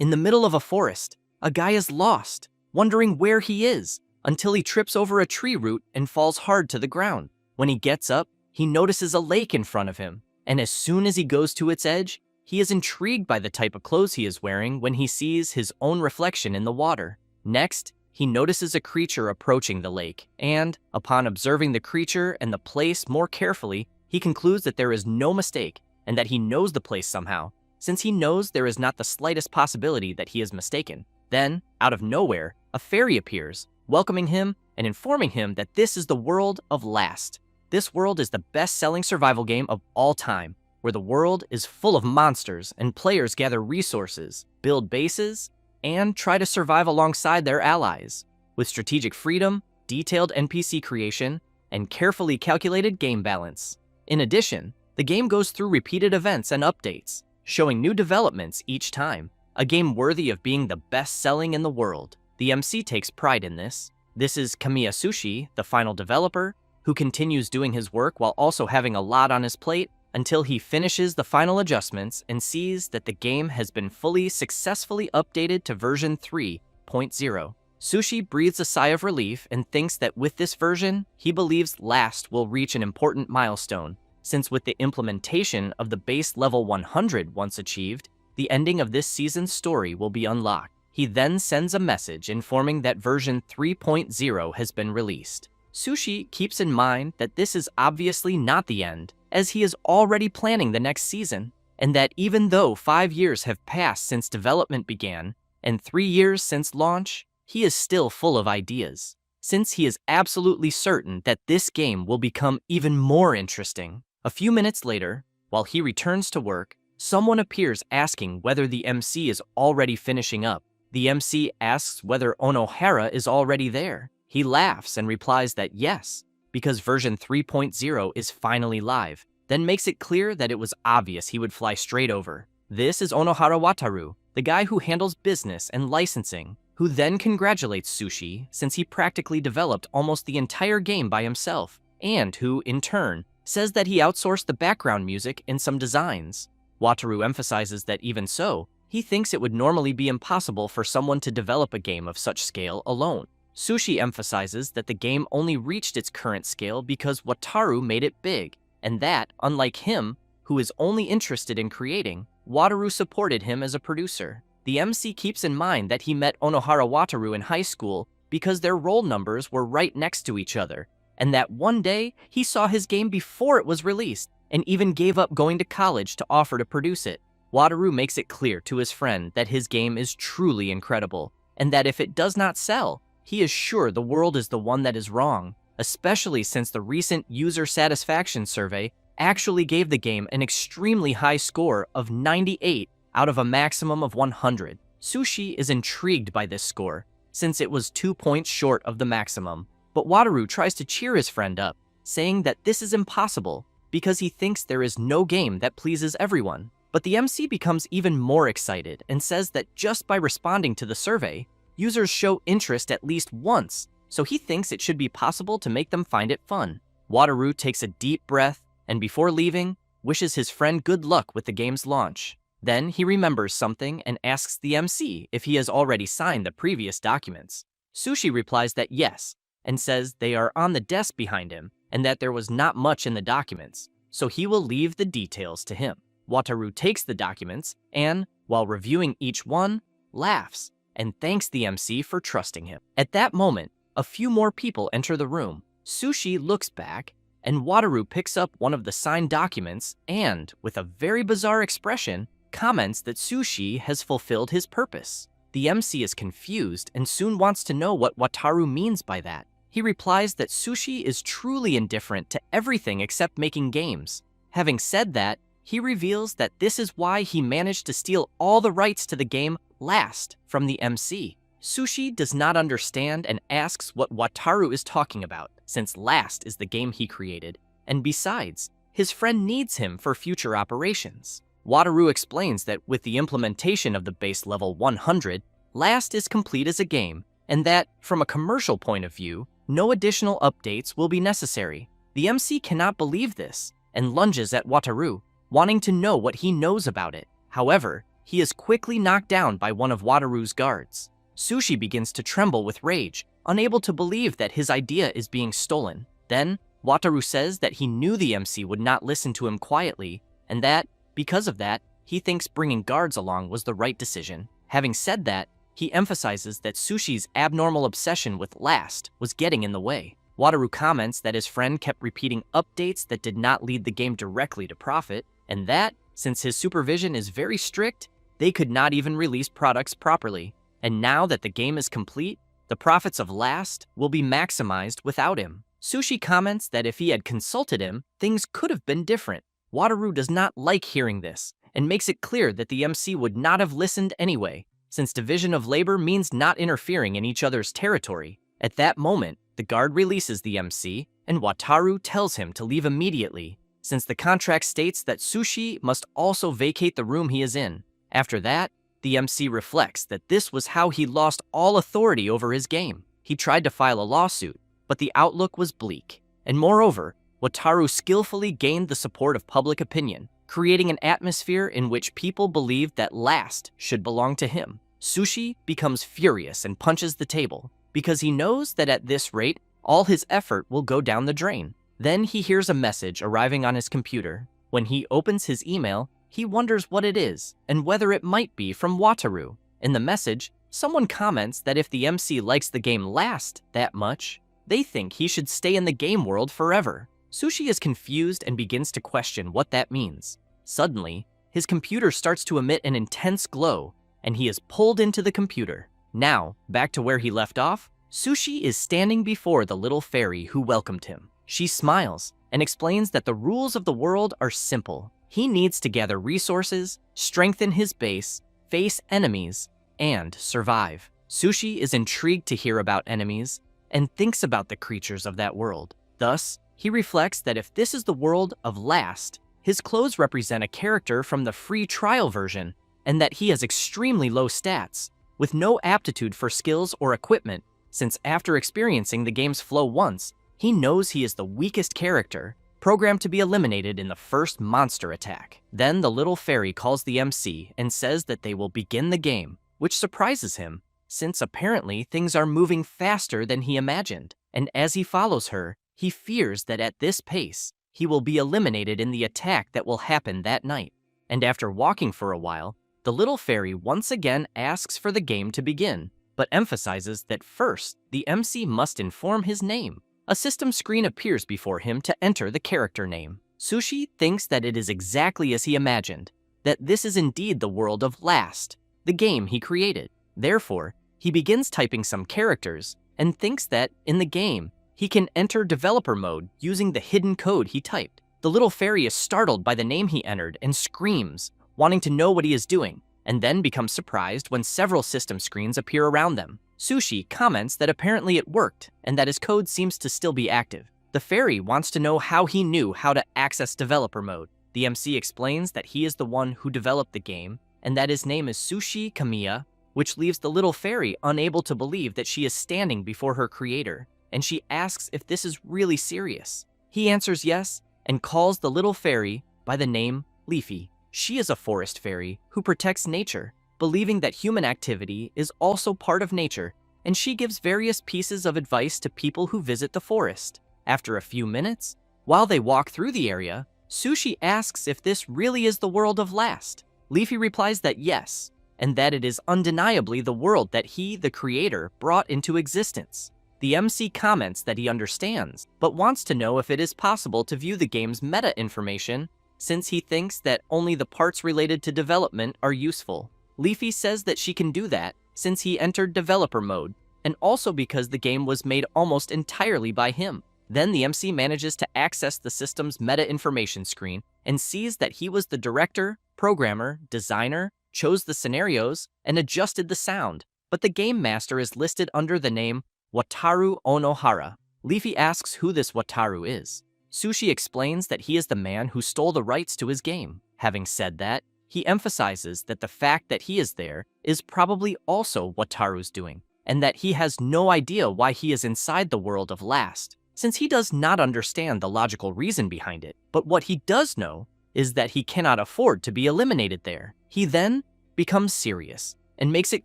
In the middle of a forest, a guy is lost, wondering where he is, until he trips over a tree root and falls hard to the ground. When he gets up, he notices a lake in front of him, and as soon as he goes to its edge, he is intrigued by the type of clothes he is wearing when he sees his own reflection in the water. Next, he notices a creature approaching the lake, and, upon observing the creature and the place more carefully, he concludes that there is no mistake, and that he knows the place somehow, since he knows there is not the slightest possibility that he is mistaken. Then, out of nowhere, a fairy appears, welcoming him and informing him that this is the world of Last. This world is the best-selling survival game of all time, where the world is full of monsters and players gather resources, build bases, and try to survive alongside their allies. With strategic freedom, detailed NPC creation, and carefully calculated game balance. In addition, the game goes through repeated events and updates, showing new developments each time. A game worthy of being the best-selling in the world. The MC takes pride in this. This is Kamiya Sushi, the final developer, who continues doing his work while also having a lot on his plate until he finishes the final adjustments and sees that the game has been fully successfully updated to version 3.0. Sushi breathes a sigh of relief and thinks that with this version, he believes Last will reach an important milestone, since with the implementation of the base level 100 once achieved, the ending of this season's story will be unlocked. He then sends a message informing that version 3.0 has been released. Sushi keeps in mind that this is obviously not the end, as he is already planning the next season, and that even though 5 years have passed since development began, and 3 years since launch, he is still full of ideas, since he is absolutely certain that this game will become even more interesting. A few minutes later, while he returns to work, someone appears asking whether the MC is already finishing up. The MC asks whether Onohara is already there. He laughs and replies that yes, because version 3.0 is finally live, then makes it clear that it was obvious he would fly straight over. This is Onohara Wataru, the guy who handles business and licensing, who then congratulates Sushi since he practically developed almost the entire game by himself, and who, in turn, says that he outsourced the background music and some designs. Wataru emphasizes that even so, he thinks it would normally be impossible for someone to develop a game of such scale alone. Sushi emphasizes that the game only reached its current scale because Wataru made it big, and that, unlike him, who is only interested in creating, Wataru supported him as a producer. The MC keeps in mind that he met Onohara Wataru in high school because their roll numbers were right next to each other, and that one day he saw his game before it was released, and even gave up going to college to offer to produce it. Wataru makes it clear to his friend that his game is truly incredible, and that if it does not sell, he is sure the world is the one that is wrong, especially since the recent user satisfaction survey actually gave the game an extremely high score of 98 out of a maximum of 100. Sushi is intrigued by this score, since it was 2 points short of the maximum, but Wataru tries to cheer his friend up, saying that this is impossible, because he thinks there is no game that pleases everyone. But the MC becomes even more excited and says that just by responding to the survey, users show interest at least once, so he thinks it should be possible to make them find it fun. Wataru takes a deep breath and before leaving, wishes his friend good luck with the game's launch. Then he remembers something and asks the MC if he has already signed the previous documents. Sushi replies that yes, and says they are on the desk behind him and that there was not much in the documents, so he will leave the details to him. Wataru takes the documents and, while reviewing each one, laughs and thanks the MC for trusting him. At that moment, a few more people enter the room. Sushi looks back, and Wataru picks up one of the signed documents and, with a very bizarre expression, comments that Sushi has fulfilled his purpose. The MC is confused and soon wants to know what Wataru means by that. He replies that Sushi is truly indifferent to everything except making games. Having said that, he reveals that this is why he managed to steal all the rights to the game Last from the MC. Sushi does not understand and asks what Wataru is talking about, since Last is the game he created, and besides, his friend needs him for future operations. Wataru explains that with the implementation of the base level 100, Last is complete as a game, and that, from a commercial point of view, no additional updates will be necessary. The MC cannot believe this, and lunges at Wataru, wanting to know what he knows about it. However, he is quickly knocked down by one of Wataru's guards. Sushi begins to tremble with rage, unable to believe that his idea is being stolen. Then, Wataru says that he knew the MC would not listen to him quietly, and that, because of that, he thinks bringing guards along was the right decision. Having said that, he emphasizes that Sushi's abnormal obsession with last was getting in the way. Wataru comments that his friend kept repeating updates that did not lead the game directly to profit, and that, since his supervision is very strict, they could not even release products properly. And now that the game is complete, the profits of last will be maximized without him. Sushi comments that if he had consulted him, things could have been different. Wataru does not like hearing this, and makes it clear that the MC would not have listened anyway, since division of labor means not interfering in each other's territory. At that moment, the guard releases the MC, and Wataru tells him to leave immediately, since the contract states that Sushi must also vacate the room he is in. After that, the MC reflects that this was how he lost all authority over his game. He tried to file a lawsuit, but the outlook was bleak. And moreover, Wataru skillfully gained the support of public opinion, creating an atmosphere in which people believed that last should belong to him. Sushi becomes furious and punches the table, because he knows that at this rate, all his effort will go down the drain. Then he hears a message arriving on his computer. When he opens his email, he wonders what it is, and whether it might be from Wataru. In the message, someone comments that if the MC likes the game last that much, they think he should stay in the game world forever. Sushi is confused and begins to question what that means. Suddenly, his computer starts to emit an intense glow, and he is pulled into the computer. Now, back to where he left off, Sushi is standing before the little fairy who welcomed him. She smiles and explains that the rules of the world are simple. He needs to gather resources, strengthen his base, face enemies, and survive. Sushi is intrigued to hear about enemies and thinks about the creatures of that world. Thus, he reflects that if this is the world of last, his clothes represent a character from the free trial version, and that he has extremely low stats, with no aptitude for skills or equipment, since after experiencing the game's flow once, he knows he is the weakest character, programmed to be eliminated in the first monster attack. Then the little fairy calls the MC and says that they will begin the game, which surprises him, since apparently things are moving faster than he imagined. And as he follows her, he fears that at this pace, he will be eliminated in the attack that will happen that night. And after walking for a while, the little fairy once again asks for the game to begin, but emphasizes that first, the MC must inform his name. A system screen appears before him to enter the character name. Sushi thinks that it is exactly as he imagined, that this is indeed the world of Last, the game he created. Therefore, he begins typing some characters and thinks that, in the game, he can enter developer mode using the hidden code he typed. The little fairy is startled by the name he entered and screams, wanting to know what he is doing, and then becomes surprised when several system screens appear around them. Sushi comments that apparently it worked, and that his code seems to still be active. The fairy wants to know how he knew how to access developer mode. The MC explains that he is the one who developed the game, and that his name is Sushi Kamiya, which leaves the little fairy unable to believe that she is standing before her creator, and she asks if this is really serious. He answers yes, and calls the little fairy by the name Leafy. She is a forest fairy who protects nature, believing that human activity is also part of nature, and she gives various pieces of advice to people who visit the forest. After a few minutes, while they walk through the area, Sushi asks if this really is the world of Last. Leafy replies that yes, and that it is undeniably the world that he, the creator, brought into existence. The MC comments that he understands, but wants to know if it is possible to view the game's meta information, since he thinks that only the parts related to development are useful. Leafy says that she can do that since he entered developer mode, and also because the game was made almost entirely by him. Then the MC manages to access the system's meta information screen and sees that he was the director, programmer, designer, chose the scenarios, and adjusted the sound, but the game master is listed under the name Wataru Onohara. Leafy asks who this Wataru is. Sushi explains that he is the man who stole the rights to his game. Having said that, he emphasizes that the fact that he is there is probably also Wataru's doing, and that he has no idea why he is inside the world of Last, since he does not understand the logical reason behind it. But what he does know is that he cannot afford to be eliminated there. He then becomes serious and makes it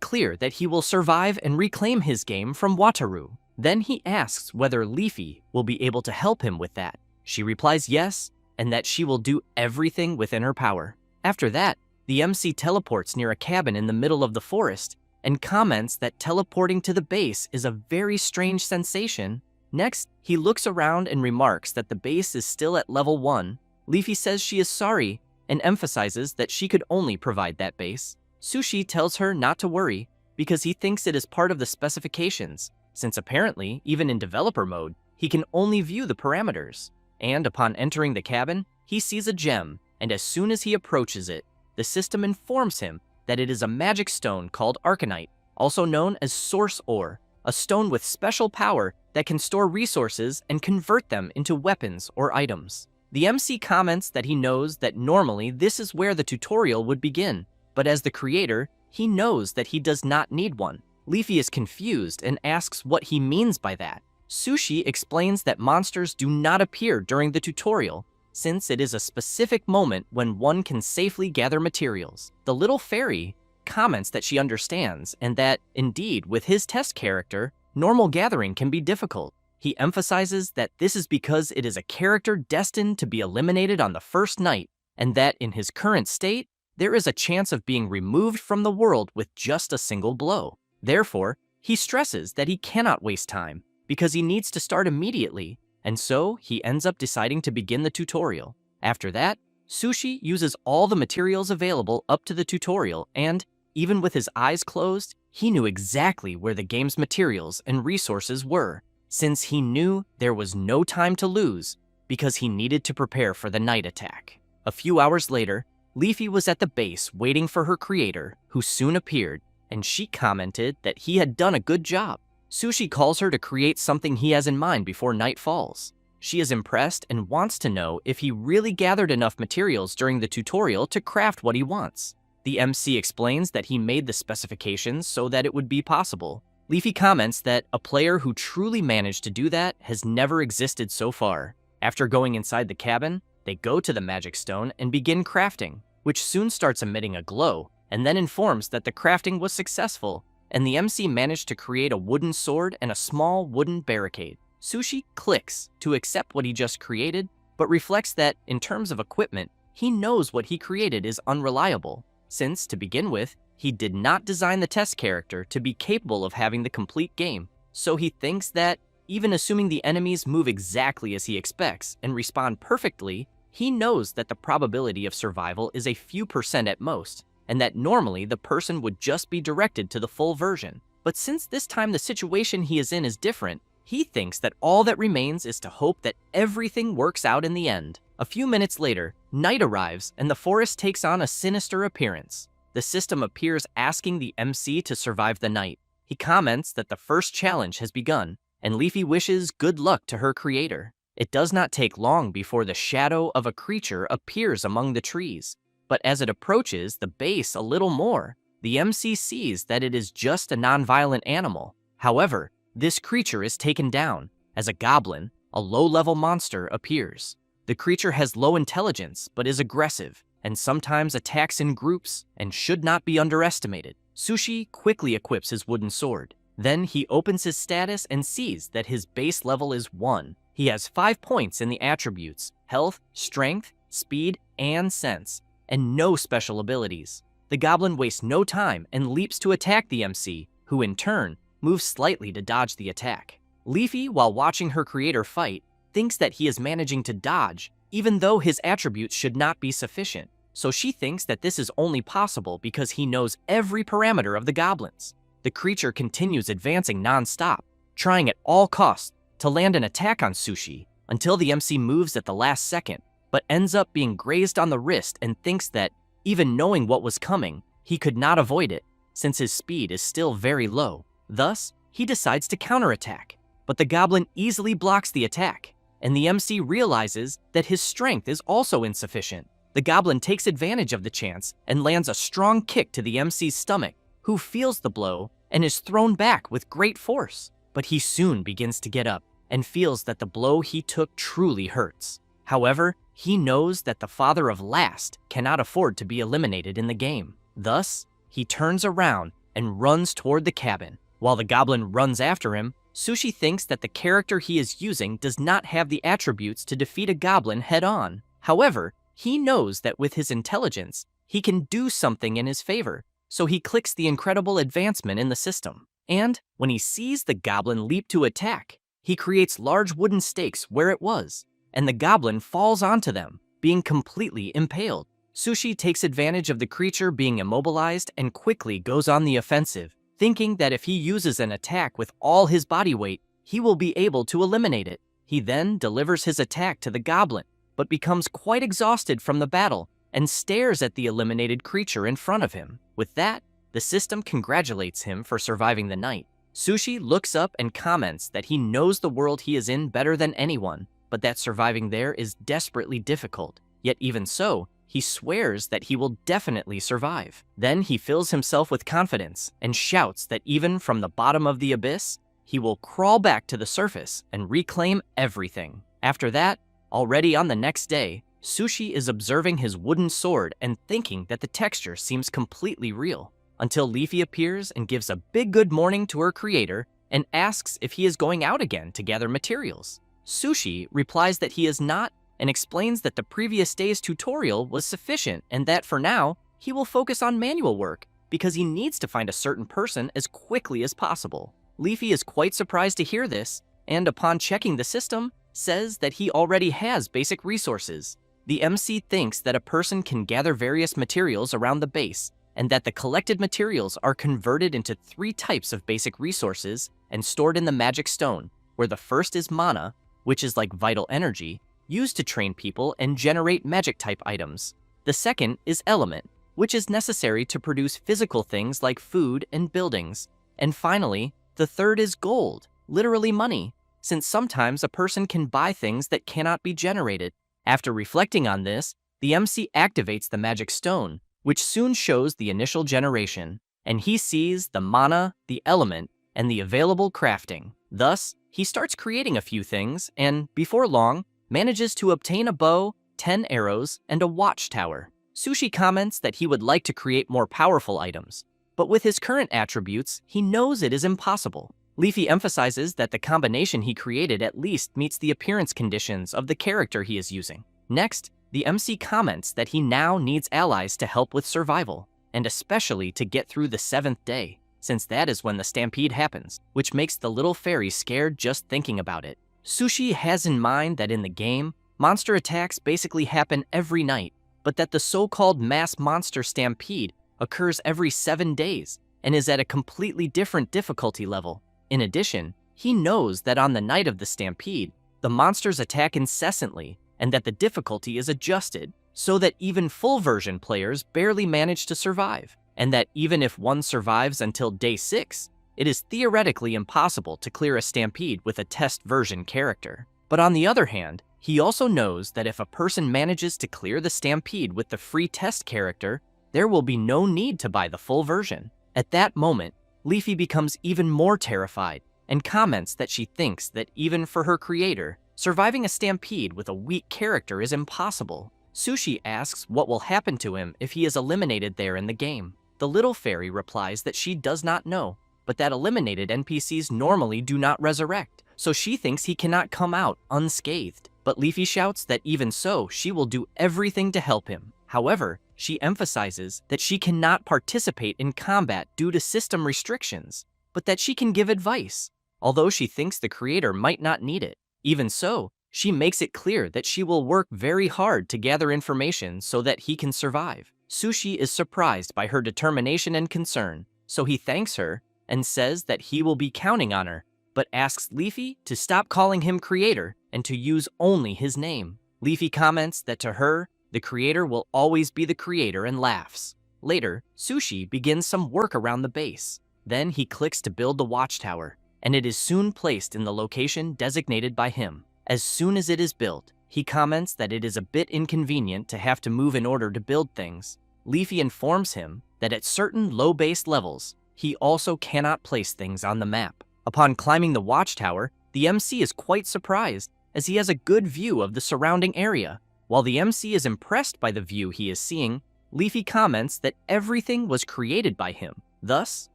clear that he will survive and reclaim his game from Wataru. Then he asks whether Leafy will be able to help him with that. She replies yes, and that she will do everything within her power. After that, the MC teleports near a cabin in the middle of the forest and comments that teleporting to the base is a very strange sensation. Next, he looks around and remarks that the base is still at level 1. Leafy says she is sorry and emphasizes that she could only provide that base. Sushi tells her not to worry because he thinks it is part of the specifications, since apparently, even in developer mode, he can only view the parameters. And upon entering the cabin, he sees a gem, and as soon as he approaches it, the system informs him that it is a magic stone called Arcanite, also known as Source Ore, a stone with special power that can store resources and convert them into weapons or items. The MC comments that he knows that normally this is where the tutorial would begin, but as the creator, he knows that he does not need one. Leafy is confused and asks what he means by that. Sushi explains that monsters do not appear during the tutorial, since it is a specific moment when one can safely gather materials. The little fairy comments that she understands and that, indeed, with his test character, normal gathering can be difficult. He emphasizes that this is because it is a character destined to be eliminated on the first night, and that in his current state, there is a chance of being removed from the world with just a single blow. Therefore, he stresses that he cannot waste time, because he needs to start immediately, and so he ends up deciding to begin the tutorial. After that, Sushi uses all the materials available up to the tutorial, and, even with his eyes closed, he knew exactly where the game's materials and resources were, since he knew there was no time to lose, because he needed to prepare for the night attack. A few hours later, Leafy was at the base waiting for her creator, who soon appeared, and she commented that he had done a good job. Sushi calls her to create something he has in mind before night falls. She is impressed and wants to know if he really gathered enough materials during the tutorial to craft what he wants. The MC explains that he made the specifications so that it would be possible. Leafy comments that a player who truly managed to do that has never existed so far. After going inside the cabin, they go to the magic stone and begin crafting, which soon starts emitting a glow, and then informs that the crafting was successful, and the MC managed to create a wooden sword and a small wooden barricade. Sushi clicks to accept what he just created, but reflects that, in terms of equipment, he knows what he created is unreliable, since, to begin with, he did not design the test character to be capable of having the complete game. So he thinks that, even assuming the enemies move exactly as he expects and respond perfectly, he knows that the probability of survival is a few % at most, and that normally the person would just be directed to the full version. But since this time the situation he is in is different, he thinks that all that remains is to hope that everything works out in the end. A few minutes later, night arrives and the forest takes on a sinister appearance. The system appears asking the MC to survive the night. He comments that the first challenge has begun, and Leafy wishes good luck to her creator. It does not take long before the shadow of a creature appears among the trees. But as it approaches the base a little more, the MC sees that it is just a non-violent animal. However, this creature is taken down as a goblin, a low-level monster, appears. The creature has low intelligence but is aggressive and sometimes attacks in groups and should not be underestimated. Sushi quickly equips his wooden sword. Then he opens his status and sees that his base level is 1. He has 5 points in the attributes: health, strength, speed, and sense, and no special abilities. The goblin wastes no time and leaps to attack the MC, who in turn moves slightly to dodge the attack. Leafy, while watching her creator fight, thinks that he is managing to dodge, even though his attributes should not be sufficient. So she thinks that this is only possible because he knows every parameter of the goblins. The creature continues advancing non-stop, trying at all costs to land an attack on Sushi until the MC moves at the last second, but ends up being grazed on the wrist and thinks that, even knowing what was coming, he could not avoid it, since his speed is still very low. Thus, he decides to counterattack, but the goblin easily blocks the attack, and the MC realizes that his strength is also insufficient. The goblin takes advantage of the chance and lands a strong kick to the MC's stomach, who feels the blow and is thrown back with great force. But he soon begins to get up and feels that the blow he took truly hurts. However, he knows that the father of Last cannot afford to be eliminated in the game. Thus, he turns around and runs toward the cabin. While the goblin runs after him, Sushi thinks that the character he is using does not have the attributes to defeat a goblin head-on. However, he knows that with his intelligence, he can do something in his favor, so he clicks the incredible advancement in the system. And when he sees the goblin leap to attack, he creates large wooden stakes where it was, and the goblin falls onto them, being completely impaled. Sushi takes advantage of the creature being immobilized and quickly goes on the offensive, thinking that if he uses an attack with all his body weight, he will be able to eliminate it. He then delivers his attack to the goblin, but becomes quite exhausted from the battle and stares at the eliminated creature in front of him. With that, the system congratulates him for surviving the night. Sushi looks up and comments that he knows the world he is in better than anyone, but that surviving there is desperately difficult. Yet even so, he swears that he will definitely survive. Then he fills himself with confidence and shouts that even from the bottom of the abyss, he will crawl back to the surface and reclaim everything. After that, already on the next day, Sushi is observing his wooden sword and thinking that the texture seems completely real, until Leafy appears and gives a big good morning to her creator and asks if he is going out again to gather materials. Sushi replies that he is not and explains that the previous day's tutorial was sufficient and that for now, he will focus on manual work because he needs to find a certain person as quickly as possible. Leafy is quite surprised to hear this, and upon checking the system, says that he already has basic resources. The MC thinks that a person can gather various materials around the base, and that the collected materials are converted into 3 types of basic resources and stored in the magic stone, where the first is mana, which is like vital energy, used to train people and generate magic-type items. The second is element, which is necessary to produce physical things like food and buildings. And finally, the third is gold, literally money, since sometimes a person can buy things that cannot be generated. After reflecting on this, the MC activates the magic stone, which soon shows the initial generation, and he sees the mana, the element, and the available crafting. Thus, he starts creating a few things, and before long, manages to obtain a bow, 10 arrows, and a watchtower. Sushi comments that he would like to create more powerful items, but with his current attributes, he knows it is impossible. Leafy emphasizes that the combination he created at least meets the appearance conditions of the character he is using. Next, the MC comments that he now needs allies to help with survival, and especially to get through the 7th day, since that is when the stampede happens, which makes the little fairy scared just thinking about it. Sushi has in mind that in the game, monster attacks basically happen every night, but that the so-called mass monster stampede occurs every 7 days and is at a completely different difficulty level. In addition, he knows that on the night of the stampede, the monsters attack incessantly and that the difficulty is adjusted so that even full version players barely manage to survive, and that even if one survives until day 6, it is theoretically impossible to clear a stampede with a test version character. But on the other hand, he also knows that if a person manages to clear the stampede with the free test character, there will be no need to buy the full version. At that moment, Leafy becomes even more terrified and comments that she thinks that even for her creator, surviving a stampede with a weak character is impossible. Sushi asks what will happen to him if he is eliminated there in the game. The little fairy replies that she does not know, but that eliminated NPCs normally do not resurrect, so she thinks he cannot come out unscathed. But Leafy shouts that even so, she will do everything to help him. However, she emphasizes that she cannot participate in combat due to system restrictions, but that she can give advice, although she thinks the creator might not need it. Even so, she makes it clear that she will work very hard to gather information so that he can survive. Sushi is surprised by her determination and concern, so he thanks her and says that he will be counting on her, but asks Leafy to stop calling him creator and to use only his name. Leafy comments that to her, the creator will always be the creator and laughs. Later, Sushi begins some work around the base. Then he clicks to build the watchtower, and it is soon placed in the location designated by him. As soon as it is built, he comments that it is a bit inconvenient to have to move in order to build things. Leafy informs him that at certain low base levels, he also cannot place things on the map. Upon climbing the watchtower, the MC is quite surprised as he has a good view of the surrounding area. While the MC is impressed by the view he is seeing, Leafy comments that everything was created by him. Thus,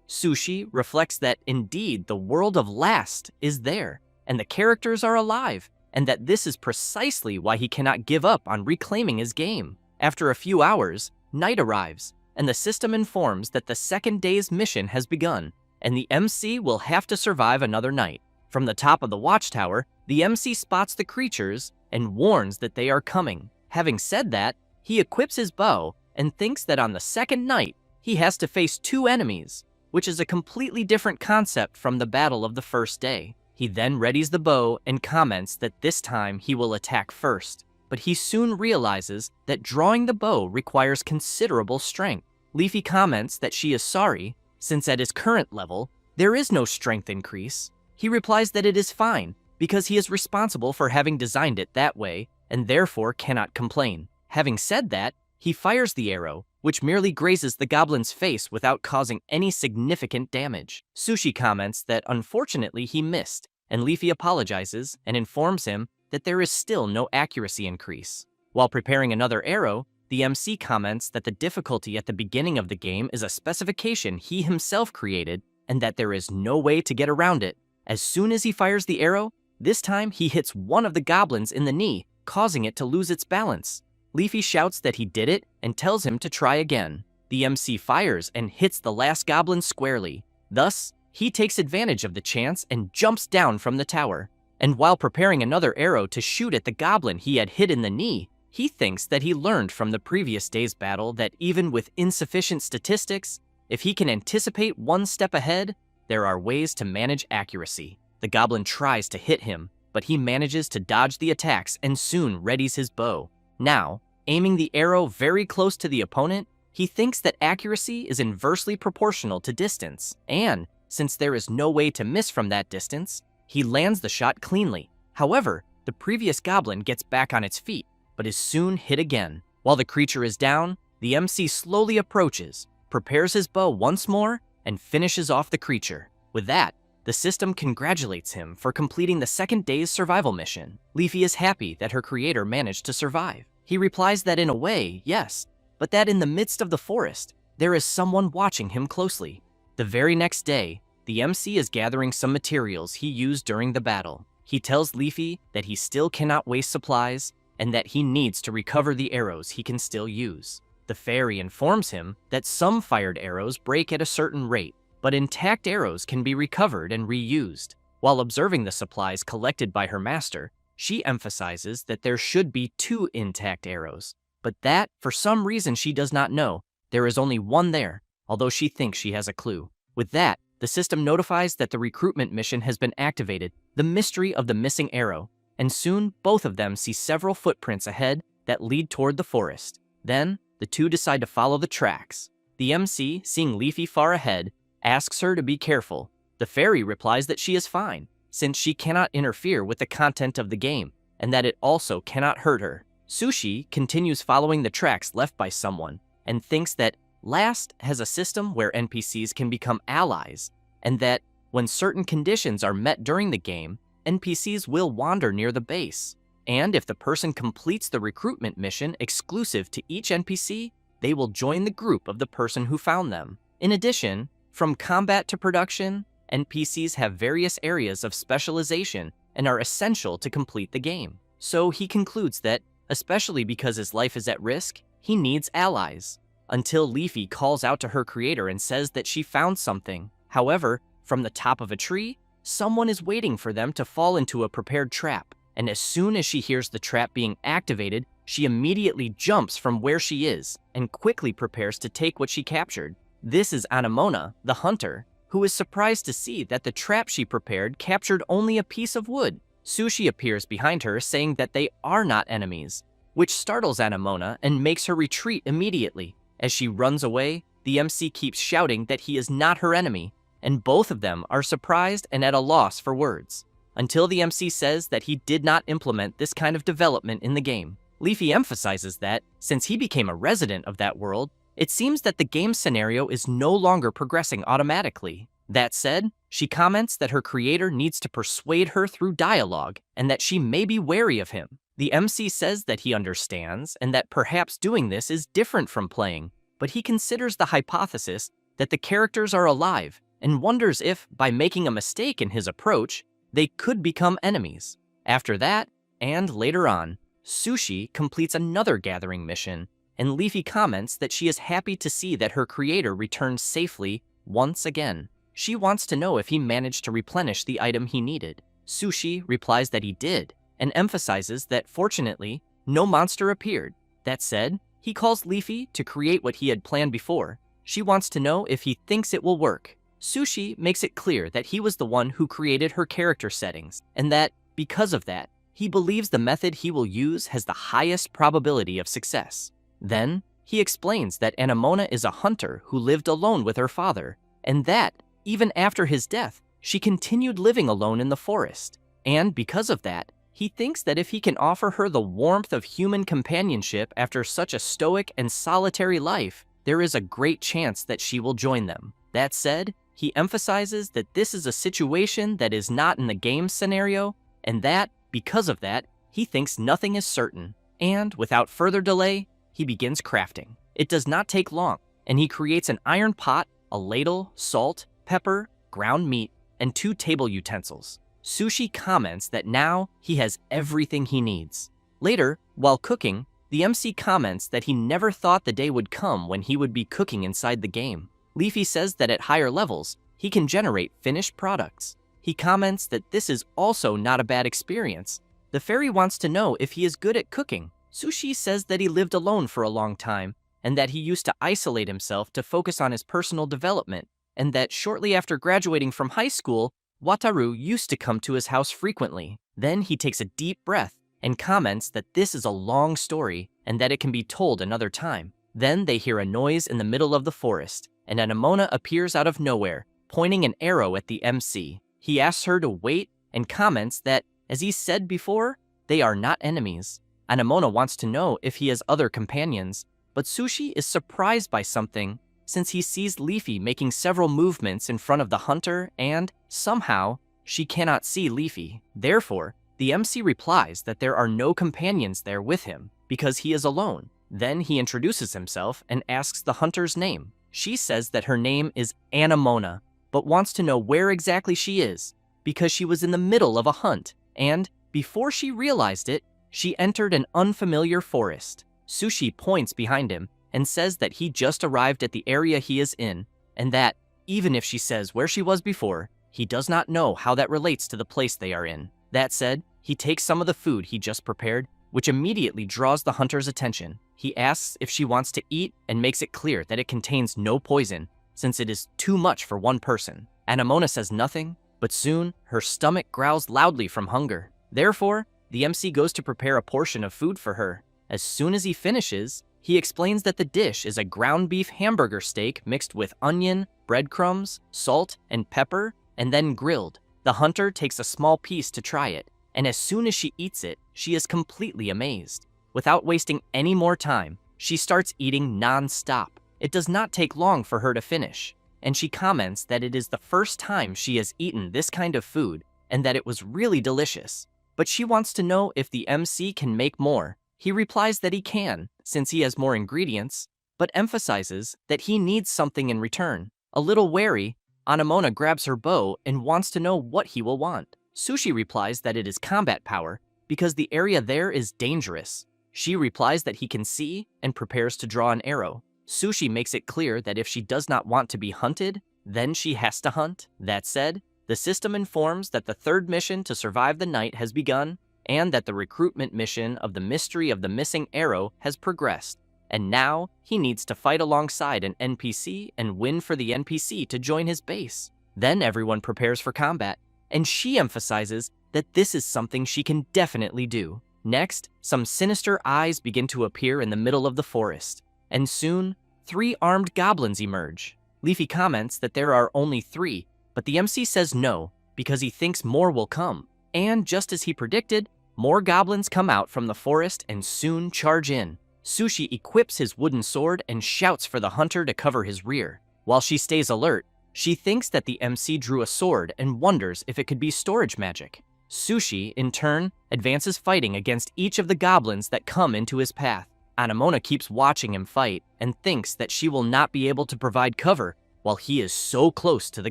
Sushi reflects that indeed the world of Last is there, and the characters are alive, and that this is precisely why he cannot give up on reclaiming his game. After a few hours, night arrives, and the system informs that the second day's mission has begun, and the MC will have to survive another night. From the top of the watchtower, the MC spots the creatures and warns that they are coming. Having said that, he equips his bow and thinks that on the second night, he has to face 2 enemies, which is a completely different concept from the battle of the first day. He then readies the bow and comments that this time he will attack first, but he soon realizes that drawing the bow requires considerable strength. Leafy comments that she is sorry, since at his current level, there is no strength increase. He replies that it is fine, because he is responsible for having designed it that way, and therefore cannot complain. Having said that, he fires the arrow, which merely grazes the goblin's face without causing any significant damage. Sushi comments that unfortunately he missed, and Leafy apologizes and informs him that there is still no accuracy increase. While preparing another arrow, the MC comments that the difficulty at the beginning of the game is a specification he himself created and that there is no way to get around it. As soon as he fires the arrow, this time he hits one of the goblins in the knee, causing it to lose its balance. Leafy shouts that he did it and tells him to try again. The MC fires and hits the last goblin squarely. Thus, he takes advantage of the chance and jumps down from the tower. And while preparing another arrow to shoot at the goblin he had hit in the knee, he thinks that he learned from the previous day's battle that even with insufficient statistics, if he can anticipate one step ahead, there are ways to manage accuracy. The goblin tries to hit him, but he manages to dodge the attacks and soon readies his bow. Now, aiming the arrow very close to the opponent, he thinks that accuracy is inversely proportional to distance, and since there is no way to miss from that distance, he lands the shot cleanly. However, the previous goblin gets back on its feet, but is soon hit again. While the creature is down, the MC slowly approaches, prepares his bow once more, and finishes off the creature. With that, the system congratulates him for completing the second day's survival mission. Leafy is happy that her creator managed to survive. He replies that in a way, yes, but that in the midst of the forest, there is someone watching him closely. The very next day, the MC is gathering some materials he used during the battle. He tells Leafy that he still cannot waste supplies and that he needs to recover the arrows he can still use. The fairy informs him that some fired arrows break at a certain rate, but intact arrows can be recovered and reused. While observing the supplies collected by her master, she emphasizes that there should be 2 intact arrows, but that, for some reason she does not know, there is only one there, although she thinks she has a clue. With that, the system notifies that the recruitment mission has been activated, the mystery of the missing arrow, and soon both of them see several footprints ahead that lead toward the forest. Then, the two decide to follow the tracks. The MC, seeing Leafy far ahead, asks her to be careful. The fairy replies that she is fine, since she cannot interfere with the content of the game, and that it also cannot hurt her. Sushi continues following the tracks left by someone, and thinks that Last has a system where NPCs can become allies, and that when certain conditions are met during the game, NPCs will wander near the base. And if the person completes the recruitment mission exclusive to each NPC, they will join the group of the person who found them. In addition, from combat to production, NPCs have various areas of specialization and are essential to complete the game. So he concludes that, especially because his life is at risk, he needs allies. Until Leafy calls out to her creator and says that she found something. However, from the top of a tree, someone is waiting for them to fall into a prepared trap. And as soon as she hears the trap being activated, she immediately jumps from where she is and quickly prepares to take what she captured. This is Anamona, the hunter, who is surprised to see that the trap she prepared captured only a piece of wood. Sushi appears behind her saying that they are not enemies, which startles Anamona and makes her retreat immediately. As she runs away, the MC keeps shouting that he is not her enemy, and both of them are surprised and at a loss for words, until the MC says that he did not implement this kind of development in the game. Leafy emphasizes that, since he became a resident of that world, it seems that the game scenario is no longer progressing automatically. That said, she comments that her creator needs to persuade her through dialogue and that she may be wary of him. The MC says that he understands and that perhaps doing this is different from playing, but he considers the hypothesis that the characters are alive and wonders if, by making a mistake in his approach, they could become enemies. After that, and later on, Sushi completes another gathering mission, and Leafy comments that she is happy to see that her creator returned safely once again. She wants to know if he managed to replenish the item he needed. Sushi replies that he did, and emphasizes that fortunately, no monster appeared. That said, he calls Leafy to create what he had planned before. She wants to know if he thinks it will work. Sushi makes it clear that he was the one who created her character settings, and that, because of that, he believes the method he will use has the highest probability of success. Then, he explains that Anamona is a hunter who lived alone with her father, and that, even after his death, she continued living alone in the forest. And because of that, he thinks that if he can offer her the warmth of human companionship after such a stoic and solitary life, there is a great chance that she will join them. That said, he emphasizes that this is a situation that is not in the game scenario, and that, because of that, he thinks nothing is certain. And, without further delay, he begins crafting. It does not take long, and he creates an iron pot, a ladle, salt, pepper, ground meat, and 2 table utensils. Sushi comments that now he has everything he needs. Later, while cooking, the MC comments that he never thought the day would come when he would be cooking inside the game. Leafy says that at higher levels, he can generate finished products. He comments that this is also not a bad experience. The fairy wants to know if he is good at cooking. Sushi says that he lived alone for a long time, and that he used to isolate himself to focus on his personal development, and that shortly after graduating from high school, Wataru used to come to his house frequently. Then he takes a deep breath and comments that this is a long story and that it can be told another time. Then they hear a noise in the middle of the forest, and Anamona appears out of nowhere, pointing an arrow at the MC. He asks her to wait and comments that, as he said before, they are not enemies. Anamona wants to know if he has other companions, but Sushi is surprised by something since he sees Leafy making several movements in front of the hunter and, somehow, she cannot see Leafy. Therefore, the MC replies that there are no companions there with him because he is alone. Then he introduces himself and asks the hunter's name. She says that her name is Anamona, but wants to know where exactly she is because she was in the middle of a hunt, and, before she realized it, she entered an unfamiliar forest. Sushi points behind him and says that he just arrived at the area he is in, and that, even if she says where she was before, he does not know how that relates to the place they are in. That said, he takes some of the food he just prepared, which immediately draws the hunter's attention. He asks if she wants to eat and makes it clear that it contains no poison, since it is too much for one person. Anamona says nothing, but soon her stomach growls loudly from hunger. Therefore, the MC goes to prepare a portion of food for her. As soon as he finishes, he explains that the dish is a ground beef hamburger steak mixed with onion, breadcrumbs, salt, and pepper, and then grilled. The hunter takes a small piece to try it, and as soon as she eats it, she is completely amazed. Without wasting any more time, she starts eating non-stop. It does not take long for her to finish, and she comments that it is the first time she has eaten this kind of food and that it was really delicious. But she wants to know if the MC can make more. He replies that he can, since he has more ingredients, but emphasizes that he needs something in return. A little wary, Anamona grabs her bow and wants to know what he will want. Sushi replies that it is combat power because the area there is dangerous. She replies that he can see and prepares to draw an arrow. Sushi makes it clear that if she does not want to be hunted, then she has to hunt. That said, the system informs that the third mission to survive the night has begun, and that the recruitment mission of the mystery of the missing arrow has progressed, and now he needs to fight alongside an NPC and win for the NPC to join his base. Then everyone prepares for combat, and she emphasizes that this is something she can definitely do. Next, some sinister eyes begin to appear in the middle of the forest, and soon, 3 armed goblins emerge. Leafy comments that there are only 3, but the MC says no, because he thinks more will come. And just as he predicted, more goblins come out from the forest and soon charge in. Sushi equips his wooden sword and shouts for the hunter to cover his rear. While she stays alert, she thinks that the MC drew a sword and wonders if it could be storage magic. Sushi, in turn, advances fighting against each of the goblins that come into his path. Anamona keeps watching him fight and thinks that she will not be able to provide cover while he is so close to the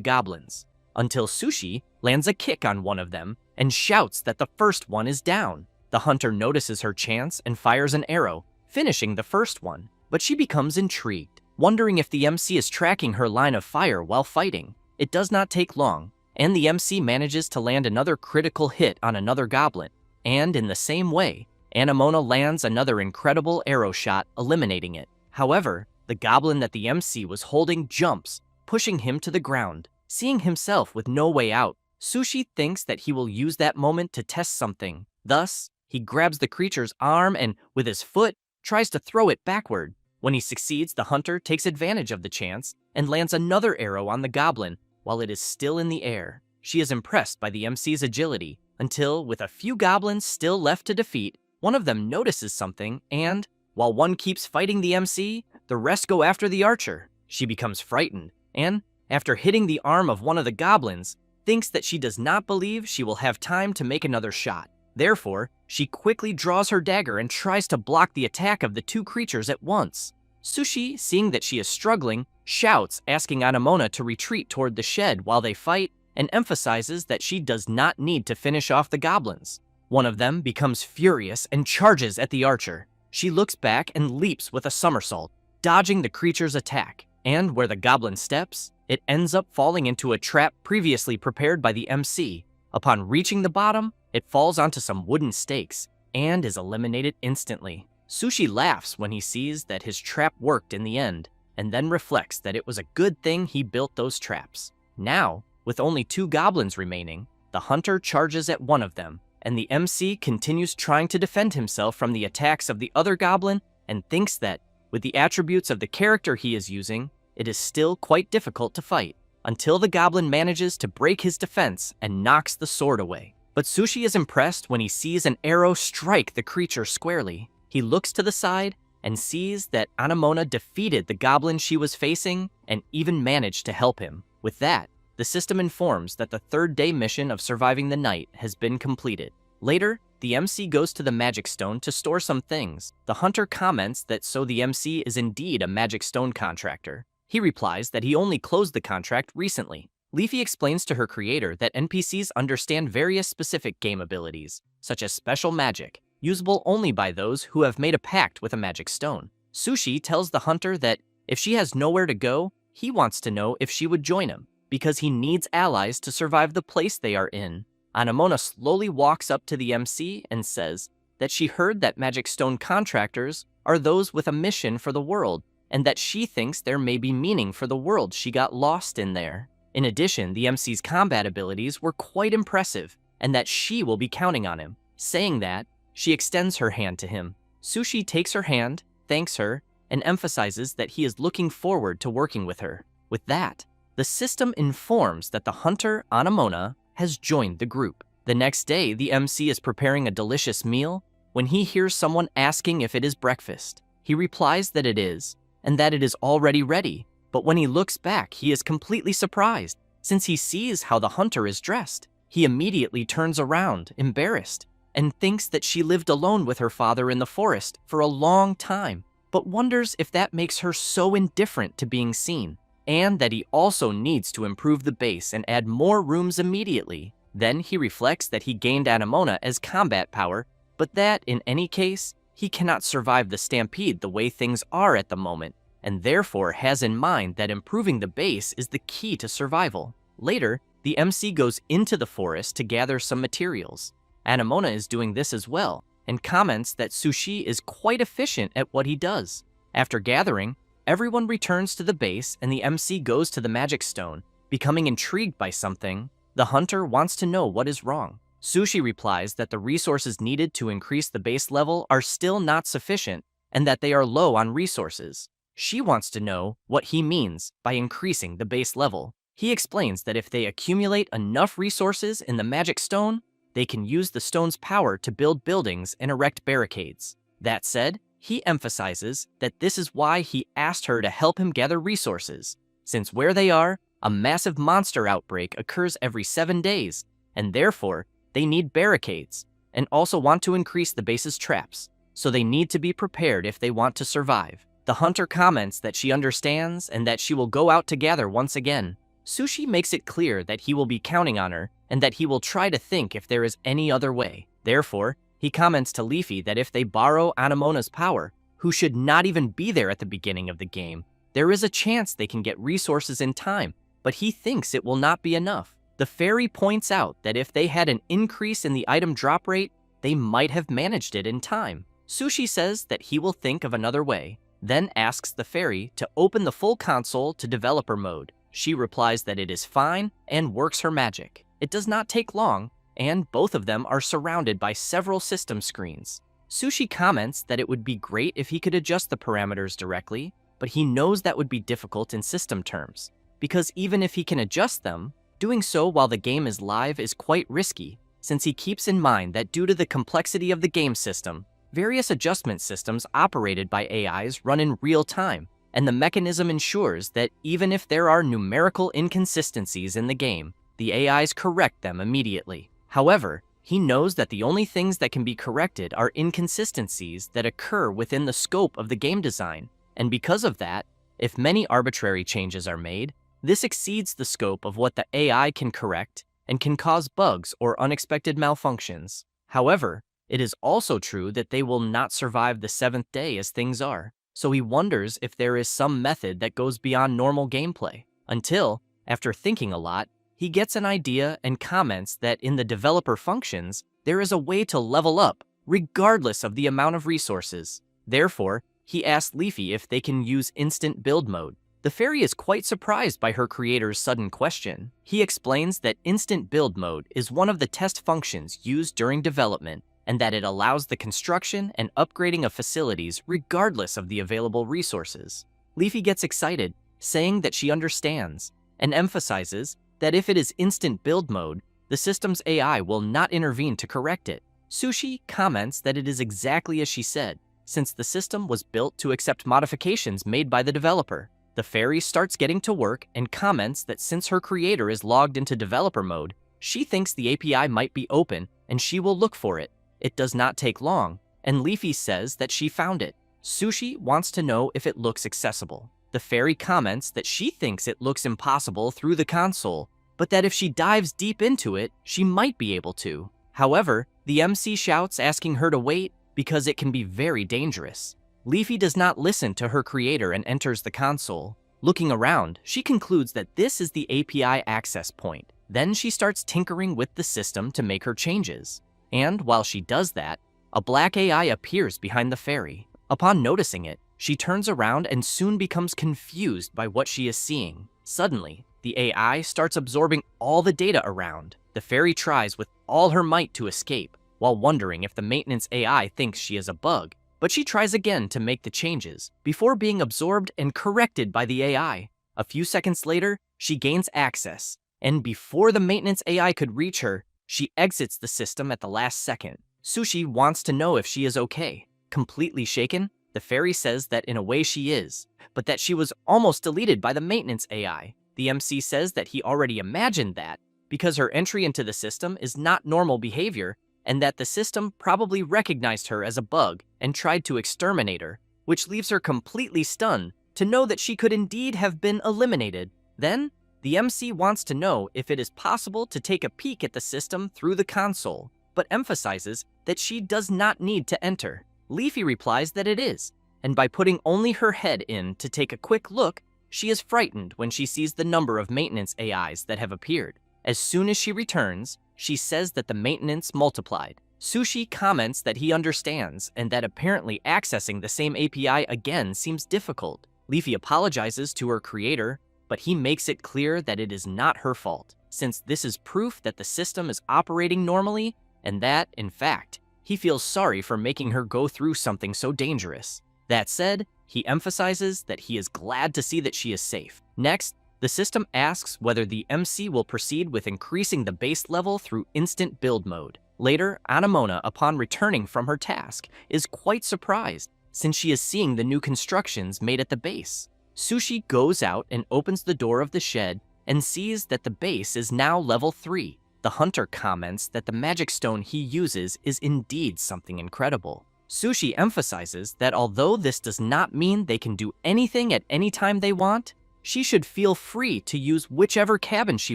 goblins, until Sushi lands a kick on one of them and shouts that the first one is down. The hunter notices her chance and fires an arrow, finishing the first one, but she becomes intrigued, wondering if the MC is tracking her line of fire while fighting. It does not take long, and the MC manages to land another critical hit on another goblin, and in the same way, Anamona lands another incredible arrow shot, eliminating it. However, the goblin that the MC was holding jumps, pushing him to the ground. Seeing himself with no way out, Sushi thinks that he will use that moment to test something. Thus, he grabs the creature's arm and, with his foot, tries to throw it backward. When he succeeds, the hunter takes advantage of the chance and lands another arrow on the goblin while it is still in the air. She is impressed by the MC's agility until, with a few goblins still left to defeat, one of them notices something and, while one keeps fighting the MC, the rest go after the archer. She becomes frightened and, after hitting the arm of one of the goblins, thinks that she does not believe she will have time to make another shot. Therefore, she quickly draws her dagger and tries to block the attack of the two creatures at once. Sushi, seeing that she is struggling, shouts, asking Anamona to retreat toward the shed while they fight, and emphasizes that she does not need to finish off the goblins. One of them becomes furious and charges at the archer. She looks back and leaps with a somersault, dodging the creature's attack, and where the goblin steps, it ends up falling into a trap previously prepared by the MC. Upon reaching the bottom, it falls onto some wooden stakes and is eliminated instantly. Sushi laughs when he sees that his trap worked in the end, and then reflects that it was a good thing he built those traps. Now, with only 2 goblins remaining, the hunter charges at one of them, and the MC continues trying to defend himself from the attacks of the other goblin and thinks that, with the attributes of the character he is using, it is still quite difficult to fight, until the goblin manages to break his defense and knocks the sword away. But Sushi is impressed when he sees an arrow strike the creature squarely. He looks to the side and sees that Anamona defeated the goblin she was facing and even managed to help him. With that, the system informs that the 3rd day mission of surviving the night has been completed. Later, the MC goes to the magic stone to store some things. The hunter comments that so the MC is indeed a magic stone contractor. He replies that he only closed the contract recently. Leafy explains to her creator that NPCs understand various specific game abilities, such as special magic, usable only by those who have made a pact with a magic stone. Sushi tells the hunter that if she has nowhere to go, he wants to know if she would join him, because he needs allies to survive the place they are in. Anamona slowly walks up to the MC and says that she heard that magic stone contractors are those with a mission for the world, and that she thinks there may be meaning for the world she got lost in there. In addition, the MC's combat abilities were quite impressive, and that she will be counting on him. Saying that, she extends her hand to him. Sushi takes her hand, thanks her, and emphasizes that he is looking forward to working with her. With that, the system informs that the hunter, Anamona, has joined the group. The next day, the MC is preparing a delicious meal when he hears someone asking if it is breakfast. He replies that it is, and that it is already ready, but when he looks back, he is completely surprised, since he sees how the hunter is dressed. He immediately turns around, embarrassed, and thinks that she lived alone with her father in the forest for a long time, but wonders if that makes her so indifferent to being seen, and that he also needs to improve the base and add more rooms immediately. Then he reflects that he gained Anamona as combat power, but that, in any case, he cannot survive the stampede the way things are at the moment, and therefore has in mind that improving the base is the key to survival. Later, the MC goes into the forest to gather some materials. Anamona is doing this as well, and comments that Sushi is quite efficient at what he does. After gathering, everyone returns to the base and the MC goes to the magic stone. Becoming intrigued by something, the hunter wants to know what is wrong. Sushi replies that the resources needed to increase the base level are still not sufficient and that they are low on resources. She wants to know what he means by increasing the base level. He explains that if they accumulate enough resources in the magic stone, they can use the stone's power to build buildings and erect barricades. That said, he emphasizes that this is why he asked her to help him gather resources, since where they are, a massive monster outbreak occurs every 7 days, and therefore, they need barricades, and also want to increase the base's traps, so they need to be prepared if they want to survive. The hunter comments that she understands and that she will go out to gather once again. Sushi makes it clear that he will be counting on her and that he will try to think if there is any other way. Therefore, he comments to Leafy that if they borrow Anamona's power, who should not even be there at the beginning of the game, there is a chance they can get resources in time, but he thinks it will not be enough. The fairy points out that if they had an increase in the item drop rate, they might have managed it in time. Sushi says that he will think of another way, then asks the fairy to open the full console to developer mode. She replies that it is fine and works her magic. It does not take long, and both of them are surrounded by several system screens. Sushi comments that it would be great if he could adjust the parameters directly, but he knows that would be difficult in system terms, because even if he can adjust them, doing so while the game is live is quite risky, since he keeps in mind that due to the complexity of the game system, various adjustment systems operated by AIs run in real time, and the mechanism ensures that even if there are numerical inconsistencies in the game, the AIs correct them immediately. However, he knows that the only things that can be corrected are inconsistencies that occur within the scope of the game design, and because of that, if many arbitrary changes are made, this exceeds the scope of what the AI can correct and can cause bugs or unexpected malfunctions. However, it is also true that they will not survive the 7th day as things are, so he wonders if there is some method that goes beyond normal gameplay. Until, after thinking a lot, he gets an idea and comments that in the developer functions, there is a way to level up, regardless of the amount of resources. Therefore, he asks Leafy if they can use instant build mode. The fairy is quite surprised by her creator's sudden question. He explains that instant build mode is one of the test functions used during development, and that it allows the construction and upgrading of facilities regardless of the available resources. Leafy gets excited, saying that she understands, and emphasizes that if it is instant build mode, the system's AI will not intervene to correct it. Sushi comments that it is exactly as she said, since the system was built to accept modifications made by the developer. The fairy starts getting to work and comments that since her creator is logged into developer mode, she thinks the API might be open and she will look for it. It does not take long, and Leafy says that she found it. Sushi wants to know if it looks accessible. The fairy comments that she thinks it looks impossible through the console, but that if she dives deep into it, she might be able to. However, the MC shouts asking her to wait because it can be very dangerous. Leafy does not listen to her creator and enters the console. Looking around, she concludes that this is the API access point. Then she starts tinkering with the system to make her changes. And while she does that, a black AI appears behind the fairy. Upon noticing it, she turns around and soon becomes confused by what she is seeing. Suddenly, the AI starts absorbing all the data around. The fairy tries with all her might to escape, while wondering if the maintenance AI thinks she is a bug. But she tries again to make the changes, before being absorbed and corrected by the AI. A few seconds later, she gains access, and before the maintenance AI could reach her, she exits the system at the last second. Sushi wants to know if she is okay. Completely shaken, the fairy says that in a way she is, but that she was almost deleted by the maintenance AI. The MC says that he already imagined that, because her entry into the system is not normal behavior, and that the system probably recognized her as a bug and tried to exterminate her, which leaves her completely stunned to know that she could indeed have been eliminated. Then, the MC wants to know if it is possible to take a peek at the system through the console, but emphasizes that she does not need to enter. Leafy replies that it is, and by putting only her head in to take a quick look, she is frightened when she sees the number of maintenance AIs that have appeared. As soon as she returns, she says that the maintenance multiplied. Sushi comments that he understands and that apparently accessing the same API again seems difficult. Leafy apologizes to her creator, but he makes it clear that it is not her fault, since this is proof that the system is operating normally and that, in fact, he feels sorry for making her go through something so dangerous. That said, he emphasizes that he is glad to see that she is safe. Next, the system asks whether the MC will proceed with increasing the base level through instant build mode. Later, Anamona, upon returning from her task, is quite surprised since she is seeing the new constructions made at the base. Sushi goes out and opens the door of the shed and sees that the base is now level 3. The hunter comments that the magic stone he uses is indeed something incredible. Sushi emphasizes that although this does not mean they can do anything at any time they want, she should feel free to use whichever cabin she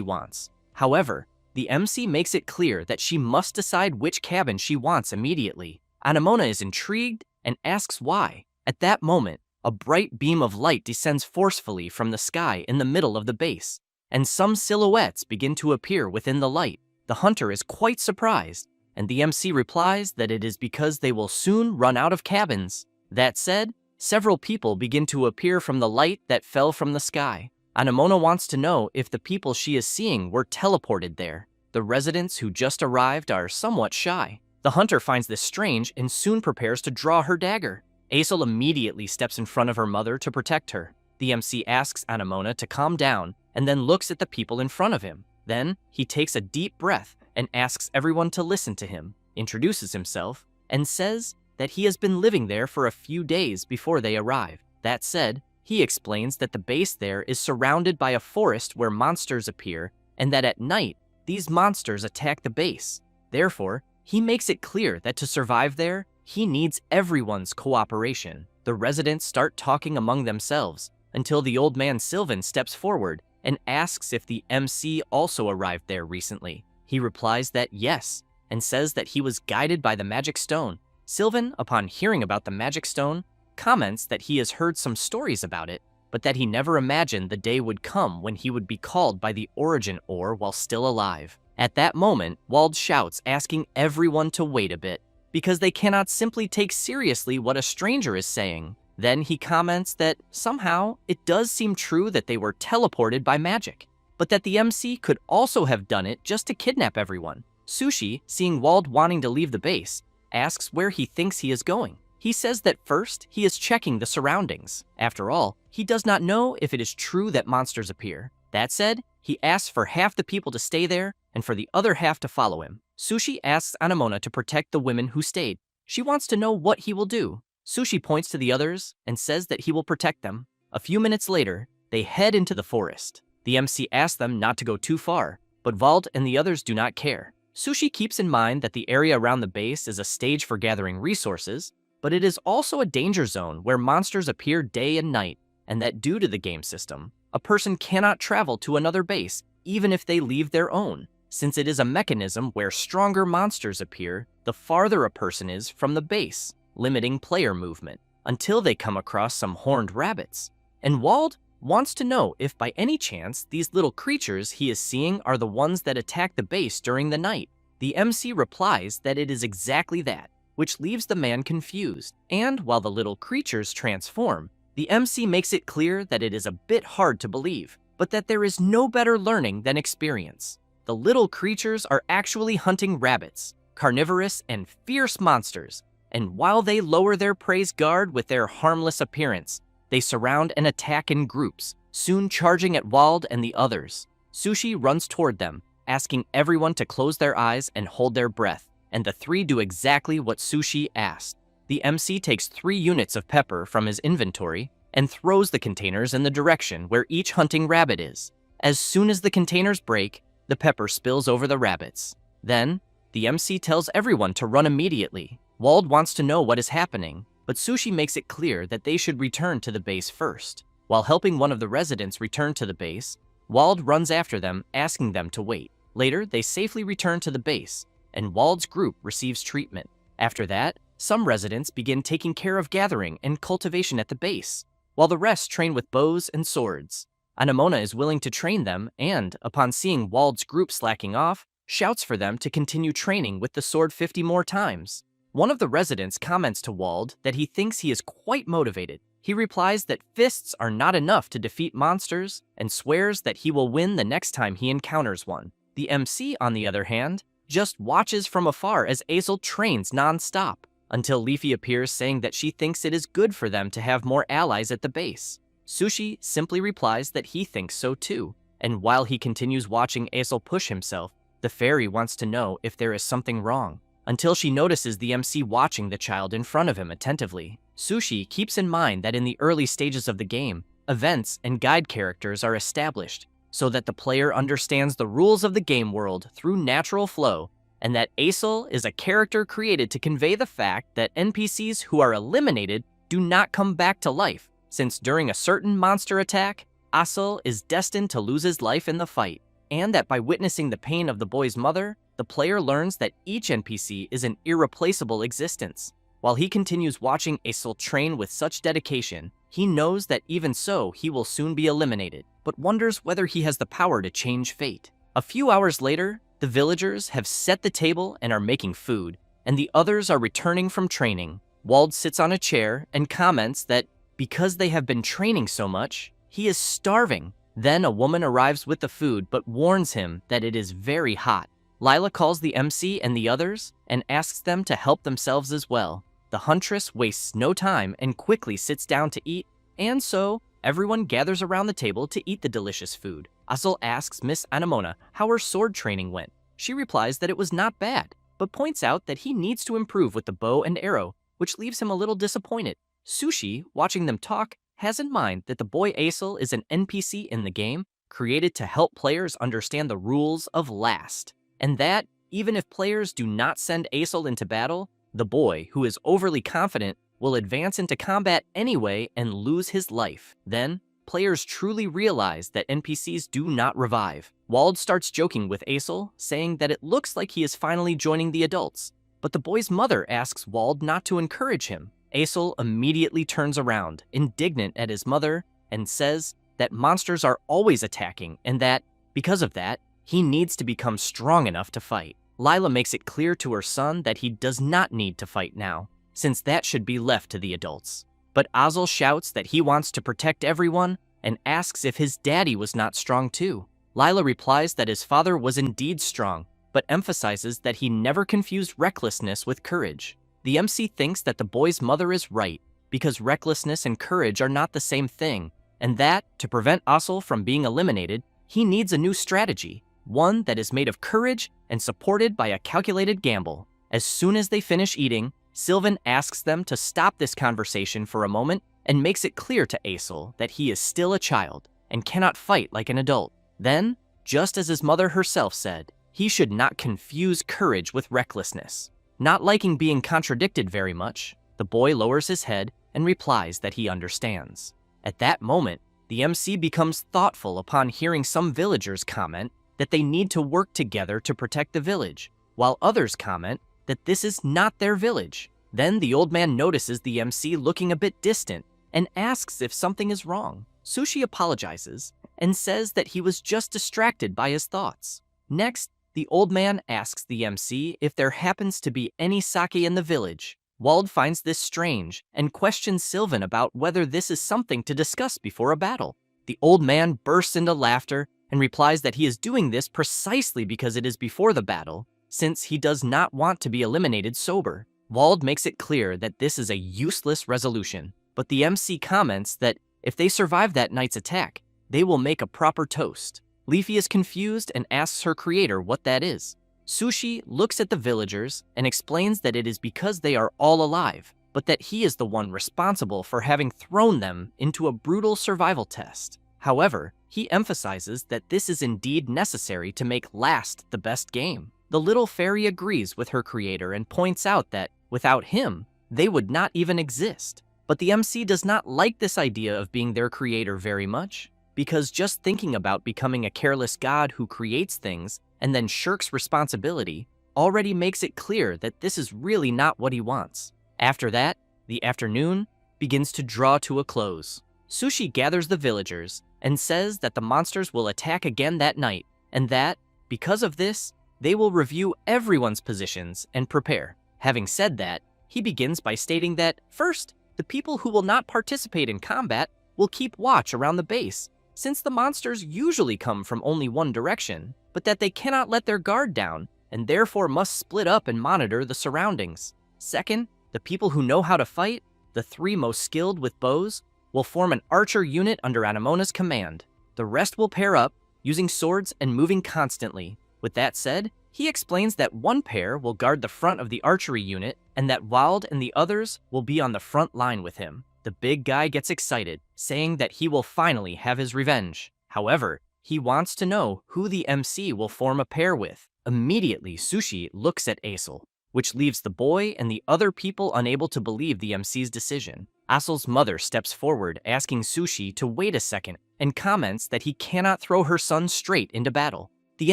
wants. However, the MC makes it clear that she must decide which cabin she wants immediately. Anamona is intrigued and asks why. At that moment, a bright beam of light descends forcefully from the sky in the middle of the base, and some silhouettes begin to appear within the light. The hunter is quite surprised, and the MC replies that it is because they will soon run out of cabins. That said, several people begin to appear from the light that fell from the sky. Anamona wants to know if the people she is seeing were teleported there. The residents who just arrived are somewhat shy. The hunter finds this strange and soon prepares to draw her dagger. Aesol immediately steps in front of her mother to protect her. The MC asks Anamona to calm down and then looks at the people in front of him. Then, he takes a deep breath and asks everyone to listen to him, introduces himself, and says that he has been living there for a few days before they arrive. That said, he explains that the base there is surrounded by a forest where monsters appear and that at night, these monsters attack the base. Therefore, he makes it clear that to survive there, he needs everyone's cooperation. The residents start talking among themselves until the old man Sylvan steps forward and asks if the MC also arrived there recently. He replies that yes, and says that he was guided by the magic stone. Sylvan, upon hearing about the magic stone, comments that he has heard some stories about it, but that he never imagined the day would come when he would be called by the origin ore while still alive. At that moment, Wald shouts, asking everyone to wait a bit, because they cannot simply take seriously what a stranger is saying. Then he comments that somehow it does seem true that they were teleported by magic, but that the MC could also have done it just to kidnap everyone. Sushi, seeing Wald wanting to leave the base, asks where he thinks he is going. He says that first, he is checking the surroundings. After all, he does not know if it is true that monsters appear. That said, he asks for half the people to stay there and for the other half to follow him. Sushi asks Anamona to protect the women who stayed. She wants to know what he will do. Sushi points to the others and says that he will protect them. A few minutes later, they head into the forest. The MC asks them not to go too far, but Wald and the others do not care. Sushi keeps in mind that the area around the base is a stage for gathering resources, but it is also a danger zone where monsters appear day and night, and that due to the game system, a person cannot travel to another base even if they leave their own, since it is a mechanism where stronger monsters appear the farther a person is from the base, limiting player movement, until they come across some horned rabbits. And Wald wants to know if by any chance these little creatures he is seeing are the ones that attack the base during the night. The MC replies that it is exactly that, which leaves the man confused. And while the little creatures transform, the MC makes it clear that it is a bit hard to believe, but that there is no better learning than experience. The little creatures are actually hunting rabbits, carnivorous and fierce monsters, and while they lower their prey's guard with their harmless appearance, they surround and attack in groups, soon charging at Wald and the others. Sushi runs toward them, asking everyone to close their eyes and hold their breath, and the three do exactly what Sushi asked. The MC takes 3 units of pepper from his inventory and throws the containers in the direction where each hunting rabbit is. As soon as the containers break, the pepper spills over the rabbits. Then, the MC tells everyone to run immediately. Wald wants to know what is happening, but Sushi makes it clear that they should return to the base first. While helping one of the residents return to the base, Wald runs after them, asking them to wait. Later, they safely return to the base, and Wald's group receives treatment. After that, some residents begin taking care of gathering and cultivation at the base, while the rest train with bows and swords. Anamona is willing to train them and, upon seeing Wald's group slacking off, shouts for them to continue training with the sword 50 more times. One of the residents comments to Wald that he thinks he is quite motivated. He replies that fists are not enough to defeat monsters and swears that he will win the next time he encounters one. The MC, on the other hand, just watches from afar as Azel trains non-stop, until Leafy appears saying that she thinks it is good for them to have more allies at the base. Sushi simply replies that he thinks so too, and while he continues watching Azel push himself, the fairy wants to know if there is something wrong, until she notices the MC watching the child in front of him attentively. Sushi keeps in mind that in the early stages of the game, events and guide characters are established, so that the player understands the rules of the game world through natural flow, and that Aesol is a character created to convey the fact that NPCs who are eliminated do not come back to life, since during a certain monster attack, Aesol is destined to lose his life in the fight, and that by witnessing the pain of the boy's mother, the player learns that each NPC is an irreplaceable existence. While he continues watching Aesol train with such dedication, he knows that even so, he will soon be eliminated, but wonders whether he has the power to change fate. A few hours later, the villagers have set the table and are making food, and the others are returning from training. Wald sits on a chair and comments that because they have been training so much, he is starving. Then a woman arrives with the food but warns him that it is very hot. Lila calls the MC and the others and asks them to help themselves as well. The huntress wastes no time and quickly sits down to eat, and so everyone gathers around the table to eat the delicious food. Aesol asks Miss Anamona how her sword training went. She replies that it was not bad, but points out that he needs to improve with the bow and arrow, which leaves him a little disappointed. Sushi, watching them talk, has in mind that the boy Aesol is an NPC in the game, created to help players understand the rules of last, and that, even if players do not send Aesol into battle, the boy, who is overly confident, will advance into combat anyway and lose his life. Then, players truly realize that NPCs do not revive. Wald starts joking with Aesol, saying that it looks like he is finally joining the adults, but the boy's mother asks Wald not to encourage him. Aesol immediately turns around, indignant at his mother, and says that monsters are always attacking and that, because of that, he needs to become strong enough to fight. Lila makes it clear to her son that he does not need to fight now, since that should be left to the adults. But Aesol shouts that he wants to protect everyone and asks if his daddy was not strong too. Lila replies that his father was indeed strong, but emphasizes that he never confused recklessness with courage. The MC thinks that the boy's mother is right, because recklessness and courage are not the same thing, and that, to prevent Aesol from being eliminated, he needs a new strategy, one that is made of courage and supported by a calculated gamble. As soon as they finish eating, Sylvan asks them to stop this conversation for a moment and makes it clear to Aesol that he is still a child and cannot fight like an adult. Then, just as his mother herself said, he should not confuse courage with recklessness. Not liking being contradicted very much, the boy lowers his head and replies that he understands. At that moment, the MC becomes thoughtful upon hearing some villagers comment that they need to work together to protect the village, while others comment that this is not their village. Then the old man notices the MC looking a bit distant and asks if something is wrong. Sushi apologizes and says that he was just distracted by his thoughts. Next, the old man asks the MC if there happens to be any sake in the village. Wald finds this strange and questions Sylvan about whether this is something to discuss before a battle. The old man bursts into laughter and replies that he is doing this precisely because it is before the battle, since he does not want to be eliminated sober. Wald makes it clear that this is a useless resolution, but the MC comments that if they survive that night's attack, they will make a proper toast. Leafy is confused and asks her creator what that is. Sushi looks at the villagers and explains that it is because they are all alive, but that he is the one responsible for having thrown them into a brutal survival test. However, he emphasizes that this is indeed necessary to make last the best game. The little fairy agrees with her creator and points out that, without him, they would not even exist. But the MC does not like this idea of being their creator very much, because just thinking about becoming a careless god who creates things and then shirks responsibility already makes it clear that this is really not what he wants. After that, the afternoon begins to draw to a close. Sushi gathers the villagers and says that the monsters will attack again that night, and that, because of this, they will review everyone's positions and prepare. Having said that, he begins by stating that, first, the people who will not participate in combat will keep watch around the base, since the monsters usually come from only one direction, but that they cannot let their guard down, and therefore must split up and monitor the surroundings. Second, the people who know how to fight, the 3 most skilled with bows, will form an archer unit under Anamona's command. The rest will pair up, using swords and moving constantly. With that said, he explains that one pair will guard the front of the archery unit, and that Wald and the others will be on the front line with him. The big guy gets excited, saying that he will finally have his revenge. However, He wants to know who the MC will form a pair with. Immediately, Sushi looks at Aesol, which leaves the boy and the other people unable to believe the MC's decision. Aesol's mother steps forward, asking Sushi to wait a second, and comments that he cannot throw her son straight into battle. The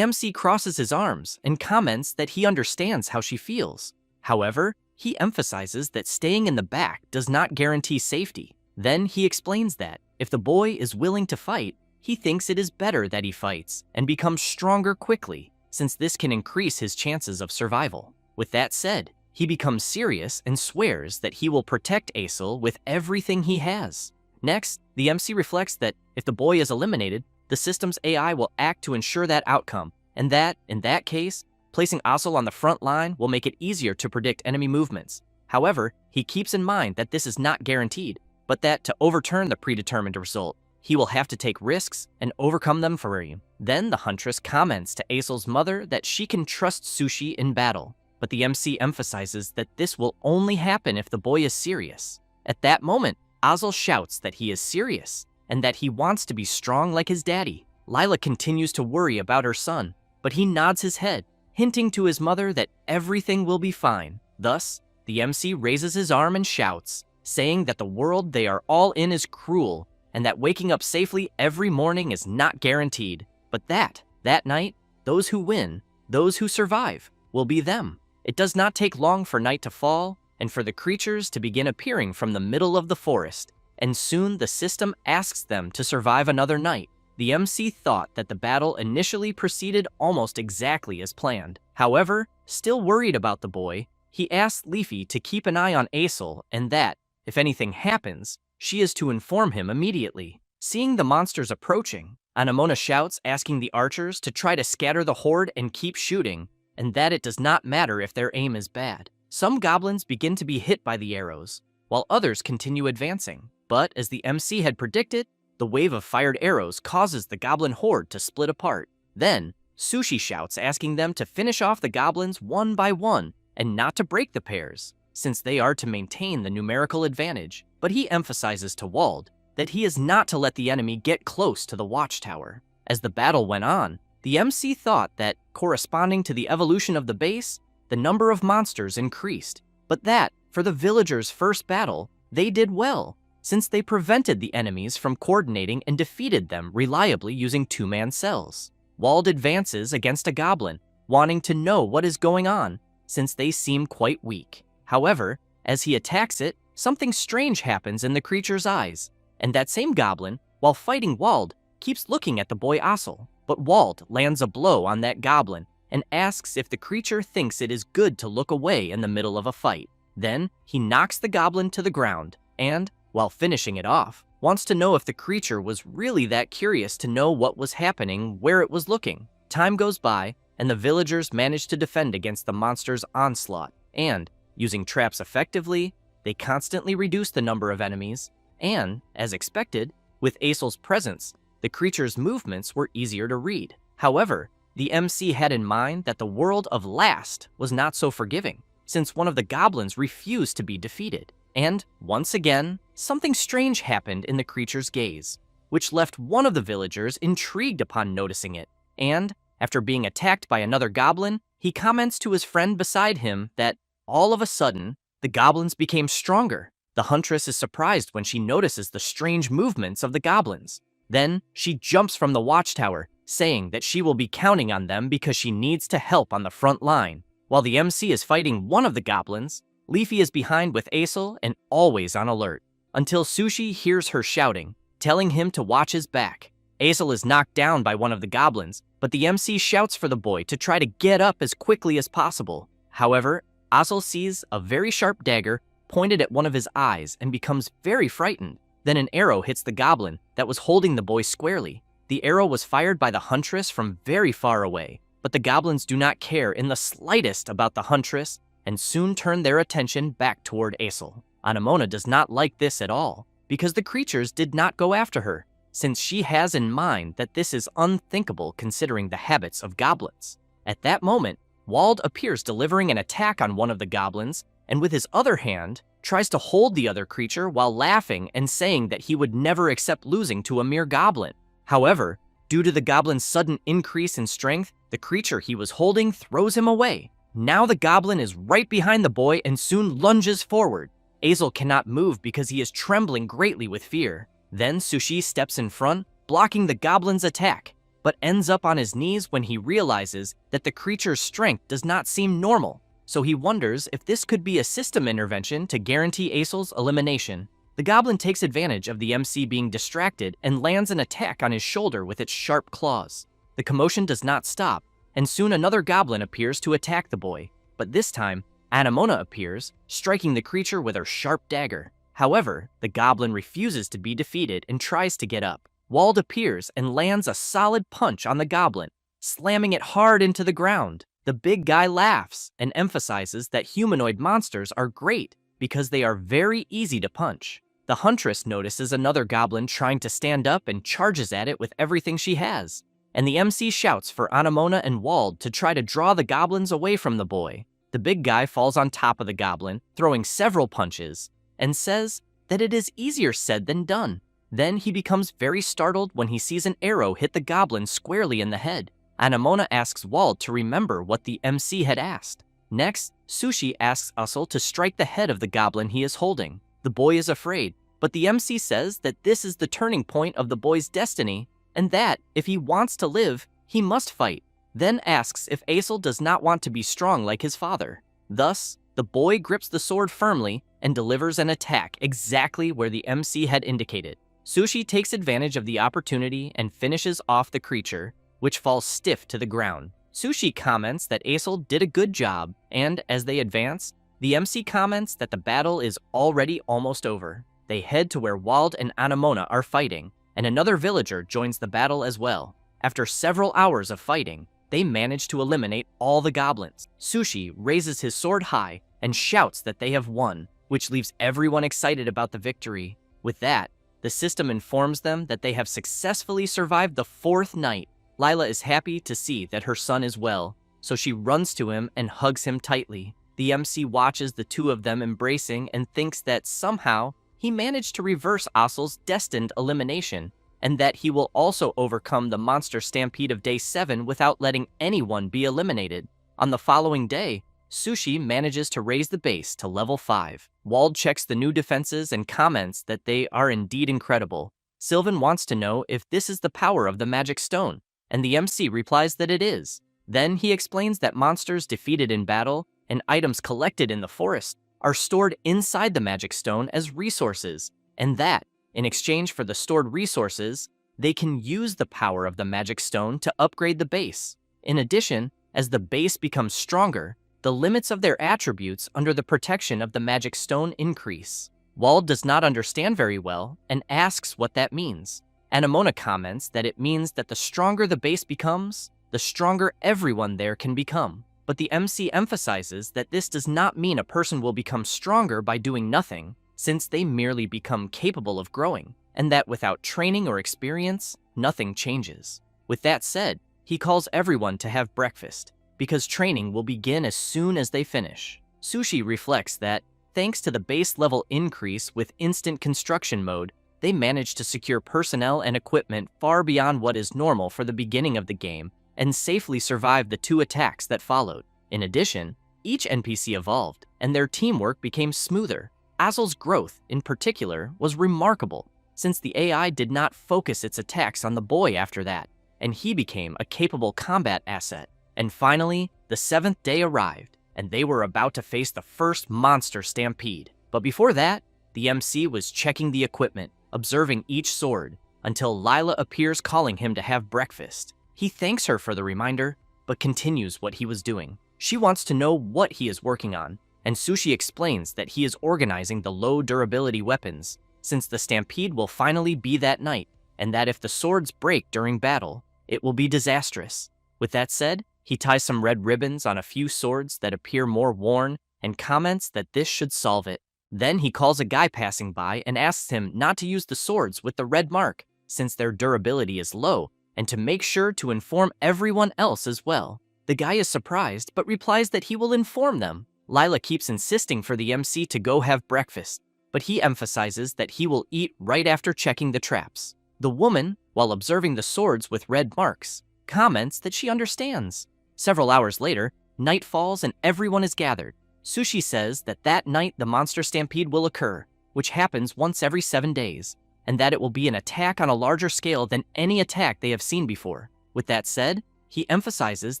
MC crosses his arms and comments that he understands how she feels. However, he emphasizes that staying in the back does not guarantee safety. Then he explains that, if the boy is willing to fight, he thinks it is better that he fights and becomes stronger quickly, since this can increase his chances of survival. With that said, he becomes serious and swears that he will protect Aesol with everything he has. Next, the MC reflects that if the boy is eliminated, the system's AI will act to ensure that outcome, and that, in that case, placing Aesol on the front line will make it easier to predict enemy movements. However, he keeps in mind that this is not guaranteed, but that to overturn the predetermined result, he will have to take risks and overcome them for him. Then the huntress comments to Aesol's mother that she can trust Sushi in battle, but the MC emphasizes that this will only happen if the boy is serious. At that moment, Aesol shouts that he is serious and that he wants to be strong like his daddy. Lila continues to worry about her son, but he nods his head, hinting to his mother that everything will be fine. Thus, the MC raises his arm and shouts, saying that the world they are all in is cruel and that waking up safely every morning is not guaranteed, but that night, those who win, those who survive, will be them. It does not take long for night to fall and for the creatures to begin appearing from the middle of the forest, and soon the system asks them to survive another night. The MC thought that the battle initially proceeded almost exactly as planned. However, still worried about the boy, he asked Leafy to keep an eye on Aesol and that, if anything happens, she is to inform him immediately. Seeing the monsters approaching, Anamona shouts, asking the archers to try to scatter the horde and keep shooting, and that it does not matter if their aim is bad. Some goblins begin to be hit by the arrows, while others continue advancing. But as the MC had predicted, the wave of fired arrows causes the goblin horde to split apart. Then, Sushi shouts, asking them to finish off the goblins one by one and not to break the pairs, since they are to maintain the numerical advantage. But he emphasizes to Wald that he is not to let the enemy get close to the watchtower. As the battle went on, the MC thought that, corresponding to the evolution of the base, the number of monsters increased, but that, for the villagers' first battle, they did well, since they prevented the enemies from coordinating and defeated them reliably using two-man cells. Wald advances against a goblin, wanting to know what is going on, since they seem quite weak. However, as he attacks it, something strange happens in the creature's eyes, and that same goblin, while fighting Wald, keeps looking at the boy Aesol. But Wald lands a blow on that goblin and asks if the creature thinks it is good to look away in the middle of a fight. Then, he knocks the goblin to the ground and, while finishing it off, wants to know if the creature was really that curious to know what was happening where it was looking. Time goes by, and the villagers manage to defend against the monster's onslaught, and, using traps effectively, they constantly reduce the number of enemies, and, as expected, with Aesol's presence, the creature's movements were easier to read. However, the MC had in mind that the world of Last was not so forgiving, since one of the goblins refused to be defeated. And, once again, something strange happened in the creature's gaze, which left one of the villagers intrigued upon noticing it. And, after being attacked by another goblin, he comments to his friend beside him that, all of a sudden, the goblins became stronger. The huntress is surprised when she notices the strange movements of the goblins. Then, she jumps from the watchtower, saying that she will be counting on them because she needs to help on the front line. While the MC is fighting one of the goblins, Leafy is behind with Aesol and always on alert, until Sushi hears her shouting, telling him to watch his back. Aesol is knocked down by one of the goblins, but the MC shouts for the boy to try to get up as quickly as possible. However, Aesol sees a very sharp dagger pointed at one of his eyes and becomes very frightened. Then an arrow hits the goblin that was holding the boy squarely. The arrow was fired by the huntress from very far away, but the goblins do not care in the slightest about the huntress and soon turn their attention back toward Aesol. Anamona does not like this at all, because the creatures did not go after her, since she has in mind that this is unthinkable considering the habits of goblins. At that moment, Wald appears delivering an attack on one of the goblins, and with his other hand, tries to hold the other creature while laughing and saying that he would never accept losing to a mere goblin. However, Due to the goblin's sudden increase in strength, the creature he was holding throws him away. Now the goblin is right behind the boy and soon lunges forward. Azel cannot move because he is trembling greatly with fear. Then Sushi steps in front, blocking the goblin's attack, but ends up on his knees when he realizes that the creature's strength does not seem normal. So he wonders if this could be a system intervention to guarantee Azel's elimination. The goblin takes advantage of the MC being distracted and lands an attack on his shoulder with its sharp claws. The commotion does not stop, and soon another goblin appears to attack the boy. But this time, Anamona appears, striking the creature with her sharp dagger. However, the goblin refuses to be defeated and tries to get up. Wald appears and lands a solid punch on the goblin, slamming it hard into the ground. The big guy laughs and emphasizes that humanoid monsters are great because they are very easy to punch. The huntress notices another goblin trying to stand up and charges at it with everything she has. And the MC shouts for Anamona and Wald to try to draw the goblins away from the boy. The big guy falls on top of the goblin, throwing several punches, and says that it is easier said than done. Then he becomes very startled when he sees an arrow hit the goblin squarely in the head. Anamona asks Wald to remember what the MC had asked. Next, Sushi asks Ussel to strike the head of the goblin he is holding. The boy is afraid, but the MC says that this is the turning point of the boy's destiny, and that, if he wants to live, he must fight. Then asks if Azel does not want to be strong like his father. Thus, the boy grips the sword firmly and delivers an attack exactly where the MC had indicated. Sushi takes advantage of the opportunity and finishes off the creature, which falls stiff to the ground. Sushi comments that Azel did a good job, and as they advance, the MC comments that the battle is already almost over. They head to where Wald and Anamona are fighting, and another villager joins the battle as well. After several hours of fighting, they manage to eliminate all the goblins. Sushi raises his sword high and shouts that they have won, which leaves everyone excited about the victory. With that, the system informs them that they have successfully survived the 4th night. Lila is happy to see that her son is well, so she runs to him and hugs him tightly. The MC watches the two of them embracing and thinks that somehow he managed to reverse Azel's destined elimination, and that he will also overcome the monster stampede of day 7 without letting anyone be eliminated. On the following day, Sushi manages to raise the base to level 5. Wald checks the new defenses and comments that they are indeed incredible. Sylvan wants to know if this is the power of the magic stone, and the MC replies that it is. Then he explains that monsters defeated in battle and items collected in the forest are stored inside the magic stone as resources, and that, in exchange for the stored resources, they can use the power of the magic stone to upgrade the base. In addition, as the base becomes stronger, the limits of their attributes under the protection of the magic stone increase. Wald does not understand very well and asks what that means. Anamona comments that it means that the stronger the base becomes, the stronger everyone there can become. But the MC emphasizes that this does not mean a person will become stronger by doing nothing, since they merely become capable of growing, and that without training or experience, nothing changes. With that said, he calls everyone to have breakfast, because training will begin as soon as they finish. Sushi reflects that, thanks to the base level increase with instant construction mode, they managed to secure personnel and equipment far beyond what is normal for the beginning of the game, and safely survived the 2 attacks that followed. In addition, each NPC evolved, and their teamwork became smoother. Azel's growth, in particular, was remarkable, since the AI did not focus its attacks on the boy after that, and he became a capable combat asset. And finally, the 7th day arrived, and they were about to face the first monster stampede. But before that, the MC was checking the equipment, observing each sword, until Lila appears calling him to have breakfast. He thanks her for the reminder, but continues what he was doing. She wants to know what he is working on, and Sushi explains that he is organizing the low durability weapons, since the stampede will finally be that night, and that if the swords break during battle, it will be disastrous. With that said, he ties some red ribbons on a few swords that appear more worn and comments that this should solve it. Then he calls a guy passing by and asks him not to use the swords with the red mark, since their durability is low, and to make sure to inform everyone else as well. The guy is surprised, but replies that he will inform them. Lila keeps insisting for the MC to go have breakfast, but he emphasizes that he will eat right after checking the traps. The woman, while observing the swords with red marks, comments that she understands. Several hours later, night falls and everyone is gathered. Sushi says that that night the monster stampede will occur, which happens once every 7 days, and that it will be an attack on a larger scale than any attack they have seen before. With that said, he emphasizes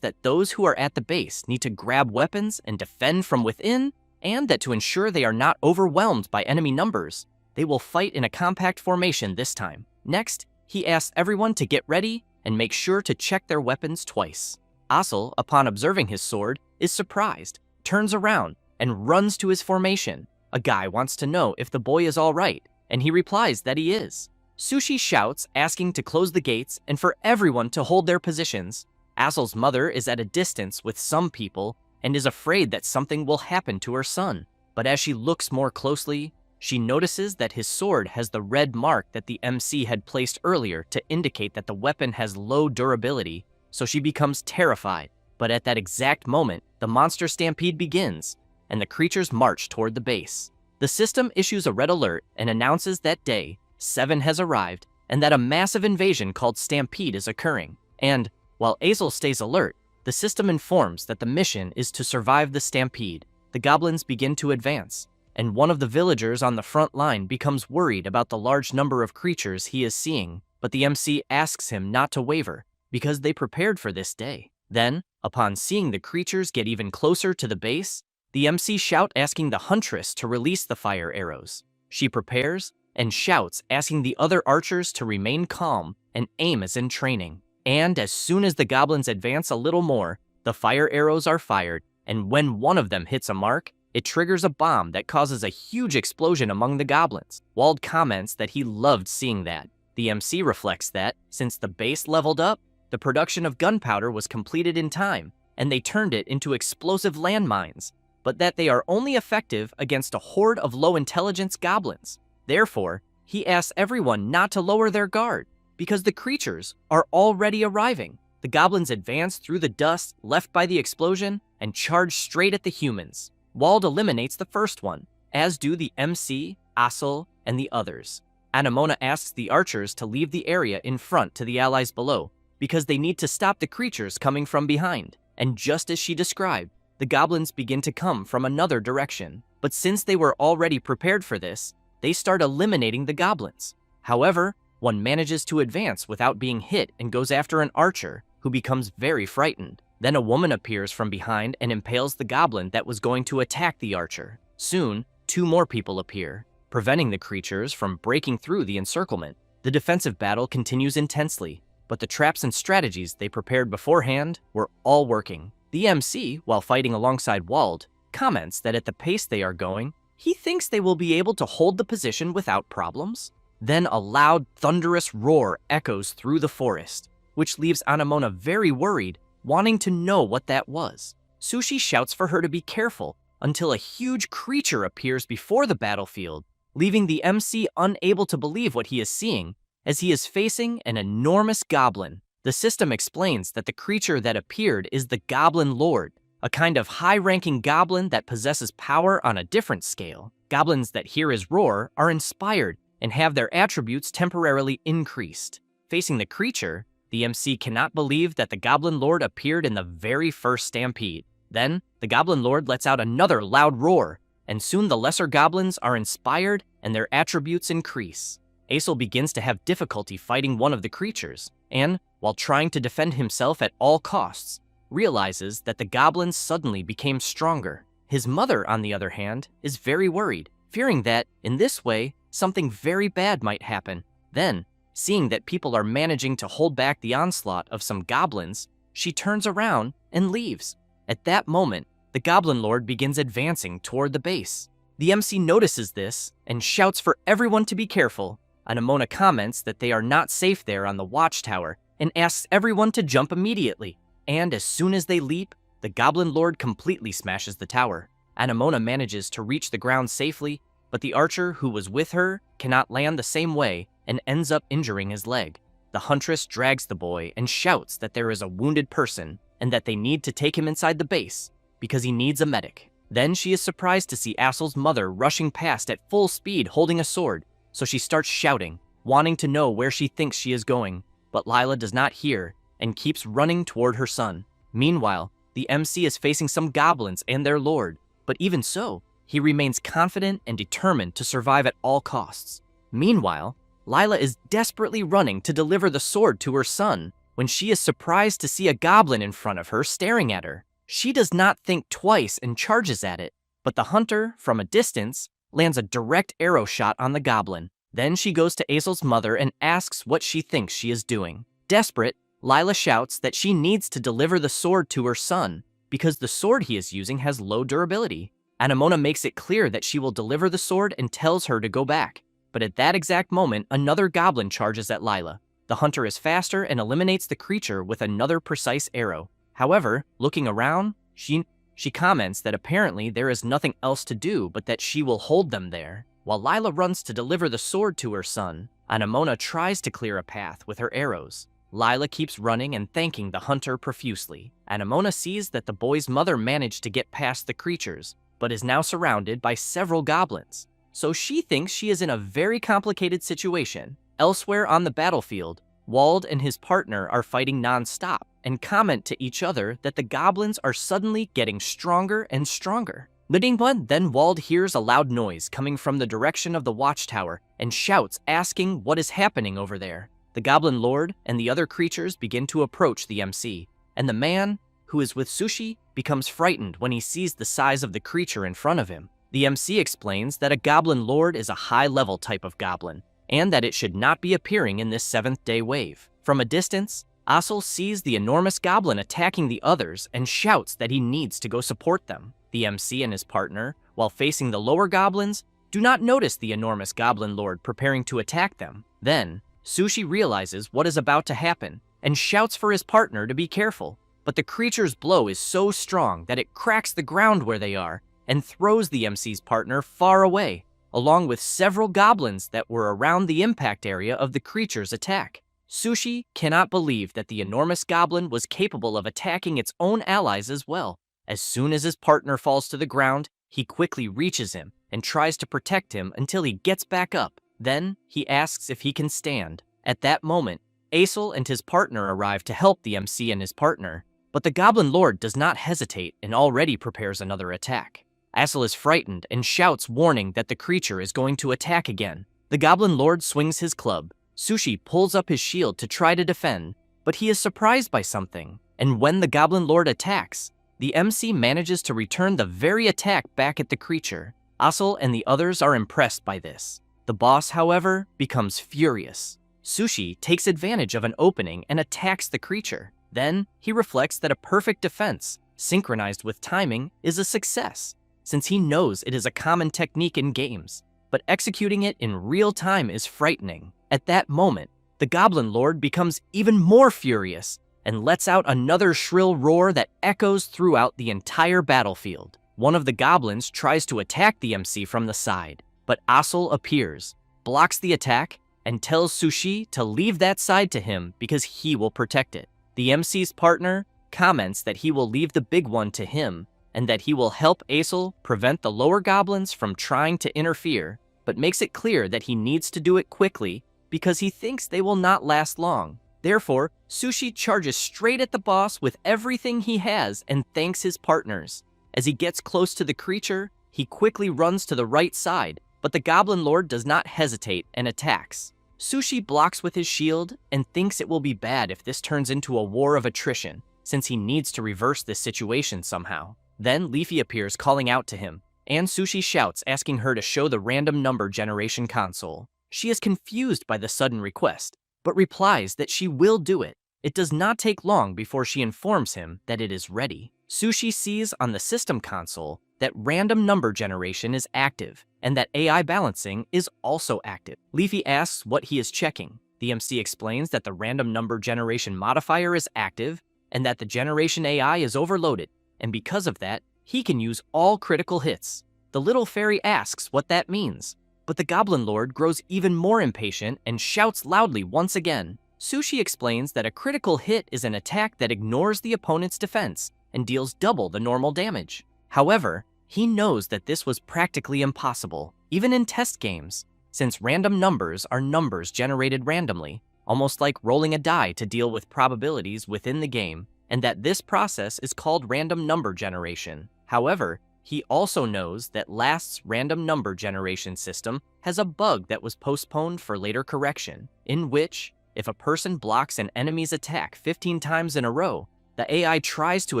that those who are at the base need to grab weapons and defend from within, and that to ensure they are not overwhelmed by enemy numbers, they will fight in a compact formation this time. Next, he asks everyone to get ready and make sure to check their weapons twice. Asel, upon observing his sword, is surprised, turns around, and runs to his formation. A guy wants to know if the boy is all right, and he replies that he is. Sushi shouts, asking to close the gates and for everyone to hold their positions. Asel's mother is at a distance with some people and is afraid that something will happen to her son. But as she looks more closely, she notices that his sword has the red mark that the MC had placed earlier to indicate that the weapon has low durability, so she becomes terrified. But at that exact moment, the monster stampede begins, and the creatures march toward the base. The system issues a red alert and announces that day 7 has arrived and that a massive invasion called Stampede is occurring. And while Azel stays alert, the system informs that the mission is to survive the stampede. The goblins begin to advance, and one of the villagers on the front line becomes worried about the large number of creatures he is seeing, but the MC asks him not to waver because they prepared for this day. Then, upon seeing the creatures get even closer to the base, the MC shouts asking the huntress to release the fire arrows. She prepares and shouts asking the other archers to remain calm and aim as in training. And as soon as the goblins advance a little more, the fire arrows are fired, and when one of them hits a mark, it triggers a bomb that causes a huge explosion among the goblins. Wald comments that he loved seeing that. The MC reflects that, since the base leveled up, the production of gunpowder was completed in time, and they turned it into explosive landmines, but that they are only effective against a horde of low-intelligence goblins. Therefore, he asks everyone not to lower their guard, because the creatures are already arriving. The goblins advance through the dust left by the explosion and charge straight at the humans. Wald eliminates the first one, as do the MC, Asel, and the others. Anamona asks the archers to leave the area in front to the allies below, because they need to stop the creatures coming from behind. And just as she described, the goblins begin to come from another direction. But since they were already prepared for this, they start eliminating the goblins. However, one manages to advance without being hit and goes after an archer, who becomes very frightened. Then a woman appears from behind and impales the goblin that was going to attack the archer. Soon, 2 more people appear, preventing the creatures from breaking through the encirclement. The defensive battle continues intensely, but the traps and strategies they prepared beforehand were all working. The MC, while fighting alongside Wald, comments that at the pace they are going, he thinks they will be able to hold the position without problems. Then a loud, thunderous roar echoes through the forest, which leaves Anamona very worried, wanting to know what that was. Sushi shouts for her to be careful until a huge creature appears before the battlefield, leaving the MC unable to believe what he is seeing, as he is facing an enormous goblin. The system explains that the creature that appeared is the Goblin Lord, a kind of high-ranking goblin that possesses power on a different scale. Goblins that hear his roar are inspired and have their attributes temporarily increased. Facing the creature, the MC cannot believe that the Goblin Lord appeared in the very first stampede. Then, the Goblin Lord lets out another loud roar, and soon the lesser goblins are inspired and their attributes increase. Aesel begins to have difficulty fighting one of the creatures, and, while trying to defend himself at all costs, realizes that the goblins suddenly became stronger. His mother, on the other hand, is very worried, fearing that, in this way, something very bad might happen. Then, seeing that people are managing to hold back the onslaught of some goblins, she turns around and leaves. At that moment, the Goblin Lord begins advancing toward the base. The MC notices this and shouts for everyone to be careful. Anamona comments that they are not safe there on the watchtower and asks everyone to jump immediately. And as soon as they leap, the Goblin Lord completely smashes the tower. Anamona manages to reach the ground safely, but the archer who was with her cannot land the same way and ends up injuring his leg. The huntress drags the boy and shouts that there is a wounded person and that they need to take him inside the base because he needs a medic. Then she is surprised to see Asel's mother rushing past at full speed holding a sword, so she starts shouting, wanting to know where she thinks she is going, but Lila does not hear and keeps running toward her son. Meanwhile, the MC is facing some goblins and their lord, but even so, he remains confident and determined to survive at all costs. Meanwhile, Lila is desperately running to deliver the sword to her son when she is surprised to see a goblin in front of her staring at her. She does not think twice and charges at it, but the hunter, from a distance, lands a direct arrow shot on the goblin. Then she goes to Azel's mother and asks what she thinks she is doing. Desperate, Lila shouts that she needs to deliver the sword to her son because the sword he is using has low durability. Anamona makes it clear that she will deliver the sword and tells her to go back. But at that exact moment, another goblin charges at Lila. The hunter is faster and eliminates the creature with another precise arrow. However, looking around, she comments that apparently there is nothing else to do but that she will hold them there. While Lila runs to deliver the sword to her son, Anamona tries to clear a path with her arrows. Lila keeps running and thanking the hunter profusely. Anamona sees that the boy's mother managed to get past the creatures, but is now surrounded by several goblins. So she thinks she is in a very complicated situation. Elsewhere on the battlefield, Wald and his partner are fighting non-stop and comment to each other that the goblins are suddenly getting stronger and stronger. Then Wald hears a loud noise coming from the direction of the watchtower and shouts, asking what is happening over there. The goblin lord and the other creatures begin to approach the MC, and the man, who is with Sushi, becomes frightened when he sees the size of the creature in front of him. The MC explains that a goblin lord is a high-level type of goblin, and that it should not be appearing in this 7th-day wave. From a distance, Azel sees the enormous goblin attacking the others and shouts that he needs to go support them. The MC and his partner, while facing the lower goblins, do not notice the enormous goblin lord preparing to attack them. Then, Sushi realizes what is about to happen and shouts for his partner to be careful. But the creature's blow is so strong that it cracks the ground where they are and throws the MC's partner far away, along with several goblins that were around the impact area of the creature's attack. Sushi cannot believe that the enormous goblin was capable of attacking its own allies as well. As soon as his partner falls to the ground, he quickly reaches him and tries to protect him until he gets back up. Then, he asks if he can stand. At that moment, Azel and his partner arrive to help the MC and his partner, but the Goblin Lord does not hesitate and already prepares another attack. Azel is frightened and shouts, warning that the creature is going to attack again. The Goblin Lord swings his club. Sushi pulls up his shield to try to defend, but he is surprised by something, and when the Goblin Lord attacks, the MC manages to return the very attack back at the creature. Azel and the others are impressed by this. The boss, however, becomes furious. Sushi takes advantage of an opening and attacks the creature. Then, he reflects that a perfect defense, synchronized with timing, is a success, since he knows it is a common technique in games, but executing it in real time is frightening. At that moment, the Goblin Lord becomes even more furious and lets out another shrill roar that echoes throughout the entire battlefield. One of the goblins tries to attack the MC from the side, but Azel appears, blocks the attack, and tells Sushi to leave that side to him because he will protect it. The MC's partner comments that he will leave the big one to him and that he will help Azel prevent the lower goblins from trying to interfere, but makes it clear that he needs to do it quickly because he thinks they will not last long. Therefore, Sushi charges straight at the boss with everything he has and thanks his partners. As he gets close to the creature, he quickly runs to the right side, but the Goblin Lord does not hesitate and attacks. Sushi blocks with his shield and thinks it will be bad if this turns into a war of attrition, since he needs to reverse this situation somehow. Then Leafy appears calling out to him, and Sushi shouts asking her to show the random number generation console. She is confused by the sudden request, but replies that she will do it. It does not take long before she informs him that it is ready. Sushi sees on the system console that random number generation is active, and that AI balancing is also active. Leafy asks what he is checking. The MC explains that the random number generation modifier is active, and that the generation AI is overloaded, and because of that, he can use all critical hits. The little fairy asks what that means, but the Goblin Lord grows even more impatient and shouts loudly once again. Sushi explains that a critical hit is an attack that ignores the opponent's defense and deals double the normal damage. However, he knows that this was practically impossible, even in test games, since random numbers are numbers generated randomly, almost like rolling a die to deal with probabilities within the game, and that this process is called random number generation. However, he also knows that last's random number generation system has a bug that was postponed for later correction, in which, if a person blocks an enemy's attack 15 times in a row, the AI tries to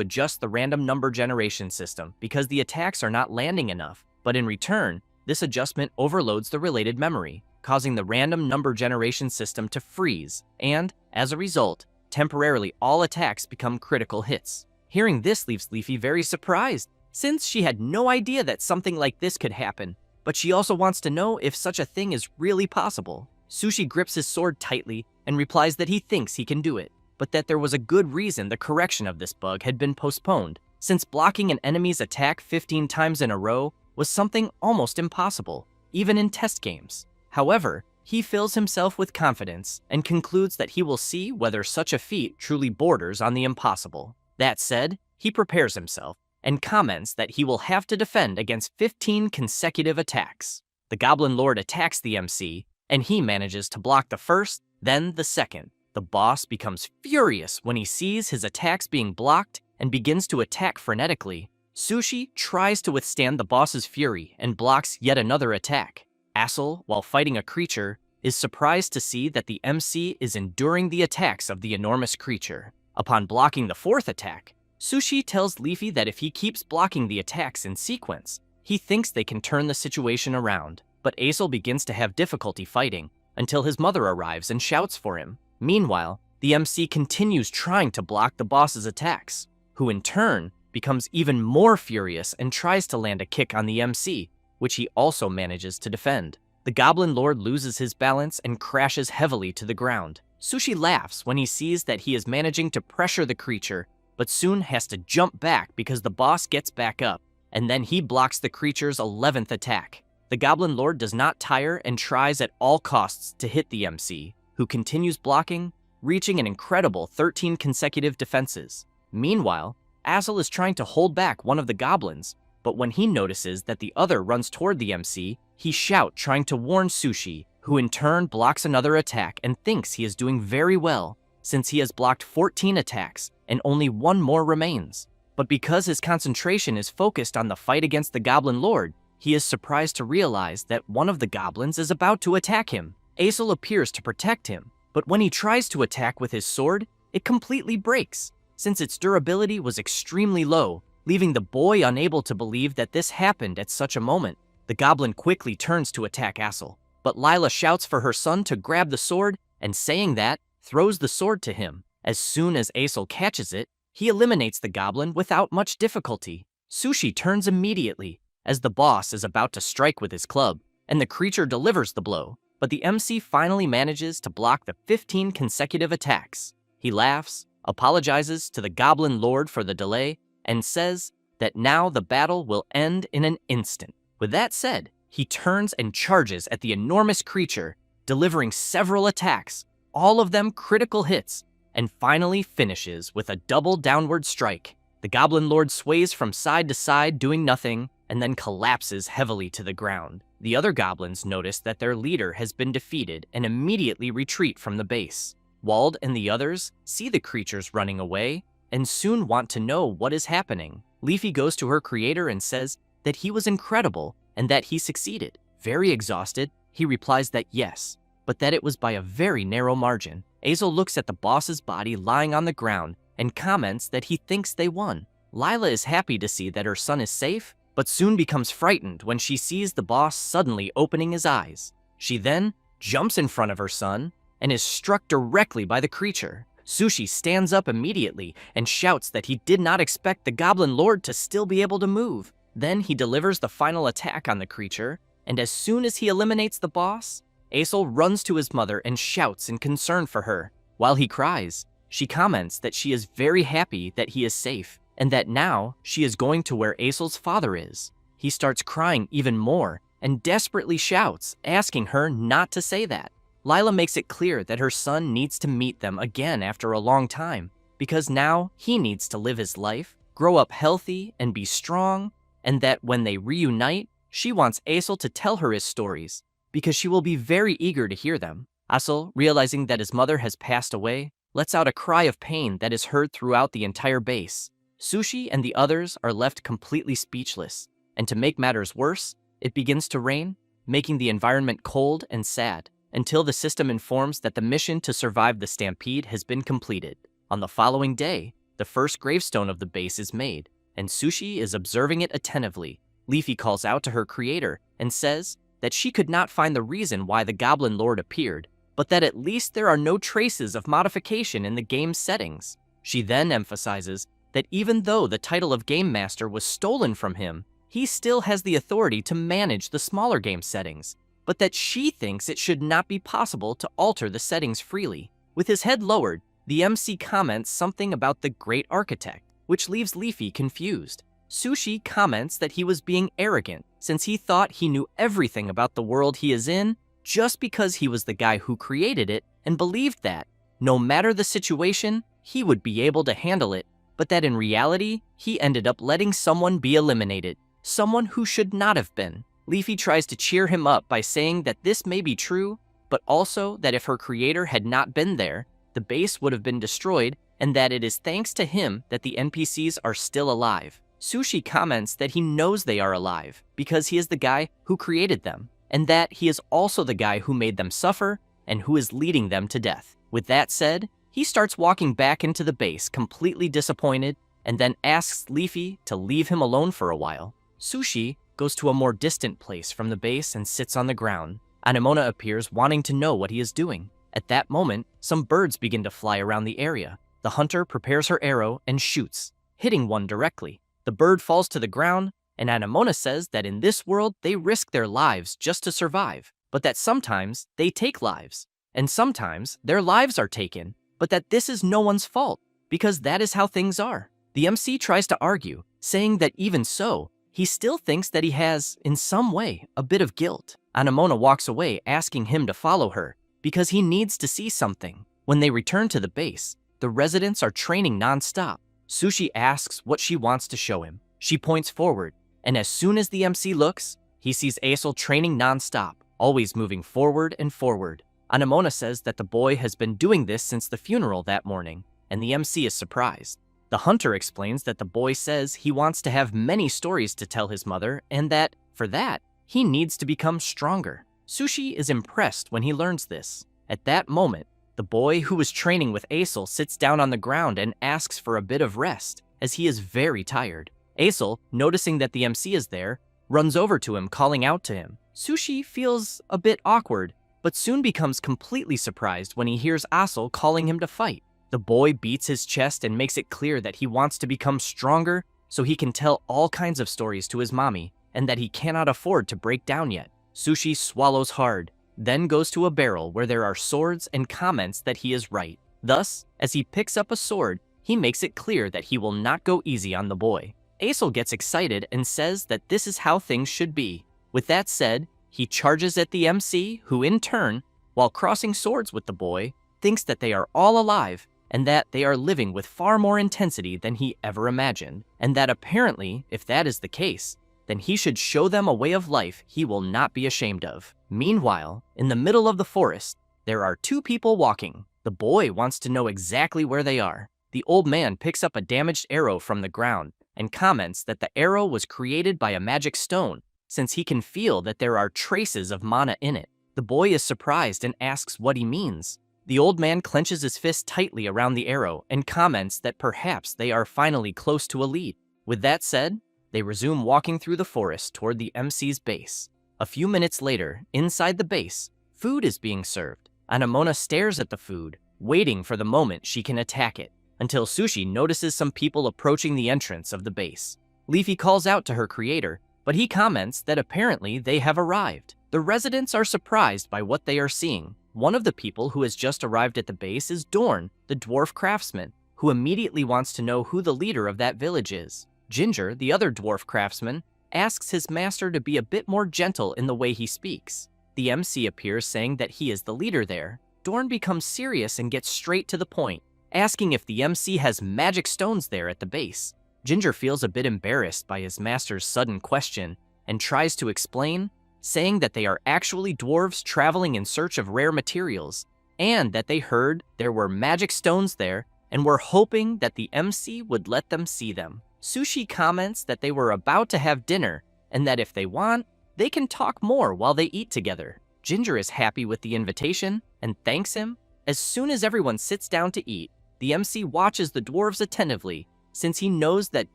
adjust the random number generation system because the attacks are not landing enough, but in return, this adjustment overloads the related memory, causing the random number generation system to freeze, and, as a result, temporarily all attacks become critical hits. Hearing this leaves Leafy very surprised, since she had no idea that something like this could happen, but she also wants to know if such a thing is really possible. Sushi grips his sword tightly and replies that he thinks he can do it, but that there was a good reason the correction of this bug had been postponed, since blocking an enemy's attack 15 times in a row was something almost impossible, even in test games. However, he fills himself with confidence and concludes that he will see whether such a feat truly borders on the impossible. That said, he prepares himself and comments that he will have to defend against 15 consecutive attacks. The Goblin Lord attacks the MC, and he manages to block the first, then the second. The boss becomes furious when he sees his attacks being blocked and begins to attack frenetically. Sushi tries to withstand the boss's fury and blocks yet another attack. Assel, while fighting a creature, is surprised to see that the MC is enduring the attacks of the enormous creature. Upon blocking the fourth attack, Sushi tells Leafy that if he keeps blocking the attacks in sequence, he thinks they can turn the situation around. But Asel begins to have difficulty fighting until his mother arrives and shouts for him. Meanwhile, the MC continues trying to block the boss's attacks, who in turn becomes even more furious and tries to land a kick on the MC, which he also manages to defend. The Goblin Lord loses his balance and crashes heavily to the ground. Sushi laughs when he sees that he is managing to pressure the creature, but soon has to jump back because the boss gets back up, and then he blocks the creature's 11th attack. The Goblin Lord does not tire and tries at all costs to hit the MC, who continues blocking, reaching an incredible 13 consecutive defenses. Meanwhile, Assel is trying to hold back one of the goblins, but when he notices that the other runs toward the MC, he shouts trying to warn Sushi, who in turn blocks another attack and thinks he is doing very well, since he has blocked 14 attacks and only one more remains. But because his concentration is focused on the fight against the Goblin Lord, he is surprised to realize that one of the goblins is about to attack him. Asel appears to protect him, but when he tries to attack with his sword, it completely breaks, since its durability was extremely low, leaving the boy unable to believe that this happened at such a moment. The goblin quickly turns to attack Asel, but Lila shouts for her son to grab the sword, and saying that, throws the sword to him. As soon as Asel catches it, he eliminates the goblin without much difficulty. Sushi turns immediately, as the boss is about to strike with his club, and the creature delivers the blow, but the MC finally manages to block the 15 consecutive attacks. He laughs, apologizes to the Goblin Lord for the delay, and says that now the battle will end in an instant. With that said, he turns and charges at the enormous creature, delivering several attacks, all of them critical hits, and finally finishes with a double downward strike. The Goblin Lord sways from side to side doing nothing, and then collapses heavily to the ground. The other goblins notice that their leader has been defeated and immediately retreat from the base. Wald and the others see the creatures running away and soon want to know what is happening. Leafy goes to her creator and says that he was incredible and that he succeeded. Very exhausted, he replies that yes, but that it was by a very narrow margin. Asel looks at the boss's body lying on the ground and comments that he thinks they won. Lila is happy to see that her son is safe, but soon becomes frightened when she sees the boss suddenly opening his eyes. She then jumps in front of her son and is struck directly by the creature. Sushi stands up immediately and shouts that he did not expect the Goblin Lord to still be able to move. Then he delivers the final attack on the creature, and as soon as he eliminates the boss, Asel runs to his mother and shouts in concern for her. While he cries, she comments that she is very happy that he is safe, and that now she is going to where Asel's father is. He starts crying even more and desperately shouts, asking her not to say that. Lila makes it clear that her son needs to meet them again after a long time, because now he needs to live his life, grow up healthy, and be strong, and that when they reunite, she wants Asel to tell her his stories, because she will be very eager to hear them. Asel, realizing that his mother has passed away, lets out a cry of pain that is heard throughout the entire base. Sushi and the others are left completely speechless, and to make matters worse, it begins to rain, making the environment cold and sad, until the system informs that the mission to survive the stampede has been completed. On the following day, the first gravestone of the base is made, and Sushi is observing it attentively. Leafy calls out to her creator and says that she could not find the reason why the Goblin Lord appeared, but that at least there are no traces of modification in the game's settings. She then emphasizes that even though the title of Game Master was stolen from him, he still has the authority to manage the smaller game settings, but that she thinks it should not be possible to alter the settings freely. With his head lowered, the MC comments something about the Great Architect, which leaves Leafy confused. Sushi comments that he was being arrogant since he thought he knew everything about the world he is in just because he was the guy who created it and believed that, no matter the situation, he would be able to handle it, but that in reality, he ended up letting someone be eliminated, someone who should not have been. Leafy tries to cheer him up by saying that this may be true, but also that if her creator had not been there, the base would have been destroyed, and that it is thanks to him that the NPCs are still alive. Sushi comments that he knows they are alive because he is the guy who created them, and that he is also the guy who made them suffer and who is leading them to death. With that said, he starts walking back into the base completely disappointed and then asks Leafy to leave him alone for a while. Sushi goes to a more distant place from the base and sits on the ground. Anamona appears wanting to know what he is doing. At that moment, some birds begin to fly around the area. The hunter prepares her arrow and shoots, hitting one directly. The bird falls to the ground, and Anamona says that in this world they risk their lives just to survive, but that sometimes they take lives, and sometimes their lives are taken, but that this is no one's fault, because that is how things are. The MC tries to argue, saying that even so, he still thinks that he has, in some way, a bit of guilt. Anamona walks away asking him to follow her, because he needs to see something. When they return to the base, the residents are training non-stop. Sushi asks what she wants to show him. She points forward, and as soon as the MC looks, he sees Aesel training non-stop, always moving forward and forward. Anamona says that the boy has been doing this since the funeral that morning, and the MC is surprised. The hunter explains that the boy says he wants to have many stories to tell his mother, and that, for that, he needs to become stronger. Sushi is impressed when he learns this. At that moment, the boy who was training with Aesel sits down on the ground and asks for a bit of rest, as he is very tired. Aesel, noticing that the MC is there, runs over to him calling out to him. Sushi feels a bit awkward, but soon becomes completely surprised when he hears Aesel calling him to fight. The boy beats his chest and makes it clear that he wants to become stronger so he can tell all kinds of stories to his mommy, and that he cannot afford to break down yet. Sushi swallows hard, then goes to a barrel where there are swords and comments that he is right. Thus, as he picks up a sword, he makes it clear that he will not go easy on the boy. Aesel gets excited and says that this is how things should be. With that said, he charges at the MC, who in turn, while crossing swords with the boy, thinks that they are all alive and that they are living with far more intensity than he ever imagined, and that apparently, if that is the case, then he should show them a way of life he will not be ashamed of. Meanwhile, in the middle of the forest, there are two people walking. The boy wants to know exactly where they are. The old man picks up a damaged arrow from the ground and comments that the arrow was created by a magic stone, since he can feel that there are traces of mana in it. The boy is surprised and asks what he means. The old man clenches his fist tightly around the arrow and comments that perhaps they are finally close to a lead. With that said, they resume walking through the forest toward the MC's base. A few minutes later, inside the base, food is being served. Anamona stares at the food, waiting for the moment she can attack it, until Sushi notices some people approaching the entrance of the base. Leafy calls out to her creator, but he comments that apparently they have arrived. The residents are surprised by what they are seeing. One of the people who has just arrived at the base is Dorn, the dwarf craftsman, who immediately wants to know who the leader of that village is. Ginger, the other dwarf craftsman, asks his master to be a bit more gentle in the way he speaks. The MC appears saying that he is the leader there. Dorn becomes serious and gets straight to the point, asking if the MC has magic stones there at the base. Ginger feels a bit embarrassed by his master's sudden question and tries to explain, saying that they are actually dwarves traveling in search of rare materials, and that they heard there were magic stones there and were hoping that the MC would let them see them. Sushi comments that they were about to have dinner and that if they want, they can talk more while they eat together. Ginger is happy with the invitation and thanks him. As soon as everyone sits down to eat, the MC watches the dwarves attentively, since he knows that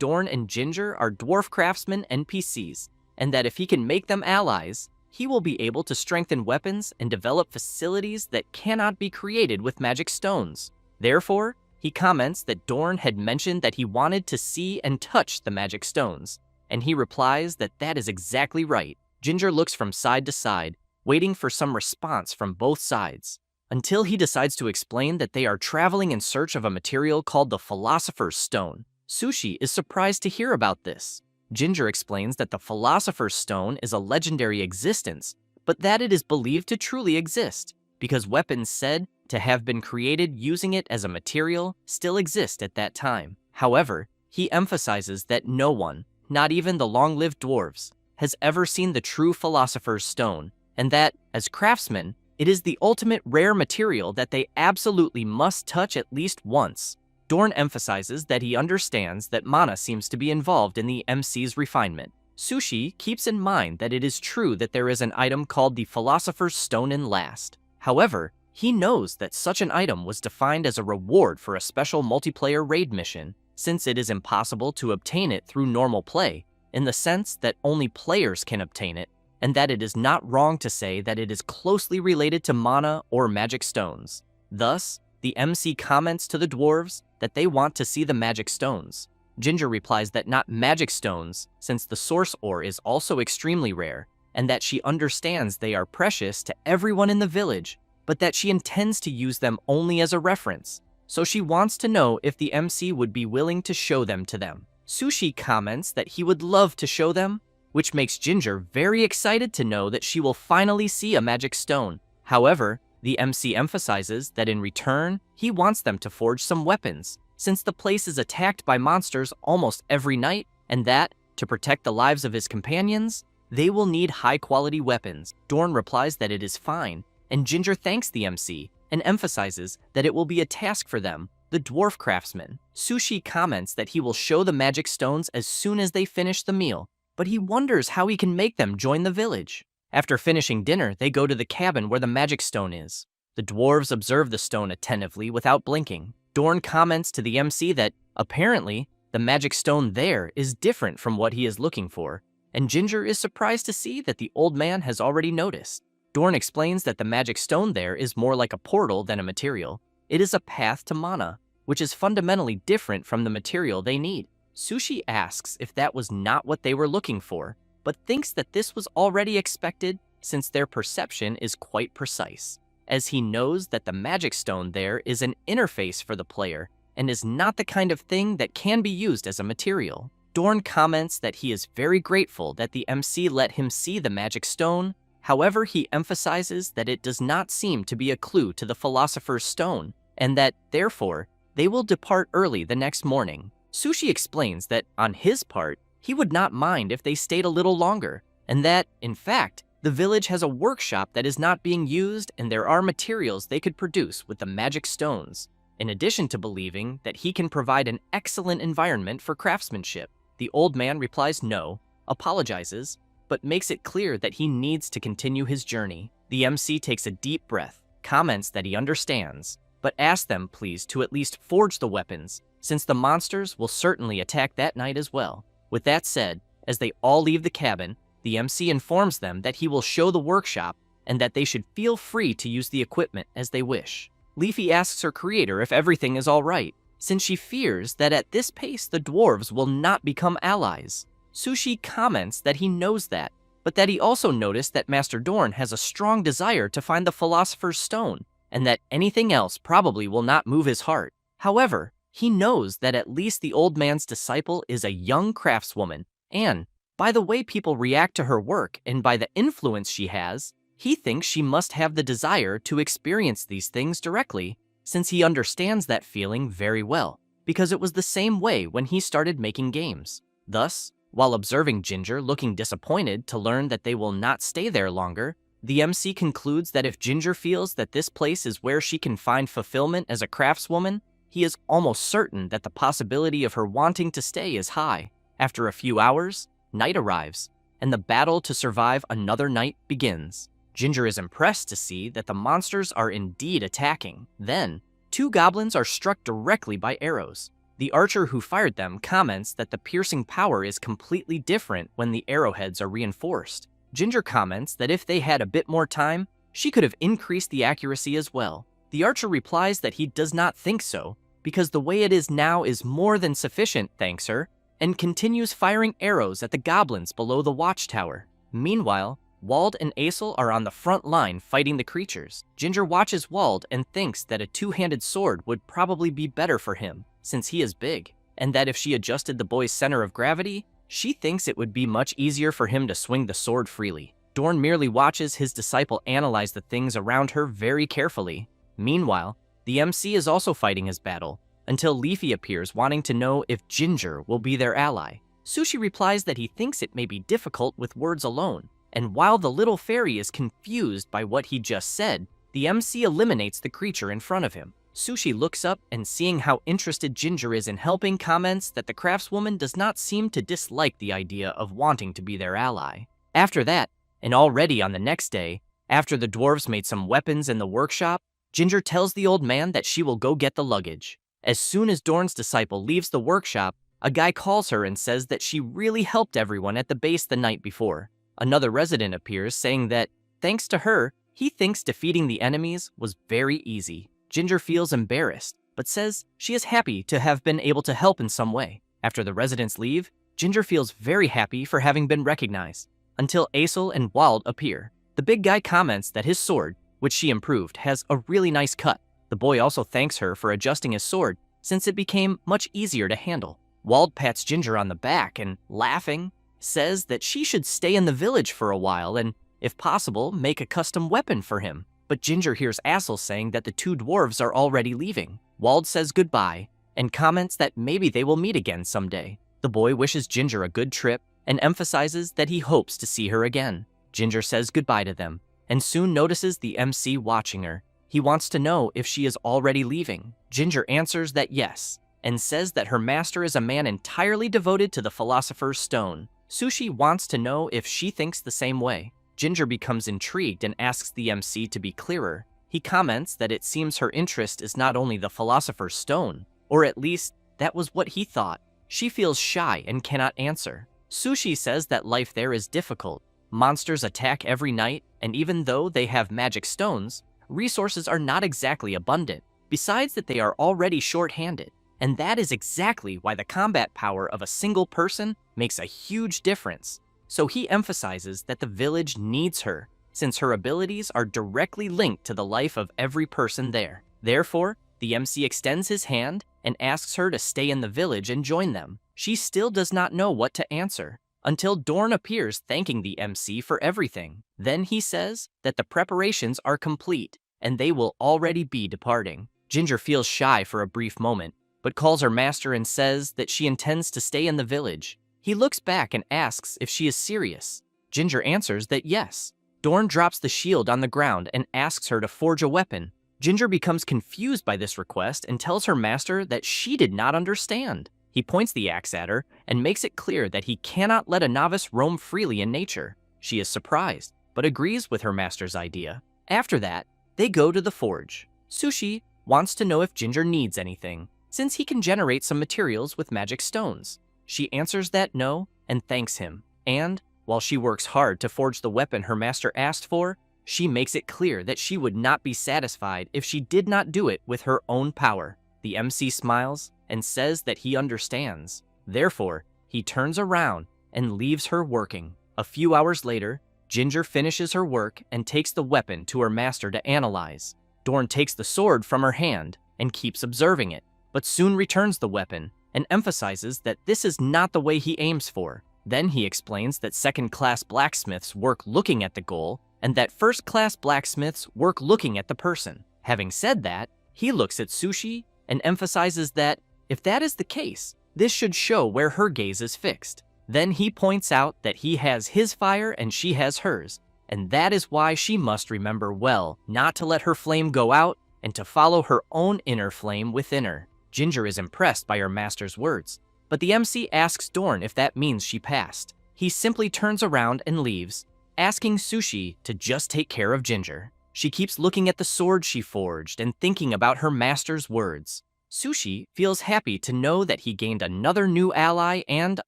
Dorn and Ginger are dwarf craftsmen NPCs, and that if he can make them allies, he will be able to strengthen weapons and develop facilities that cannot be created with magic stones. Therefore, he comments that Dorn had mentioned that he wanted to see and touch the magic stones, and he replies that that is exactly right. Ginger looks from side to side, waiting for some response from both sides, until he decides to explain that they are traveling in search of a material called the Philosopher's Stone. Sushi is surprised to hear about this. Ginger explains that the Philosopher's Stone is a legendary existence, but that it is believed to truly exist, because weapons said to have been created using it as a material still exist at that time. However, he emphasizes that no one, not even the long-lived dwarves, has ever seen the true Philosopher's Stone, and that, as craftsmen, it is the ultimate rare material that they absolutely must touch at least once. Dorn emphasizes that he understands that mana seems to be involved in the MC's refinement. Sushi keeps in mind that it is true that there is an item called the Philosopher's Stone in Last. However, he knows that such an item was defined as a reward for a special multiplayer raid mission, since it is impossible to obtain it through normal play, in the sense that only players can obtain it, and that it is not wrong to say that it is closely related to mana or magic stones. Thus, the MC comments to the dwarves that they want to see the magic stones. Ginger replies that not magic stones, since the source ore is also extremely rare, and that she understands they are precious to everyone in the village, but that she intends to use them only as a reference. So she wants to know if the MC would be willing to show them to them. Sushi comments that he would love to show them, which makes Ginger very excited to know that she will finally see a magic stone. However, the MC emphasizes that in return, he wants them to forge some weapons, since the place is attacked by monsters almost every night, and that, to protect the lives of his companions, they will need high-quality weapons. Dorn replies that it is fine, and Ginger thanks the MC and emphasizes that it will be a task for them, the dwarf craftsmen. Sushi comments that he will show the magic stones as soon as they finish the meal, but he wonders how he can make them join the village. After finishing dinner, they go to the cabin where the magic stone is. The dwarves observe the stone attentively without blinking. Dorn comments to the MC that, apparently, the magic stone there is different from what he is looking for, and Ginger is surprised to see that the old man has already noticed. Dorn explains that the magic stone there is more like a portal than a material. It is a path to mana, which is fundamentally different from the material they need. Sushi asks if that was not what they were looking for, but thinks that this was already expected since their perception is quite precise, as he knows that the magic stone there is an interface for the player and is not the kind of thing that can be used as a material. Dorn comments that he is very grateful that the MC let him see the magic stone. However, he emphasizes that it does not seem to be a clue to the Philosopher's Stone, and that, therefore, they will depart early the next morning. Sushi explains that, on his part, he would not mind if they stayed a little longer, and that, in fact, the village has a workshop that is not being used and there are materials they could produce with the magic stones, in addition to believing that he can provide an excellent environment for craftsmanship. The old man replies no, apologizes, but makes it clear that he needs to continue his journey. The MC takes a deep breath, comments that he understands, but asks them please to at least forge the weapons, since the monsters will certainly attack that night as well. With that said, as they all leave the cabin, the MC informs them that he will show the workshop and that they should feel free to use the equipment as they wish. Leafy asks her creator if everything is all right, since she fears that at this pace the dwarves will not become allies. Sushi comments that he knows that, but that he also noticed that Master Dorn has a strong desire to find the Philosopher's Stone, and that anything else probably will not move his heart. However, he knows that at least the old man's disciple is a young craftswoman, and, by the way people react to her work and by the influence she has, he thinks she must have the desire to experience these things directly, since he understands that feeling very well, because it was the same way when he started making games. Thus, While observing Ginger looking disappointed to learn that they will not stay there longer, the MC concludes that if Ginger feels that this place is where she can find fulfillment as a craftswoman, he is almost certain that the possibility of her wanting to stay is high. After a few hours, night arrives, and the battle to survive another night begins. Ginger is impressed to see that the monsters are indeed attacking. Then, 2 goblins are struck directly by arrows. The archer who fired them comments that the piercing power is completely different when the arrowheads are reinforced. Ginger comments that if they had a bit more time, she could have increased the accuracy as well. The archer replies that he does not think so, because the way it is now is more than sufficient, thanks her, and continues firing arrows at the goblins below the watchtower. Meanwhile, Wald and Aesel are on the front line fighting the creatures. Ginger watches Wald and thinks that a 2-handed sword would probably be better for him, since he is big, and that if she adjusted the boy's center of gravity, she thinks it would be much easier for him to swing the sword freely. Dorn merely watches his disciple analyze the things around her very carefully. Meanwhile, the MC is also fighting his battle, until Leafy appears wanting to know if Ginger will be their ally. Sushi replies that he thinks it may be difficult with words alone, and while the little fairy is confused by what he just said, the MC eliminates the creature in front of him. Sushi looks up and seeing how interested Ginger is in helping comments that the craftswoman does not seem to dislike the idea of wanting to be their ally. After that, and already on the next day, after the dwarves made some weapons in the workshop, Ginger tells the old man that she will go get the luggage. As soon as Dorn's disciple leaves the workshop, a guy calls her and says that she really helped everyone at the base the night before. Another resident appears saying that, thanks to her, he thinks defeating the enemies was very easy. Ginger feels embarrassed, but says she is happy to have been able to help in some way. After the residents leave, Ginger feels very happy for having been recognized, until Aesel and Wald appear. The big guy comments that his sword, which she improved, has a really nice cut. The boy also thanks her for adjusting his sword, since it became much easier to handle. Wald pats Ginger on the back and, laughing, says that she should stay in the village for a while and, if possible, make a custom weapon for him. But Ginger hears Aesel saying that the 2 dwarves are already leaving. Wald says goodbye and comments that maybe they will meet again someday. The boy wishes Ginger a good trip and emphasizes that he hopes to see her again. Ginger says goodbye to them and soon notices the MC watching her. He wants to know if she is already leaving. Ginger answers that yes, and says that her master is a man entirely devoted to the Philosopher's Stone. Sushi wants to know if she thinks the same way. Ginger becomes intrigued and asks the MC to be clearer. He comments that it seems her interest is not only the Philosopher's Stone, or at least that was what he thought. She feels shy and cannot answer. Sushi says that life there is difficult. Monsters attack every night, and even though they have magic stones, resources are not exactly abundant, besides that they are already short-handed. And that is exactly why the combat power of a single person makes a huge difference. So he emphasizes that the village needs her, since her abilities are directly linked to the life of every person there. Therefore, the MC extends his hand and asks her to stay in the village and join them. She still does not know what to answer, until Dorn appears thanking the MC for everything. Then he says that the preparations are complete, and they will already be departing. Ginger feels shy for a brief moment, but calls her master and says that she intends to stay in the village. He looks back and asks if she is serious. Ginger answers that yes. Dorn drops the shield on the ground and asks her to forge a weapon. Ginger becomes confused by this request and tells her master that she did not understand. He points the axe at her and makes it clear that he cannot let a novice roam freely in nature. She is surprised, but agrees with her master's idea. After that, they go to the forge. Sushi wants to know if Ginger needs anything, since he can generate some materials with magic stones. She answers that no, and thanks him. And, while she works hard to forge the weapon her master asked for, she makes it clear that she would not be satisfied if she did not do it with her own power. The MC smiles and says that he understands. Therefore, he turns around and leaves her working. A few hours later, Ginger finishes her work and takes the weapon to her master to analyze. Dorn takes the sword from her hand and keeps observing it, but soon returns the weapon and emphasizes that this is not the way he aims for. Then he explains that second-class blacksmiths work looking at the goal and that first-class blacksmiths work looking at the person. Having said that, he looks at Sushi and emphasizes that if that is the case, this should show where her gaze is fixed. Then he points out that he has his fire and she has hers, and that is why she must remember well not to let her flame go out and to follow her own inner flame within her. Ginger is impressed by her master's words, but the MC asks Dorn if that means she passed. He simply turns around and leaves, asking Sushi to just take care of Ginger. She keeps looking at the sword she forged and thinking about her master's words. Sushi feels happy to know that he gained another new ally and,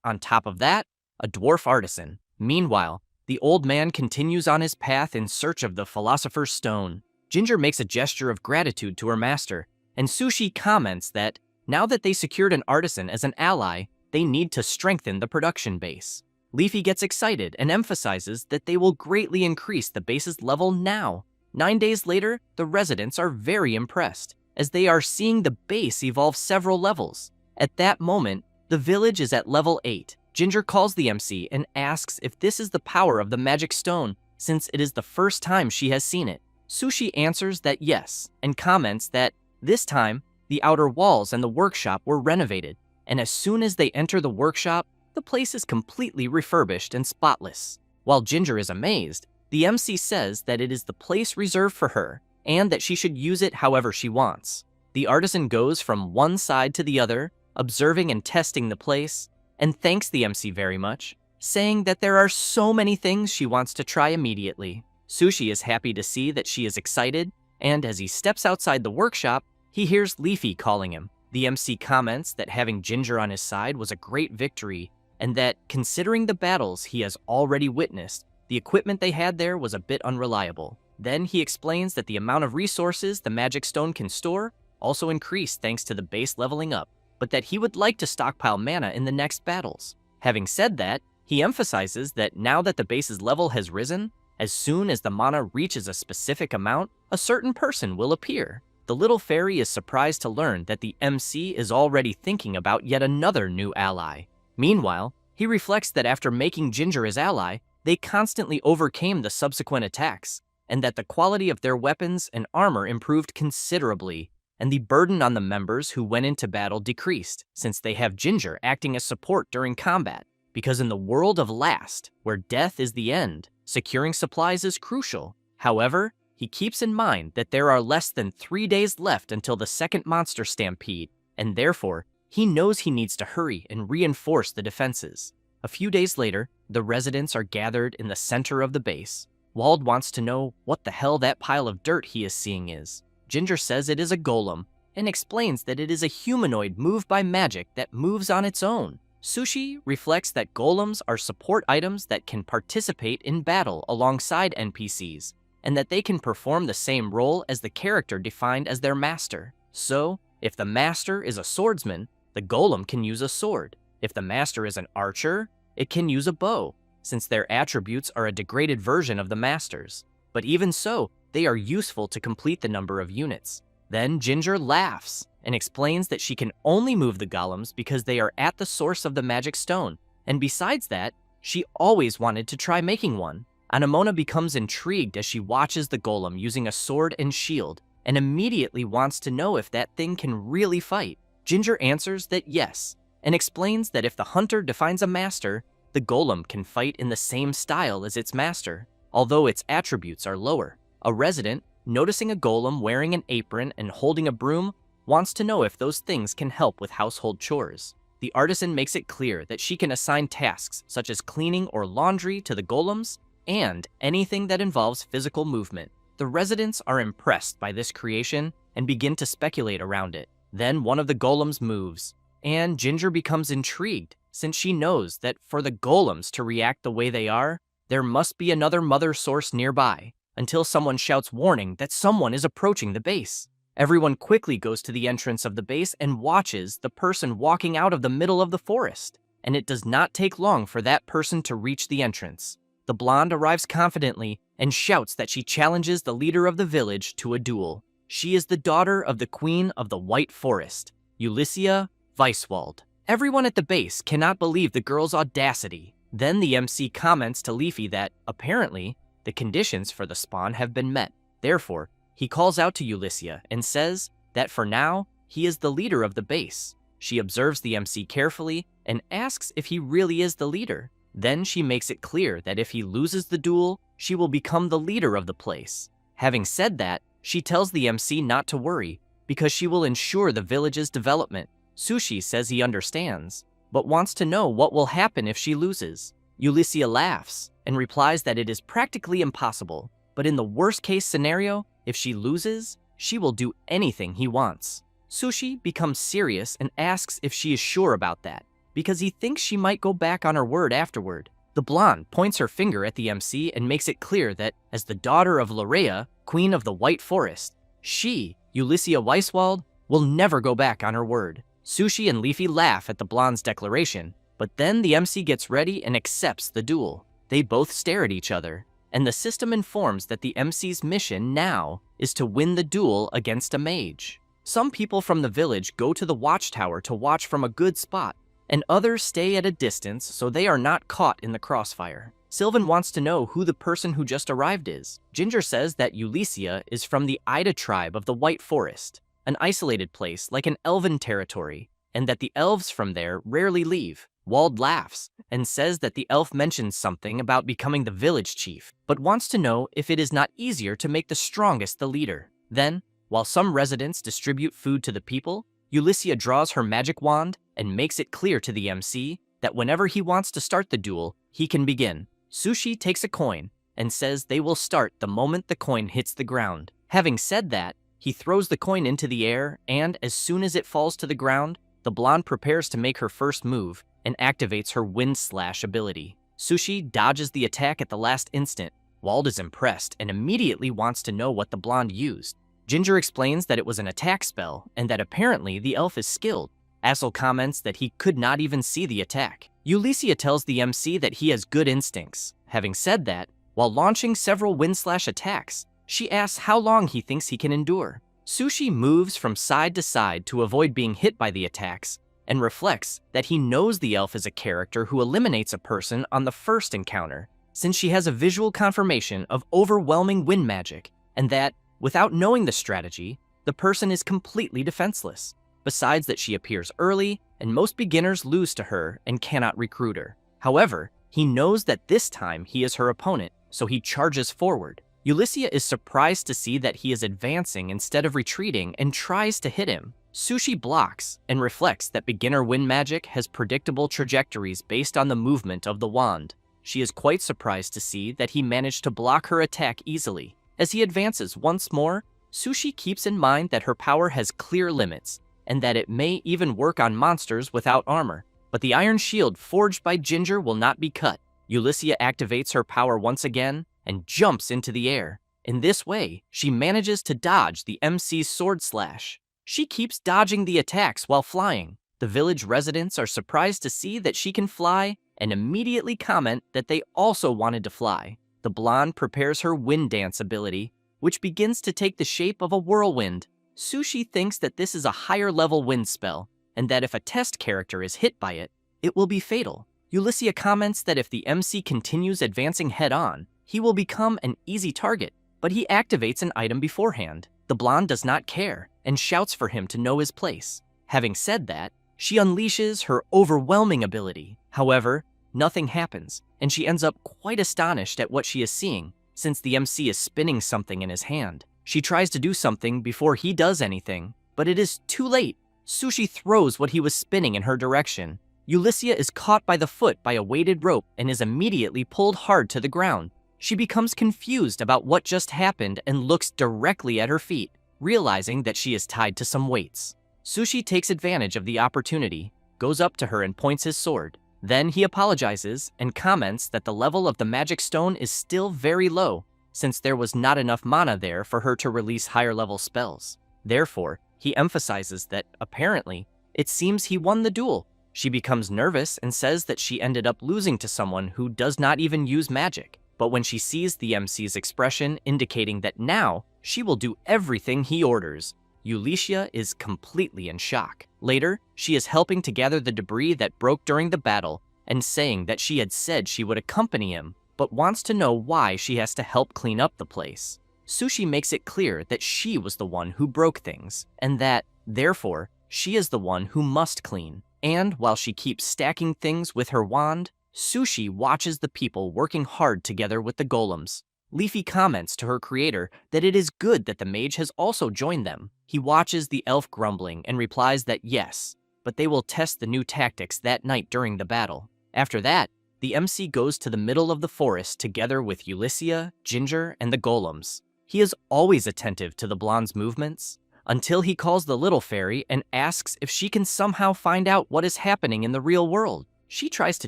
on top of that, a dwarf artisan. Meanwhile, the old man continues on his path in search of the Philosopher's Stone. Ginger makes a gesture of gratitude to her master, and Sushi comments that, now that they secured an artisan as an ally, they need to strengthen the production base. Leafy gets excited and emphasizes that they will greatly increase the base's level now. 9 days later, the residents are very impressed, as they are seeing the base evolve several levels. At that moment, the village is at level 8. Ginger calls the MC and asks if this is the power of the magic stone, since it is the first time she has seen it. Sushi answers that yes, and comments that, this time, the outer walls and the workshop were renovated, and as soon as they enter the workshop, the place is completely refurbished and spotless. While Ginger is amazed, the MC says that it is the place reserved for her, and that she should use it however she wants. The artisan goes from one side to the other, observing and testing the place, and thanks the MC very much, saying that there are so many things she wants to try immediately. Sushi is happy to see that she is excited, and as he steps outside the workshop, he hears Leafy calling him. The MC comments that having Ginger on his side was a great victory, and that, considering the battles he has already witnessed, the equipment they had there was a bit unreliable. Then he explains that the amount of resources the magic stone can store also increased thanks to the base leveling up, but that he would like to stockpile mana in the next battles. Having said that, he emphasizes that now that the base's level has risen, as soon as the mana reaches a specific amount, a certain person will appear. The little fairy is surprised to learn that the MC is already thinking about yet another new ally. Meanwhile, he reflects that after making Ginger his ally, they constantly overcame the subsequent attacks, and that the quality of their weapons and armor improved considerably, and the burden on the members who went into battle decreased, since they have Ginger acting as support during combat. Because in the world of Last, where death is the end, securing supplies is crucial. However, he keeps in mind that there are less than 3 days left until the second monster stampede, and therefore, he knows he needs to hurry and reinforce the defenses. A few days later, the residents are gathered in the center of the base. Wald wants to know what the hell that pile of dirt he is seeing is. Ginger says it is a golem, and explains that it is a humanoid moved by magic that moves on its own. Sushi reflects that golems are support items that can participate in battle alongside NPCs, and that they can perform the same role as the character defined as their master. So, if the master is a swordsman, the golem can use a sword. If the master is an archer, it can use a bow, since their attributes are a degraded version of the master's. But even so, they are useful to complete the number of units. Then Ginger laughs and explains that she can only move the golems because they are at the source of the magic stone, and besides that, she always wanted to try making one. Anamona becomes intrigued as she watches the golem using a sword and shield, and immediately wants to know if that thing can really fight. Ginger answers that yes, and explains that if the hunter defines a master, the golem can fight in the same style as its master, although its attributes are lower. A resident, noticing a golem wearing an apron and holding a broom, wants to know if those things can help with household chores. The artisan makes it clear that she can assign tasks such as cleaning or laundry to the golems, and anything that involves physical movement. The residents are impressed by this creation and begin to speculate around it. Then one of the golems moves, and Ginger becomes intrigued since she knows that for the golems to react the way they are, there must be another mother source nearby, until someone shouts warning that someone is approaching the base. Everyone quickly goes to the entrance of the base and watches the person walking out of the middle of the forest, and it does not take long for that person to reach the entrance. The blonde arrives confidently and shouts that she challenges the leader of the village to a duel. She is the daughter of the Queen of the White Forest, Ulyssia Weiswald. Everyone at the base cannot believe the girl's audacity. Then the MC comments to Leafy that, apparently, the conditions for the spawn have been met. Therefore, he calls out to Ulyssia and says that for now, he is the leader of the base. She observes the MC carefully and asks if he really is the leader. Then she makes it clear that if he loses the duel, she will become the leader of the place. Having said that, she tells the MC not to worry, because she will ensure the village's development. Sushi says he understands, but wants to know what will happen if she loses. Ulysses laughs and replies that it is practically impossible, but in the worst-case scenario, if she loses, she will do anything he wants. Sushi becomes serious and asks if she is sure about that, because he thinks she might go back on her word afterward. The blonde points her finger at the MC and makes it clear that, as the daughter of Lorea, Queen of the White Forest, she, Ulysses Weiswald, will never go back on her word. Sushi and Leafy laugh at the blonde's declaration, but then the MC gets ready and accepts the duel. They both stare at each other, and the system informs that the MC's mission now is to win the duel against a mage. Some people from the village go to the watchtower to watch from a good spot, and others stay at a distance so they are not caught in the crossfire. Sylvan wants to know who the person who just arrived is. Ginger says that Ulysses is from the Ida tribe of the White Forest, an isolated place like an elven territory, and that the elves from there rarely leave. Wald laughs and says that the elf mentions something about becoming the village chief, but wants to know if it is not easier to make the strongest the leader. Then, while some residents distribute food to the people, Ulysses draws her magic wand and makes it clear to the MC that whenever he wants to start the duel, he can begin. Sushi takes a coin and says they will start the moment the coin hits the ground. Having said that, he throws the coin into the air, and as soon as it falls to the ground, the blonde prepares to make her first move and activates her Wind Slash ability. Sushi dodges the attack at the last instant. Wald is impressed and immediately wants to know what the blonde used. Ginger explains that it was an attack spell and that apparently the elf is skilled. Assel comments that he could not even see the attack. Ulysses tells the MC that he has good instincts. Having said that, while launching several Wind Slash attacks, she asks how long he thinks he can endure. Sushi moves from side to side to avoid being hit by the attacks and reflects that he knows the elf is a character who eliminates a person on the first encounter, since she has a visual confirmation of overwhelming wind magic, and that, without knowing the strategy, the person is completely defenseless. Besides that she appears early, and most beginners lose to her and cannot recruit her. However, he knows that this time he is her opponent, so he charges forward. Ulysses is surprised to see that he is advancing instead of retreating and tries to hit him. Sushi blocks and reflects that beginner wind magic has predictable trajectories based on the movement of the wand. She is quite surprised to see that he managed to block her attack easily. As he advances once more, Sushi keeps in mind that her power has clear limits, and that it may even work on monsters without armor. But the iron shield forged by Ginger will not be cut. Ulysses activates her power once again and jumps into the air. In this way, she manages to dodge the MC's sword slash. She keeps dodging the attacks while flying. The village residents are surprised to see that she can fly and immediately comment that they also wanted to fly. The blonde prepares her wind dance ability, which begins to take the shape of a whirlwind. Sushi thinks that this is a higher level wind spell, and that if a test character is hit by it, it will be fatal. Ulysses comments that if the MC continues advancing head-on, he will become an easy target, but he activates an item beforehand. The blonde does not care and shouts for him to know his place. Having said that, she unleashes her overwhelming ability. However, nothing happens, and she ends up quite astonished at what she is seeing, since the MC is spinning something in his hand. She tries to do something before he does anything, but it is too late. Sushi throws what he was spinning in her direction. Ulysses is caught by the foot by a weighted rope and is immediately pulled hard to the ground. She becomes confused about what just happened and looks directly at her feet, realizing that she is tied to some weights. Sushi takes advantage of the opportunity, goes up to her and points his sword. Then he apologizes and comments that the level of the magic stone is still very low, since there was not enough mana there for her to release higher level spells. Therefore, he emphasizes that, apparently, it seems he won the duel. She becomes nervous and says that she ended up losing to someone who does not even use magic. But when she sees the MC's expression indicating that now she will do everything he orders, Ulysses is completely in shock. Later, she is helping to gather the debris that broke during the battle and saying that she had said she would accompany him, but wants to know why she has to help clean up the place. Sushi makes it clear that she was the one who broke things, and that, therefore, she is the one who must clean. And while she keeps stacking things with her wand, Sushi watches the people working hard together with the golems. Leafy comments to her creator that it is good that the mage has also joined them. He watches the elf grumbling and replies that yes, but they will test the new tactics that night during the battle. After that, the MC goes to the middle of the forest together with Ulyssia, Ginger, and the golems. He is always attentive to the blonde's movements, until he calls the little fairy and asks if she can somehow find out what is happening in the real world. She tries to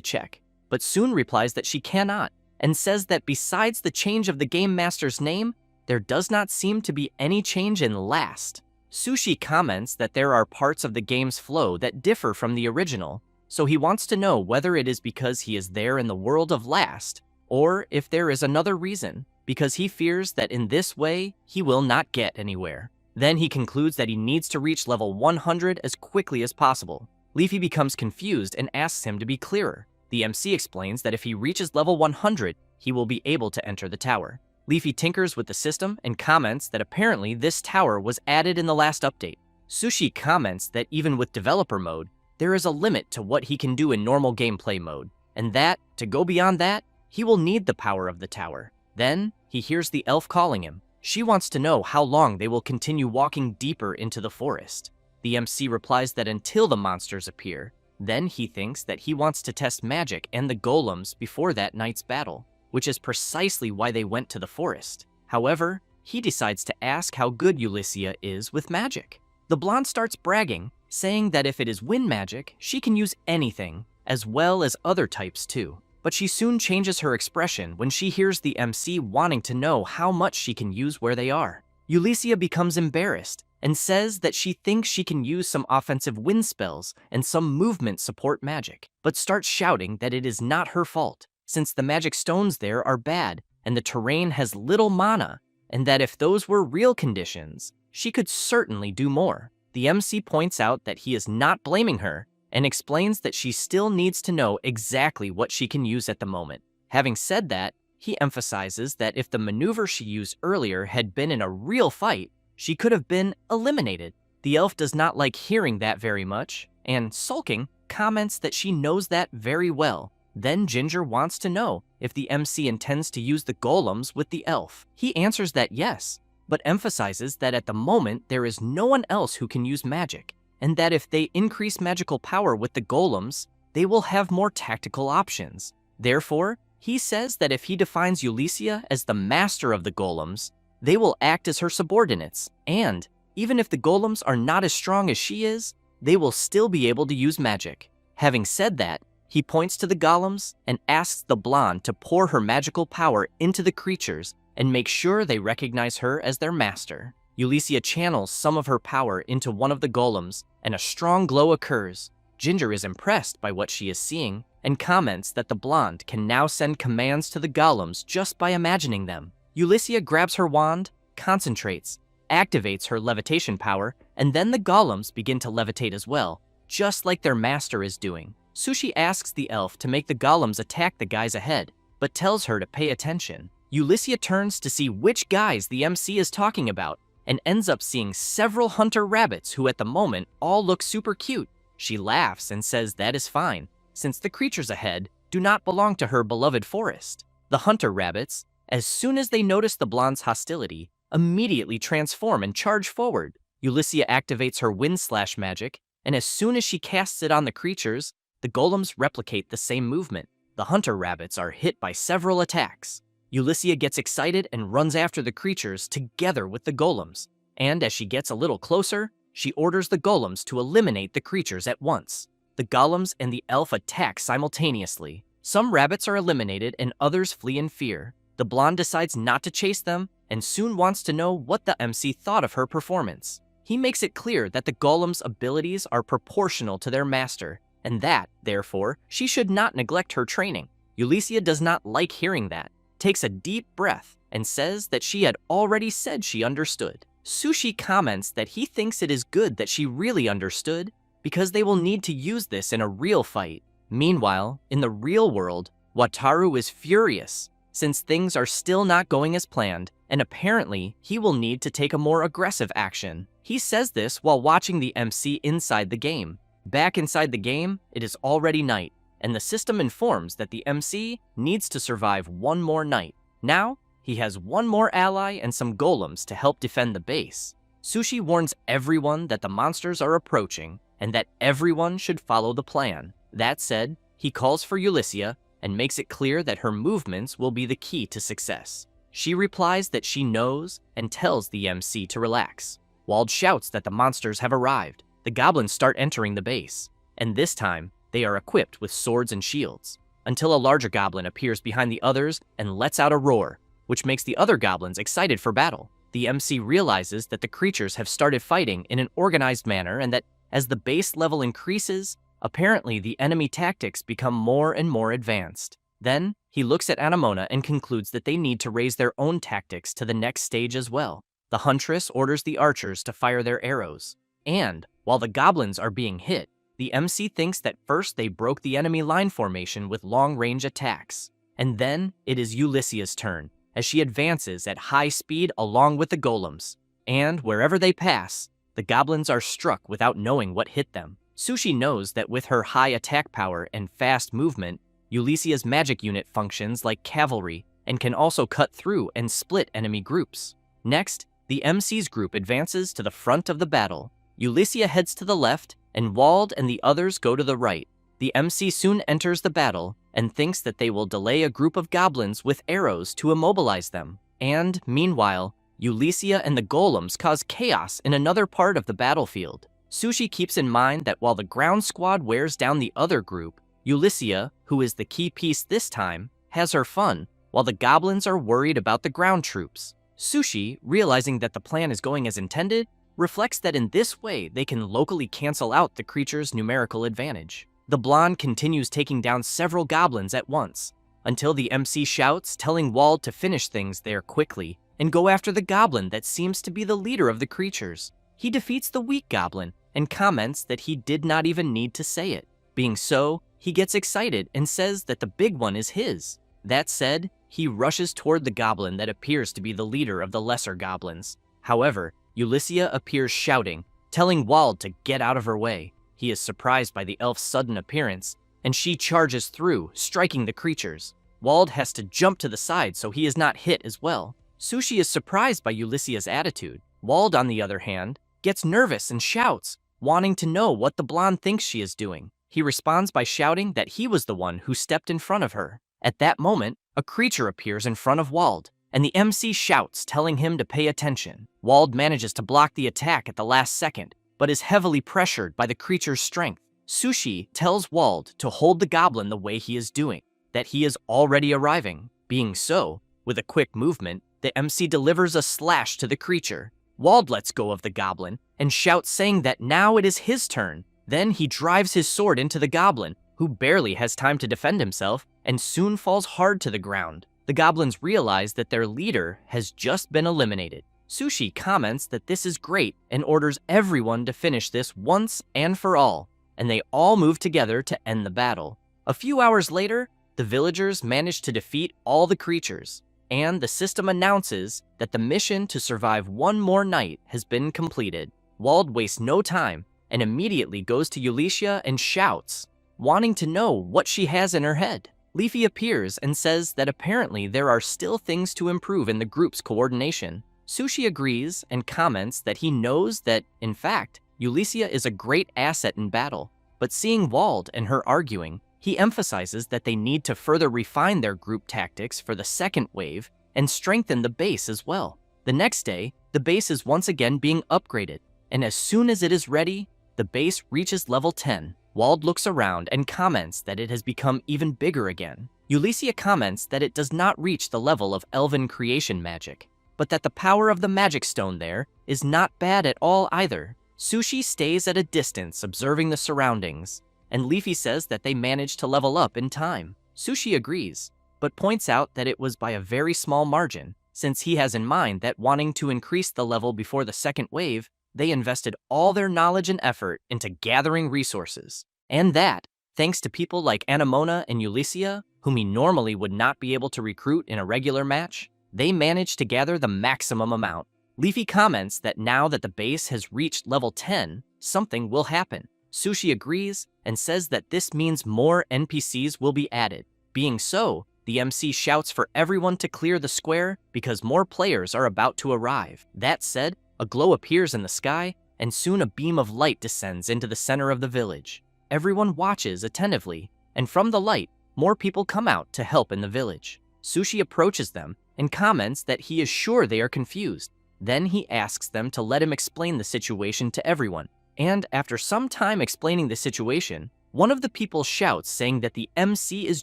check, but soon replies that she cannot, and says that besides the change of the game master's name, there does not seem to be any change in last. Sushi comments that there are parts of the game's flow that differ from the original, so he wants to know whether it is because he is there in the world of last, or if there is another reason, because he fears that in this way, he will not get anywhere. Then he concludes that he needs to reach level 100 as quickly as possible. Leafy becomes confused and asks him to be clearer. The MC explains that if he reaches level 100, he will be able to enter the tower. Leafy tinkers with the system and comments that apparently this tower was added in the last update. Sushi comments that even with developer mode, there is a limit to what he can do in normal gameplay mode, and that, to go beyond that, he will need the power of the tower. Then, he hears the elf calling him. She wants to know how long they will continue walking deeper into the forest. The MC replies that until the monsters appear. Then he thinks that he wants to test magic and the golems before that night's battle, which is precisely why they went to the forest. However, he decides to ask how good Ulyssia is with magic. The blonde starts bragging, saying that if it is wind magic, she can use anything, as well as other types too. But she soon changes her expression when she hears the MC wanting to know how much she can use where they are. Ulyssia becomes embarrassed and says that she thinks she can use some offensive wind spells and some movement support magic, but starts shouting that it is not her fault, since the magic stones there are bad and the terrain has little mana, and that if those were real conditions, she could certainly do more. The MC points out that he is not blaming her and explains that she still needs to know exactly what she can use at the moment. Having said that, he emphasizes that if the maneuver she used earlier had been in a real fight, she could have been eliminated. The elf does not like hearing that very much, and sulking, comments that she knows that very well. Then Ginger wants to know if the MC intends to use the golems with the elf. He answers that yes, but emphasizes that at the moment there is no one else who can use magic, and that if they increase magical power with the golems, they will have more tactical options. Therefore, he says that if he defines Ulyssia as the master of the golems, they will act as her subordinates, and even if the golems are not as strong as she is, they will still be able to use magic. Having said that, he points to the golems and asks the blonde to pour her magical power into the creatures and make sure they recognize her as their master. Ulyssia channels some of her power into one of the golems, and a strong glow occurs. Ginger is impressed by what she is seeing and comments that the blonde can now send commands to the golems just by imagining them. Ulyssia grabs her wand, concentrates, activates her levitation power, and then the golems begin to levitate as well, just like their master is doing. Sushi asks the elf to make the golems attack the guys ahead, but tells her to pay attention. Ulyssia turns to see which guys the MC is talking about, and ends up seeing several hunter rabbits who at the moment all look super cute. She laughs and says that is fine, since the creatures ahead do not belong to her beloved forest. The hunter rabbits, as soon as they notice the blonde's hostility, immediately transform and charge forward. Ulyssia activates her wind slash magic, and as soon as she casts it on the creatures, the golems replicate the same movement. The hunter rabbits are hit by several attacks. Ulyssia gets excited and runs after the creatures together with the golems, and as she gets a little closer, she orders the golems to eliminate the creatures at once. The golems and the elf attack simultaneously. Some rabbits are eliminated and others flee in fear. The blonde decides not to chase them and soon wants to know what the MC thought of her performance. He makes it clear that the golems' abilities are proportional to their master, and that, therefore, she should not neglect her training. Ulyssia does not like hearing that, takes a deep breath, and says that she had already said she understood. Sushi comments that he thinks it is good that she really understood, because they will need to use this in a real fight. Meanwhile, in the real world, Wataru is furious, since things are still not going as planned, and apparently he will need to take a more aggressive action. He says this while watching the MC inside the game. Back inside the game, it is already night, and the system informs that the MC needs to survive one more night. Now, he has one more ally and some golems to help defend the base. Sushi warns everyone that the monsters are approaching and that everyone should follow the plan. That said, he calls for Ulyssia and makes it clear that her movements will be the key to success. She replies that she knows and tells the MC to relax. Wald shouts that the monsters have arrived. The goblins start entering the base, and this time, they are equipped with swords and shields, until a larger goblin appears behind the others and lets out a roar, which makes the other goblins excited for battle. The MC realizes that the creatures have started fighting in an organized manner and that as the base level increases, apparently the enemy tactics become more and more advanced. Then, he looks at Anamona and concludes that they need to raise their own tactics to the next stage as well. The huntress orders the archers to fire their arrows, and while the goblins are being hit, the MC thinks that first they broke the enemy line formation with long-range attacks, and then it is Ulyssia's turn, as she advances at high speed along with the golems, and wherever they pass, the goblins are struck without knowing what hit them. Sushi knows that with her high attack power and fast movement, Ulyssia's magic unit functions like cavalry and can also cut through and split enemy groups. Next, the MC's group advances to the front of the battle. Ulyssia heads to the left, and Wald and the others go to the right. The MC soon enters the battle and thinks that they will delay a group of goblins with arrows to immobilize them. And, meanwhile, Ulyssia and the golems cause chaos in another part of the battlefield. Sushi keeps in mind that while the ground squad wears down the other group, Ulyssia, who is the key piece this time, has her fun, while the goblins are worried about the ground troops. Sushi, realizing that the plan is going as intended, reflects that in this way they can locally cancel out the creature's numerical advantage. The blonde continues taking down several goblins at once, until the MC shouts, telling Wald to finish things there quickly and go after the goblin that seems to be the leader of the creatures. He defeats the weak goblin and comments that he did not even need to say it. Being so, he gets excited and says that the big one is his. That said, he rushes toward the goblin that appears to be the leader of the lesser goblins. However, Ulyssia appears shouting, telling Wald to get out of her way. He is surprised by the elf's sudden appearance, and she charges through, striking the creatures. Wald has to jump to the side so he is not hit as well. Sushi is surprised by Ulyssia's attitude. Wald, on the other hand, gets nervous and shouts, wanting to know what the blonde thinks she is doing. He responds by shouting that he was the one who stepped in front of her. At that moment, a creature appears in front of Wald, and the MC shouts, telling him to pay attention. Wald manages to block the attack at the last second, but is heavily pressured by the creature's strength. Sushi tells Wald to hold the goblin the way he is doing, that he is already arriving. Being so, with a quick movement, the MC delivers a slash to the creature. Wald lets go of the goblin and shouts, saying that now it is his turn. Then he drives his sword into the goblin, who barely has time to defend himself and soon falls hard to the ground. The goblins realize that their leader has just been eliminated. Sushi comments that this is great and orders everyone to finish this once and for all, and they all move together to end the battle. A few hours later, the villagers manage to defeat all the creatures, and the system announces that the mission to survive one more night has been completed. Wald wastes no time and immediately goes to Ulyssia and shouts, wanting to know what she has in her head. Leafy appears and says that apparently there are still things to improve in the group's coordination. Sushi agrees and comments that he knows that, in fact, Ulyssia is a great asset in battle, but seeing Wald and her arguing, he emphasizes that they need to further refine their group tactics for the second wave and strengthen the base as well. The next day, the base is once again being upgraded, and as soon as it is ready, the base reaches level 10. Wald looks around and comments that it has become even bigger again. Ulyssia comments that it does not reach the level of elven creation magic, but that the power of the magic stone there is not bad at all either. Sushi stays at a distance observing the surroundings, and Leafy says that they managed to level up in time. Sushi agrees, but points out that it was by a very small margin, since he has in mind that wanting to increase the level before the second wave, they invested all their knowledge and effort into gathering resources. And that, thanks to people like Anamona and Ulyssia, whom he normally would not be able to recruit in a regular match, they managed to gather the maximum amount. Leafy comments that now that the base has reached level 10, something will happen. Sushi agrees and says that this means more NPCs will be added. Being so, the MC shouts for everyone to clear the square because more players are about to arrive. That said, a glow appears in the sky, and soon a beam of light descends into the center of the village. Everyone watches attentively, and from the light, more people come out to help in the village. Sushi approaches them and comments that he is sure they are confused. Then he asks them to let him explain the situation to everyone. And after some time explaining the situation, one of the people shouts saying that the MC is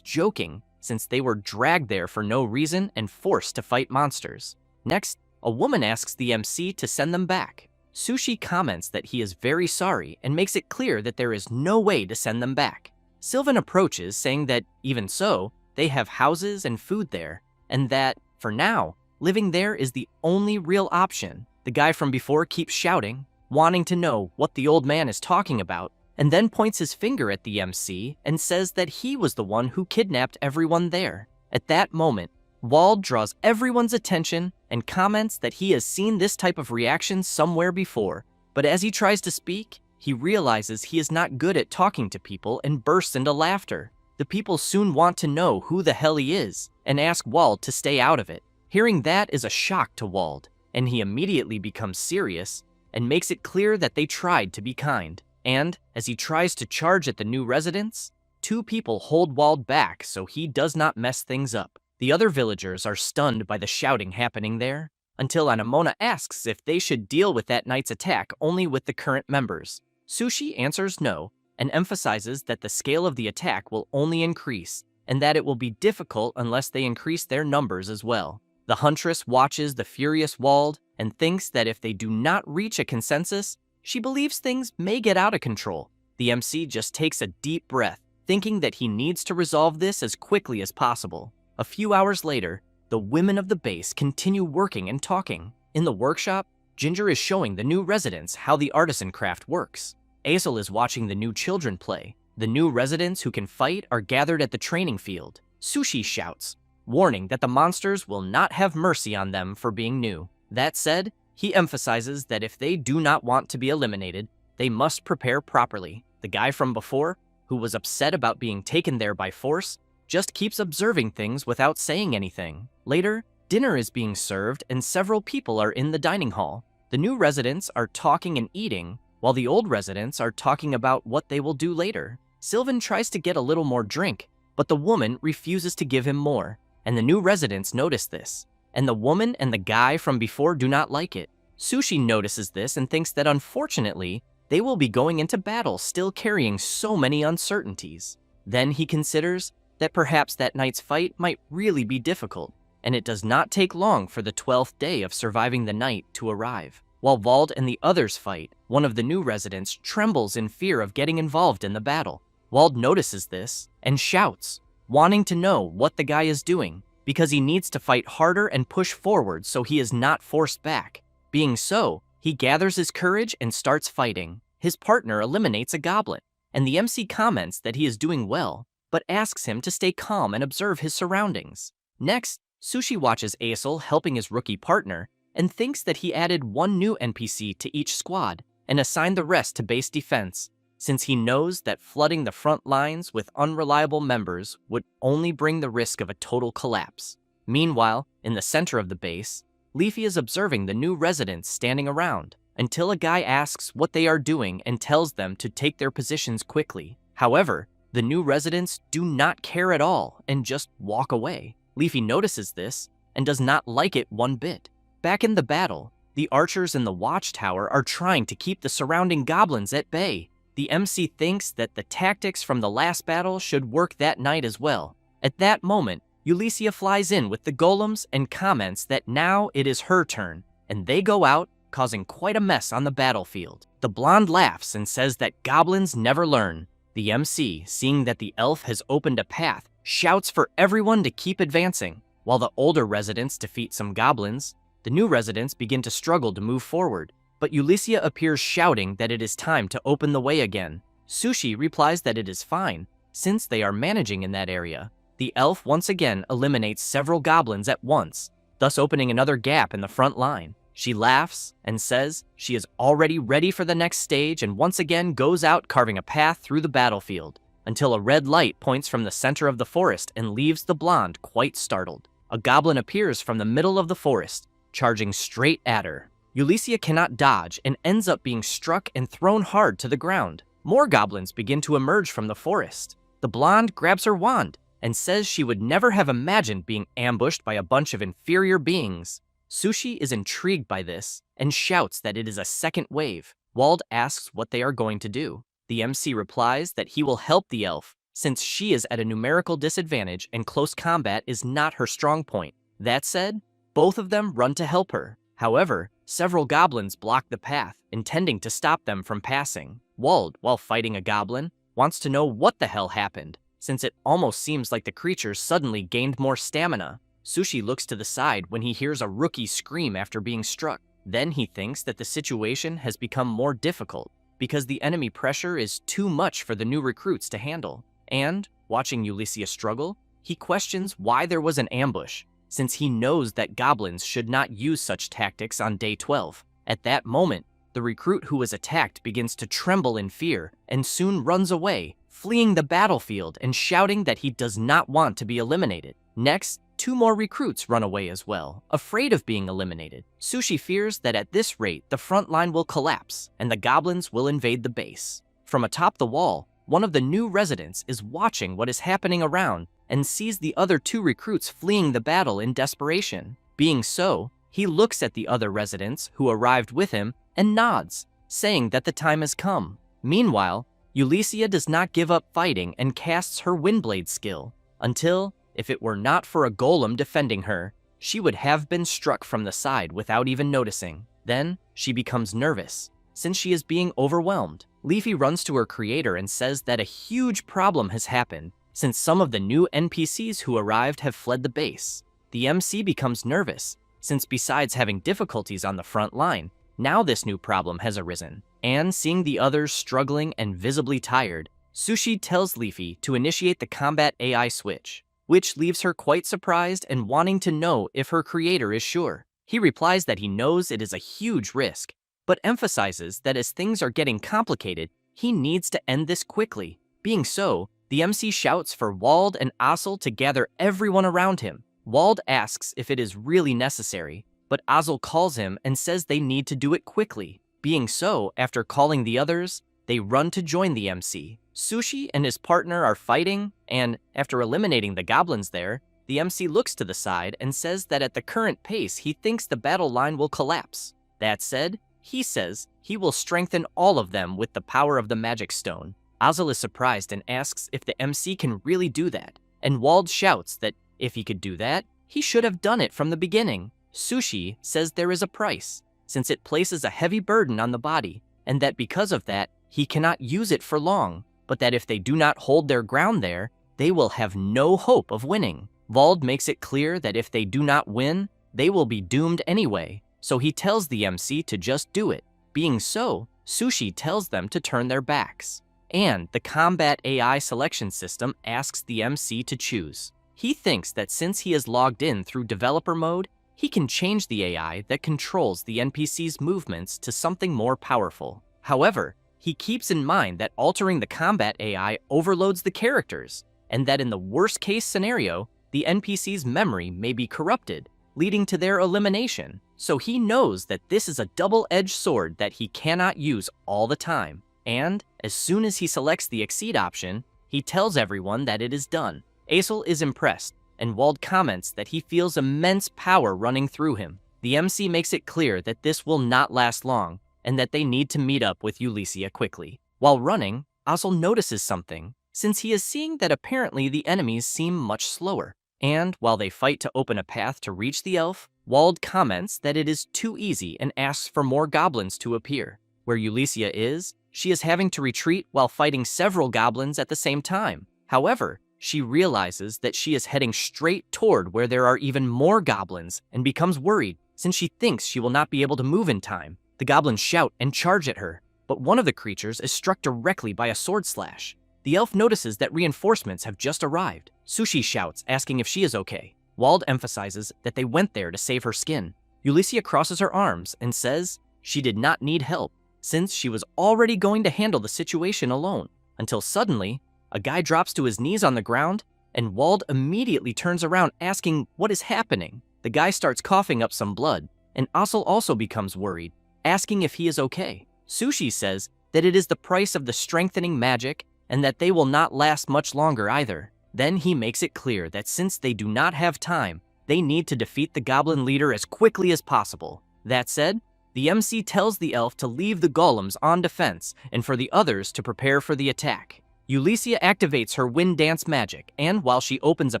joking since they were dragged there for no reason and forced to fight monsters. Next, a woman asks the MC to send them back. Sushi comments that he is very sorry and makes it clear that there is no way to send them back. Sylvan approaches saying that, even so, they have houses and food there, and that, for now, living there is the only real option. The guy from before keeps shouting, wanting to know what the old man is talking about, and then points his finger at the MC and says that he was the one who kidnapped everyone there. At that moment, Wald draws everyone's attention and comments that he has seen this type of reaction somewhere before, but as he tries to speak, he realizes he is not good at talking to people and bursts into laughter. The people soon want to know who the hell he is and ask Wald to stay out of it. Hearing that is a shock to Wald, and he immediately becomes serious and makes it clear that they tried to be kind. And, as he tries to charge at the new residents, two people hold Wald back so he does not mess things up. The other villagers are stunned by the shouting happening there, until Anamona asks if they should deal with that night's attack only with the current members. Sushi answers no, and emphasizes that the scale of the attack will only increase, and that it will be difficult unless they increase their numbers as well. The huntress watches the furious Wald and thinks that if they do not reach a consensus, she believes things may get out of control. The MC just takes a deep breath, thinking that he needs to resolve this as quickly as possible. A few hours later, the women of the base continue working and talking. In the workshop, Ginger is showing the new residents how the artisan craft works. Aisel is watching the new children play. The new residents who can fight are gathered at the training field. Sushi shouts, warning that the monsters will not have mercy on them for being new. That said, he emphasizes that if they do not want to be eliminated, they must prepare properly. The guy from before, who was upset about being taken there by force, just keeps observing things without saying anything. Later, dinner is being served and several people are in the dining hall. The new residents are talking and eating, while the old residents are talking about what they will do later. Sylvan tries to get a little more drink, but the woman refuses to give him more, and the new residents notice this, and the woman and the guy from before do not like it. Sushi notices this and thinks that unfortunately, they will be going into battle still carrying so many uncertainties. Then he considers that perhaps that night's fight might really be difficult, and it does not take long for the 12th day of surviving the night to arrive. While Wald and the others fight, one of the new residents trembles in fear of getting involved in the battle. Wald notices this and shouts, wanting to know what the guy is doing, because he needs to fight harder and push forward so he is not forced back. Being so, he gathers his courage and starts fighting. His partner eliminates a goblin, and the MC comments that he is doing well, but asks him to stay calm and observe his surroundings. Next, Sushi watches Aisel helping his rookie partner and thinks that he added one new NPC to each squad and assigned the rest to base defense, since he knows that flooding the front lines with unreliable members would only bring the risk of a total collapse. Meanwhile, in the center of the base, Leafy is observing the new residents standing around until a guy asks what they are doing and tells them to take their positions quickly. However, the new residents do not care at all and just walk away. Leafy notices this and does not like it one bit. Back in the battle, the archers in the watchtower are trying to keep the surrounding goblins at bay. The MC thinks that the tactics from the last battle should work that night as well. At that moment, Ulyssia flies in with the golems and comments that now it is her turn, and they go out, causing quite a mess on the battlefield. The blonde laughs and says that goblins never learn. The MC, seeing that the elf has opened a path, shouts for everyone to keep advancing. While the older residents defeat some goblins, the new residents begin to struggle to move forward, but Ulyssia appears shouting that it is time to open the way again. Sushi replies that it is fine, since they are managing in that area. The elf once again eliminates several goblins at once, thus opening another gap in the front line. She laughs and says she is already ready for the next stage and once again goes out carving a path through the battlefield until a red light points from the center of the forest and leaves the blonde quite startled. A goblin appears from the middle of the forest, charging straight at her. Ulysses cannot dodge and ends up being struck and thrown hard to the ground. More goblins begin to emerge from the forest. The blonde grabs her wand and says she would never have imagined being ambushed by a bunch of inferior beings. Sushi is intrigued by this and shouts that it is a second wave. Wald asks what they are going to do. The MC replies that he will help the elf since she is at a numerical disadvantage and close combat is not her strong point. That said, both of them run to help her. However, several goblins block the path, intending to stop them from passing. Wald, while fighting a goblin, wants to know what the hell happened, since it almost seems like the creature suddenly gained more stamina. Sushi looks to the side when he hears a rookie scream after being struck. Then he thinks that the situation has become more difficult because the enemy pressure is too much for the new recruits to handle. And, watching Ulysses struggle, he questions why there was an ambush, since he knows that goblins should not use such tactics on day 12. At that moment, the recruit who was attacked begins to tremble in fear and soon runs away, fleeing the battlefield and shouting that he does not want to be eliminated. Next, 2 more recruits run away as well, afraid of being eliminated. Sushi fears that at this rate, the front line will collapse and the goblins will invade the base. From atop the wall, one of the new residents is watching what is happening around and sees the other 2 recruits fleeing the battle in desperation. Being so, he looks at the other residents who arrived with him and nods, saying that the time has come. Meanwhile, Ulysses does not give up fighting and casts her Windblade skill, until, if it were not for a golem defending her, she would have been struck from the side without even noticing. Then, she becomes nervous, since she is being overwhelmed. Leafy runs to her creator and says that a huge problem has happened, since some of the new NPCs who arrived have fled the base. The MC becomes nervous, since besides having difficulties on the front line, now this new problem has arisen. And seeing the others struggling and visibly tired, Sushi tells Leafy to initiate the combat AI switch, which leaves her quite surprised and wanting to know if her creator is sure. He replies that he knows it is a huge risk, but emphasizes that as things are getting complicated, he needs to end this quickly. Being so, the MC shouts for Wald and Azel to gather everyone around him. Wald asks if it is really necessary, but Azel calls him and says they need to do it quickly. Being so, after calling the others, they run to join the MC. Sushi and his partner are fighting, and after eliminating the goblins there, the MC looks to the side and says that at the current pace he thinks the battle line will collapse. That said, he says he will strengthen all of them with the power of the magic stone. Azel is surprised and asks if the MC can really do that, and Wald shouts that if he could do that, he should have done it from the beginning. Sushi says there is a price, since it places a heavy burden on the body, and that because of that, he cannot use it for long, but that if they do not hold their ground there, they will have no hope of winning. Wald makes it clear that if they do not win, they will be doomed anyway, so he tells the MC to just do it. Being so, Sushi tells them to turn their backs. And the combat AI selection system asks the MC to choose. He thinks that since he is logged in through developer mode, he can change the AI that controls the NPC's movements to something more powerful. However, he keeps in mind that altering the combat AI overloads the characters, and that in the worst case scenario, the NPC's memory may be corrupted, leading to their elimination. So he knows that this is a double-edged sword that he cannot use all the time. And as soon as he selects the exceed option, he tells everyone that it is done. Azel is impressed, and Wald comments that he feels immense power running through him. The MC makes it clear that this will not last long, and that they need to meet up with Ulysses quickly. While running, Azel notices something, since he is seeing that apparently the enemies seem much slower. And while they fight to open a path to reach the elf, Wald comments that it is too easy and asks for more goblins to appear. Where Ulysses is, she is having to retreat while fighting several goblins at the same time. However, she realizes that she is heading straight toward where there are even more goblins and becomes worried since she thinks she will not be able to move in time. The goblins shout and charge at her, but one of the creatures is struck directly by a sword slash. The elf notices that reinforcements have just arrived. Sushi shouts, asking if she is okay. Wald emphasizes that they went there to save her skin. Ulysses crosses her arms and says she did not need help, since she was already going to handle the situation alone, until suddenly, a guy drops to his knees on the ground, and Wald immediately turns around asking what is happening. The guy starts coughing up some blood, and Asel also becomes worried, asking if he is okay. Sushi says that it is the price of the strengthening magic and that they will not last much longer either. Then he makes it clear that since they do not have time, they need to defeat the goblin leader as quickly as possible. That said, the MC tells the elf to leave the golems on defense and for the others to prepare for the attack. Ulysses activates her wind dance magic, and while she opens a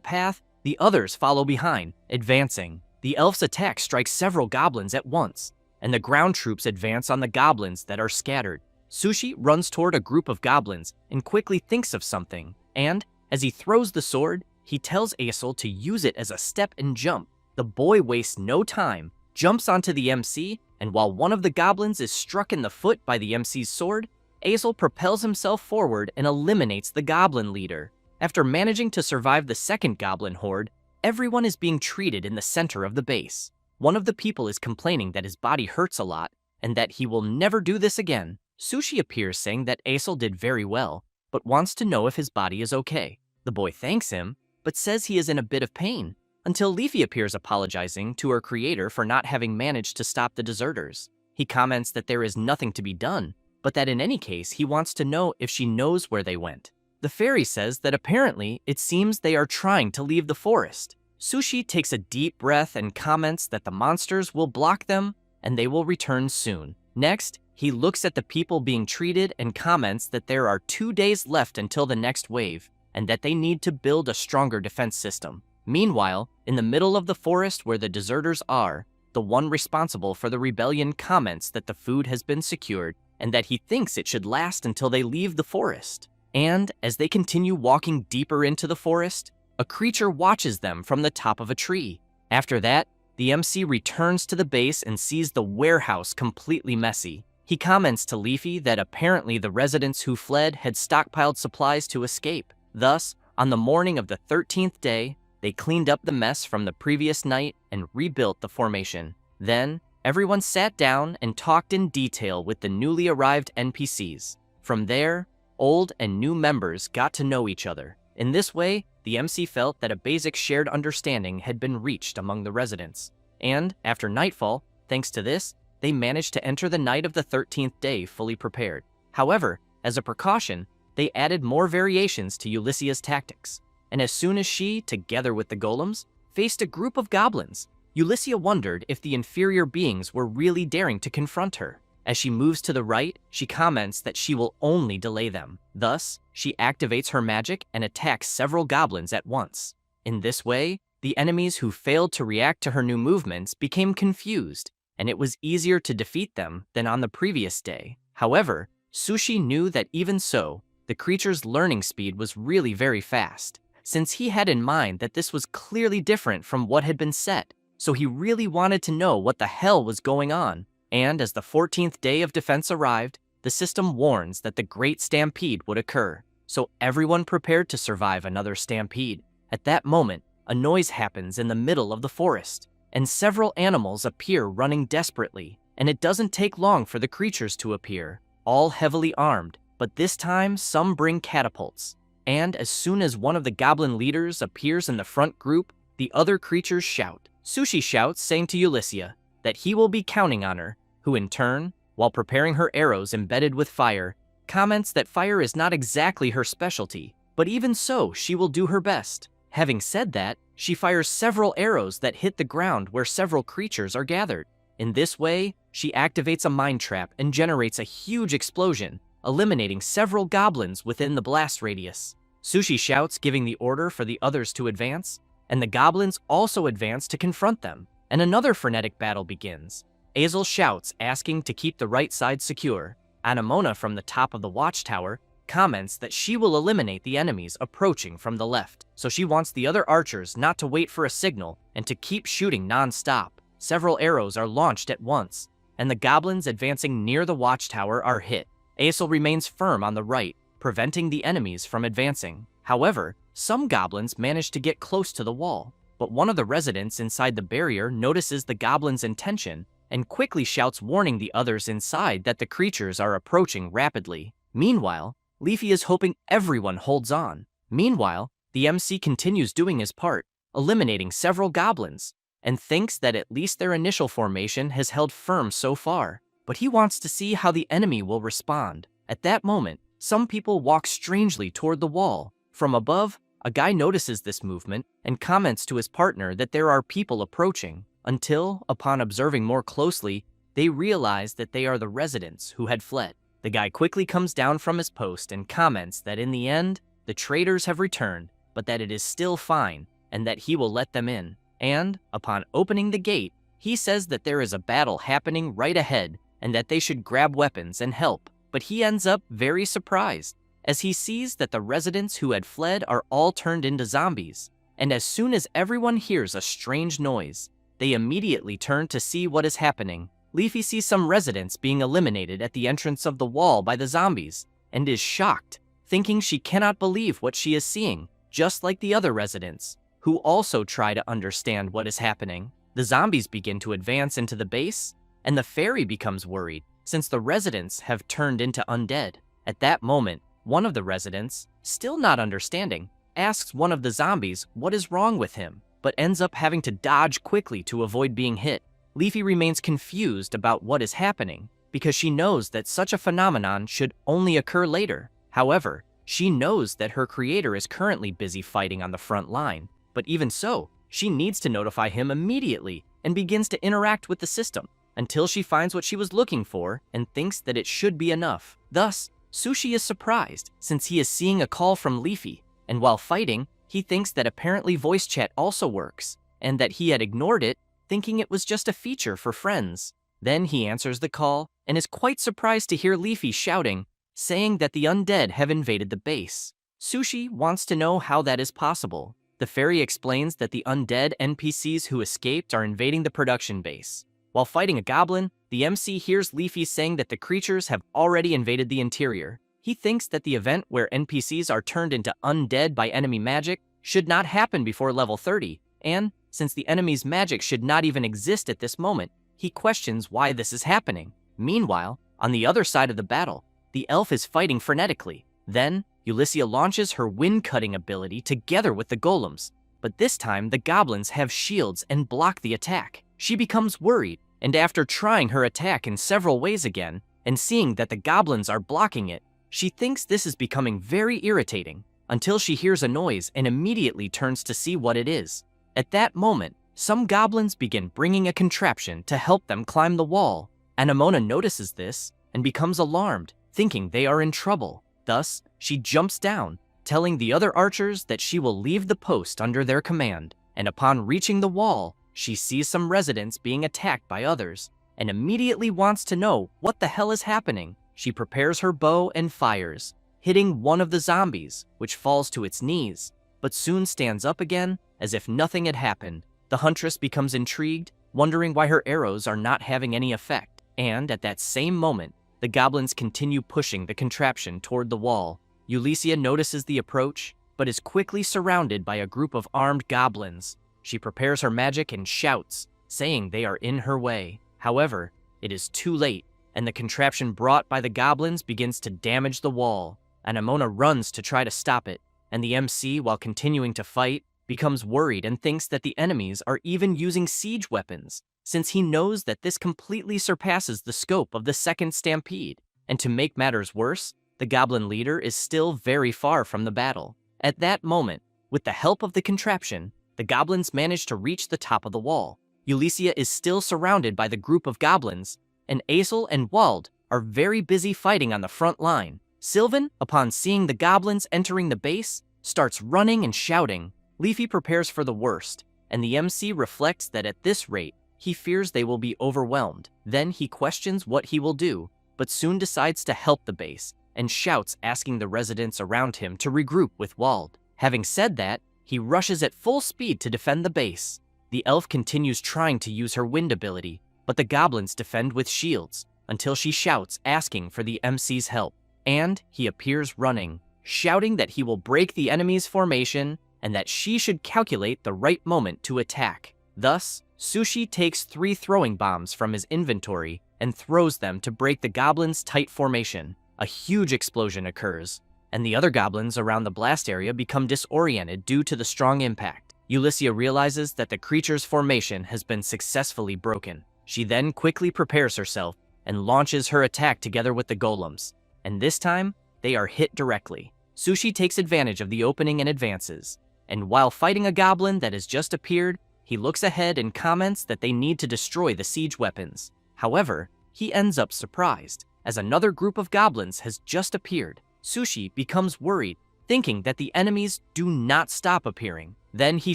path, the others follow behind, advancing. The elf's attack strikes several goblins at once, and the ground troops advance on the goblins that are scattered. Sushi runs toward a group of goblins and quickly thinks of something, and as he throws the sword, he tells Asel to use it as a step and jump. The boy wastes no time, jumps onto the MC, and while one of the goblins is struck in the foot by the MC's sword, Asel propels himself forward and eliminates the goblin leader. After managing to survive the second goblin horde, everyone is being treated in the center of the base. One of the people is complaining that his body hurts a lot and that he will never do this again. Sushi appears saying that Asel did very well, but wants to know if his body is okay. The boy thanks him, but says he is in a bit of pain, until Leafy appears apologizing to her creator for not having managed to stop the deserters. He comments that there is nothing to be done, but that in any case he wants to know if she knows where they went. The fairy says that apparently it seems they are trying to leave the forest. Sushi takes a deep breath and comments that the monsters will block them and they will return soon. Next, he looks at the people being treated and comments that there are 2 days left until the next wave and that they need to build a stronger defense system. Meanwhile, in the middle of the forest where the deserters are, the one responsible for the rebellion comments that the food has been secured and that he thinks it should last until they leave the forest. And as they continue walking deeper into the forest, a creature watches them from the top of a tree. After that, the MC returns to the base and sees the warehouse completely messy. He comments to Leafy that apparently the residents who fled had stockpiled supplies to escape. Thus, on the morning of the 13th day, they cleaned up the mess from the previous night and rebuilt the formation. Then, everyone sat down and talked in detail with the newly arrived NPCs. From there, old and new members got to know each other. In this way, the MC felt that a basic shared understanding had been reached among the residents. And, after nightfall, thanks to this, they managed to enter the night of the 13th day fully prepared. However, as a precaution, they added more variations to Ulysses' tactics. And as soon as she, together with the golems, faced a group of goblins, Ulysses wondered if the inferior beings were really daring to confront her. As she moves to the right, she comments that she will only delay them. Thus, she activates her magic and attacks several goblins at once. In this way, the enemies who failed to react to her new movements became confused, and it was easier to defeat them than on the previous day. However, Sushi knew that even so, the creature's learning speed was really very fast, since he had in mind that this was clearly different from what had been set, so he really wanted to know what the hell was going on. And as the 14th day of defense arrived, the system warns that the Great Stampede would occur, so everyone prepared to survive another stampede. At that moment, a noise happens in the middle of the forest, and several animals appear running desperately, and it doesn't take long for the creatures to appear, all heavily armed, but this time some bring catapults. And as soon as one of the goblin leaders appears in the front group, the other creatures shout. Sushi shouts, saying to Ulysses that he will be counting on her, who in turn, while preparing her arrows embedded with fire, comments that fire is not exactly her specialty, but even so, she will do her best. Having said that, she fires several arrows that hit the ground where several creatures are gathered. In this way, she activates a mine trap and generates a huge explosion, eliminating several goblins within the blast radius. Sushi shouts, giving the order for the others to advance, and the goblins also advance to confront them, and another frenetic battle begins. Asel shouts, asking to keep the right side secure. Anamona from the top of the watchtower comments that she will eliminate the enemies approaching from the left, so she wants the other archers not to wait for a signal and to keep shooting non-stop. Several arrows are launched at once, and the goblins advancing near the watchtower are hit. Asel remains firm on the right, preventing the enemies from advancing. However, some goblins manage to get close to the wall, but but one of the residents inside the barrier notices the goblin's intention and quickly shouts, warning the others inside that the creatures are approaching rapidly. Meanwhile, Leafy is hoping everyone holds on. Meanwhile, the MC continues doing his part, eliminating several goblins, and thinks that at least their initial formation has held firm so far. But he wants to see how the enemy will respond. At that moment, some people walk strangely toward the wall. From above, a guy notices this movement and comments to his partner that there are people approaching, until, upon observing more closely, they realize that they are the residents who had fled. The guy quickly comes down from his post and comments that in the end, the traitors have returned, but that it is still fine, and that he will let them in. And, upon opening the gate, he says that there is a battle happening right ahead, and that they should grab weapons and help. But he ends up very surprised, as he sees that the residents who had fled are all turned into zombies. And as soon as everyone hears a strange noise, they immediately turn to see what is happening. Leafy sees some residents being eliminated at the entrance of the wall by the zombies, and is shocked, thinking she cannot believe what she is seeing, just like the other residents, who also try to understand what is happening. The zombies begin to advance into the base, and the fairy becomes worried, since the residents have turned into undead. At that moment, one of the residents, still not understanding, asks one of the zombies what is wrong with him, but ends up having to dodge quickly to avoid being hit. Leafy remains confused about what is happening, because she knows that such a phenomenon should only occur later. However, she knows that her creator is currently busy fighting on the front line, but even so, she needs to notify him immediately and begins to interact with the system until she finds what she was looking for and thinks that it should be enough. Thus, Sushi is surprised since he is seeing a call from Leafy, and while fighting, he thinks that apparently voice chat also works, and that he had ignored it, thinking it was just a feature for friends. Then he answers the call and is quite surprised to hear Leafy shouting, saying that the undead have invaded the base. Sushi wants to know how that is possible. The fairy explains that the undead NPCs who escaped are invading the production base. While fighting a goblin, the MC hears Leafy saying that the creatures have already invaded the interior. He thinks that the event where NPCs are turned into undead by enemy magic should not happen before level 30, and since the enemy's magic should not even exist at this moment, he questions why this is happening. Meanwhile, on the other side of the battle, the elf is fighting frenetically. Then, Ulyssia launches her wind-cutting ability together with the golems, but this time the goblins have shields and block the attack. She becomes worried, and after trying her attack in several ways again, and seeing that the goblins are blocking it, she thinks this is becoming very irritating, until she hears a noise and immediately turns to see what it is. At that moment, some goblins begin bringing a contraption to help them climb the wall. Anamona notices this and becomes alarmed, thinking they are in trouble. Thus, she jumps down, telling the other archers that she will leave the post under their command, and upon reaching the wall, she sees some residents being attacked by others, and immediately wants to know what the hell is happening. She prepares her bow and fires, hitting one of the zombies, which falls to its knees, but soon stands up again as if nothing had happened. The huntress becomes intrigued, wondering why her arrows are not having any effect, and at that same moment, the goblins continue pushing the contraption toward the wall. Ulyssia notices the approach, but is quickly surrounded by a group of armed goblins. She prepares her magic and shouts, saying they are in her way. However, it is too late, and the contraption brought by the goblins begins to damage the wall. Anamona runs to try to stop it, and the MC, while continuing to fight, becomes worried and thinks that the enemies are even using siege weapons, since he knows that this completely surpasses the scope of the second stampede. And to make matters worse, the goblin leader is still very far from the battle. At that moment, with the help of the contraption, the goblins manage to reach the top of the wall. Ulyssia is still surrounded by the group of goblins, and Aesel and Wald are very busy fighting on the front line. Sylvan, upon seeing the goblins entering the base, starts running and shouting. Leafy prepares for the worst, and the MC reflects that at this rate, he fears they will be overwhelmed. Then he questions what he will do, but soon decides to help the base, and shouts asking the residents around him to regroup with Wald. Having said that, he rushes at full speed to defend the base. The elf continues trying to use her wind ability, but the goblins defend with shields, until she shouts asking for the MC's help. And he appears running, shouting that he will break the enemy's formation and that she should calculate the right moment to attack. Thus, Sushi takes 3 throwing bombs from his inventory and throws them to break the goblin's tight formation. A huge explosion occurs, and the other goblins around the blast area become disoriented due to the strong impact. Ulyssia realizes that the creature's formation has been successfully broken. She then quickly prepares herself and launches her attack together with the golems, and this time, they are hit directly. Sushi takes advantage of the opening and advances, and while fighting a goblin that has just appeared, he looks ahead and comments that they need to destroy the siege weapons. However, he ends up surprised, as another group of goblins has just appeared. Sushi becomes worried, thinking that the enemies do not stop appearing. Then he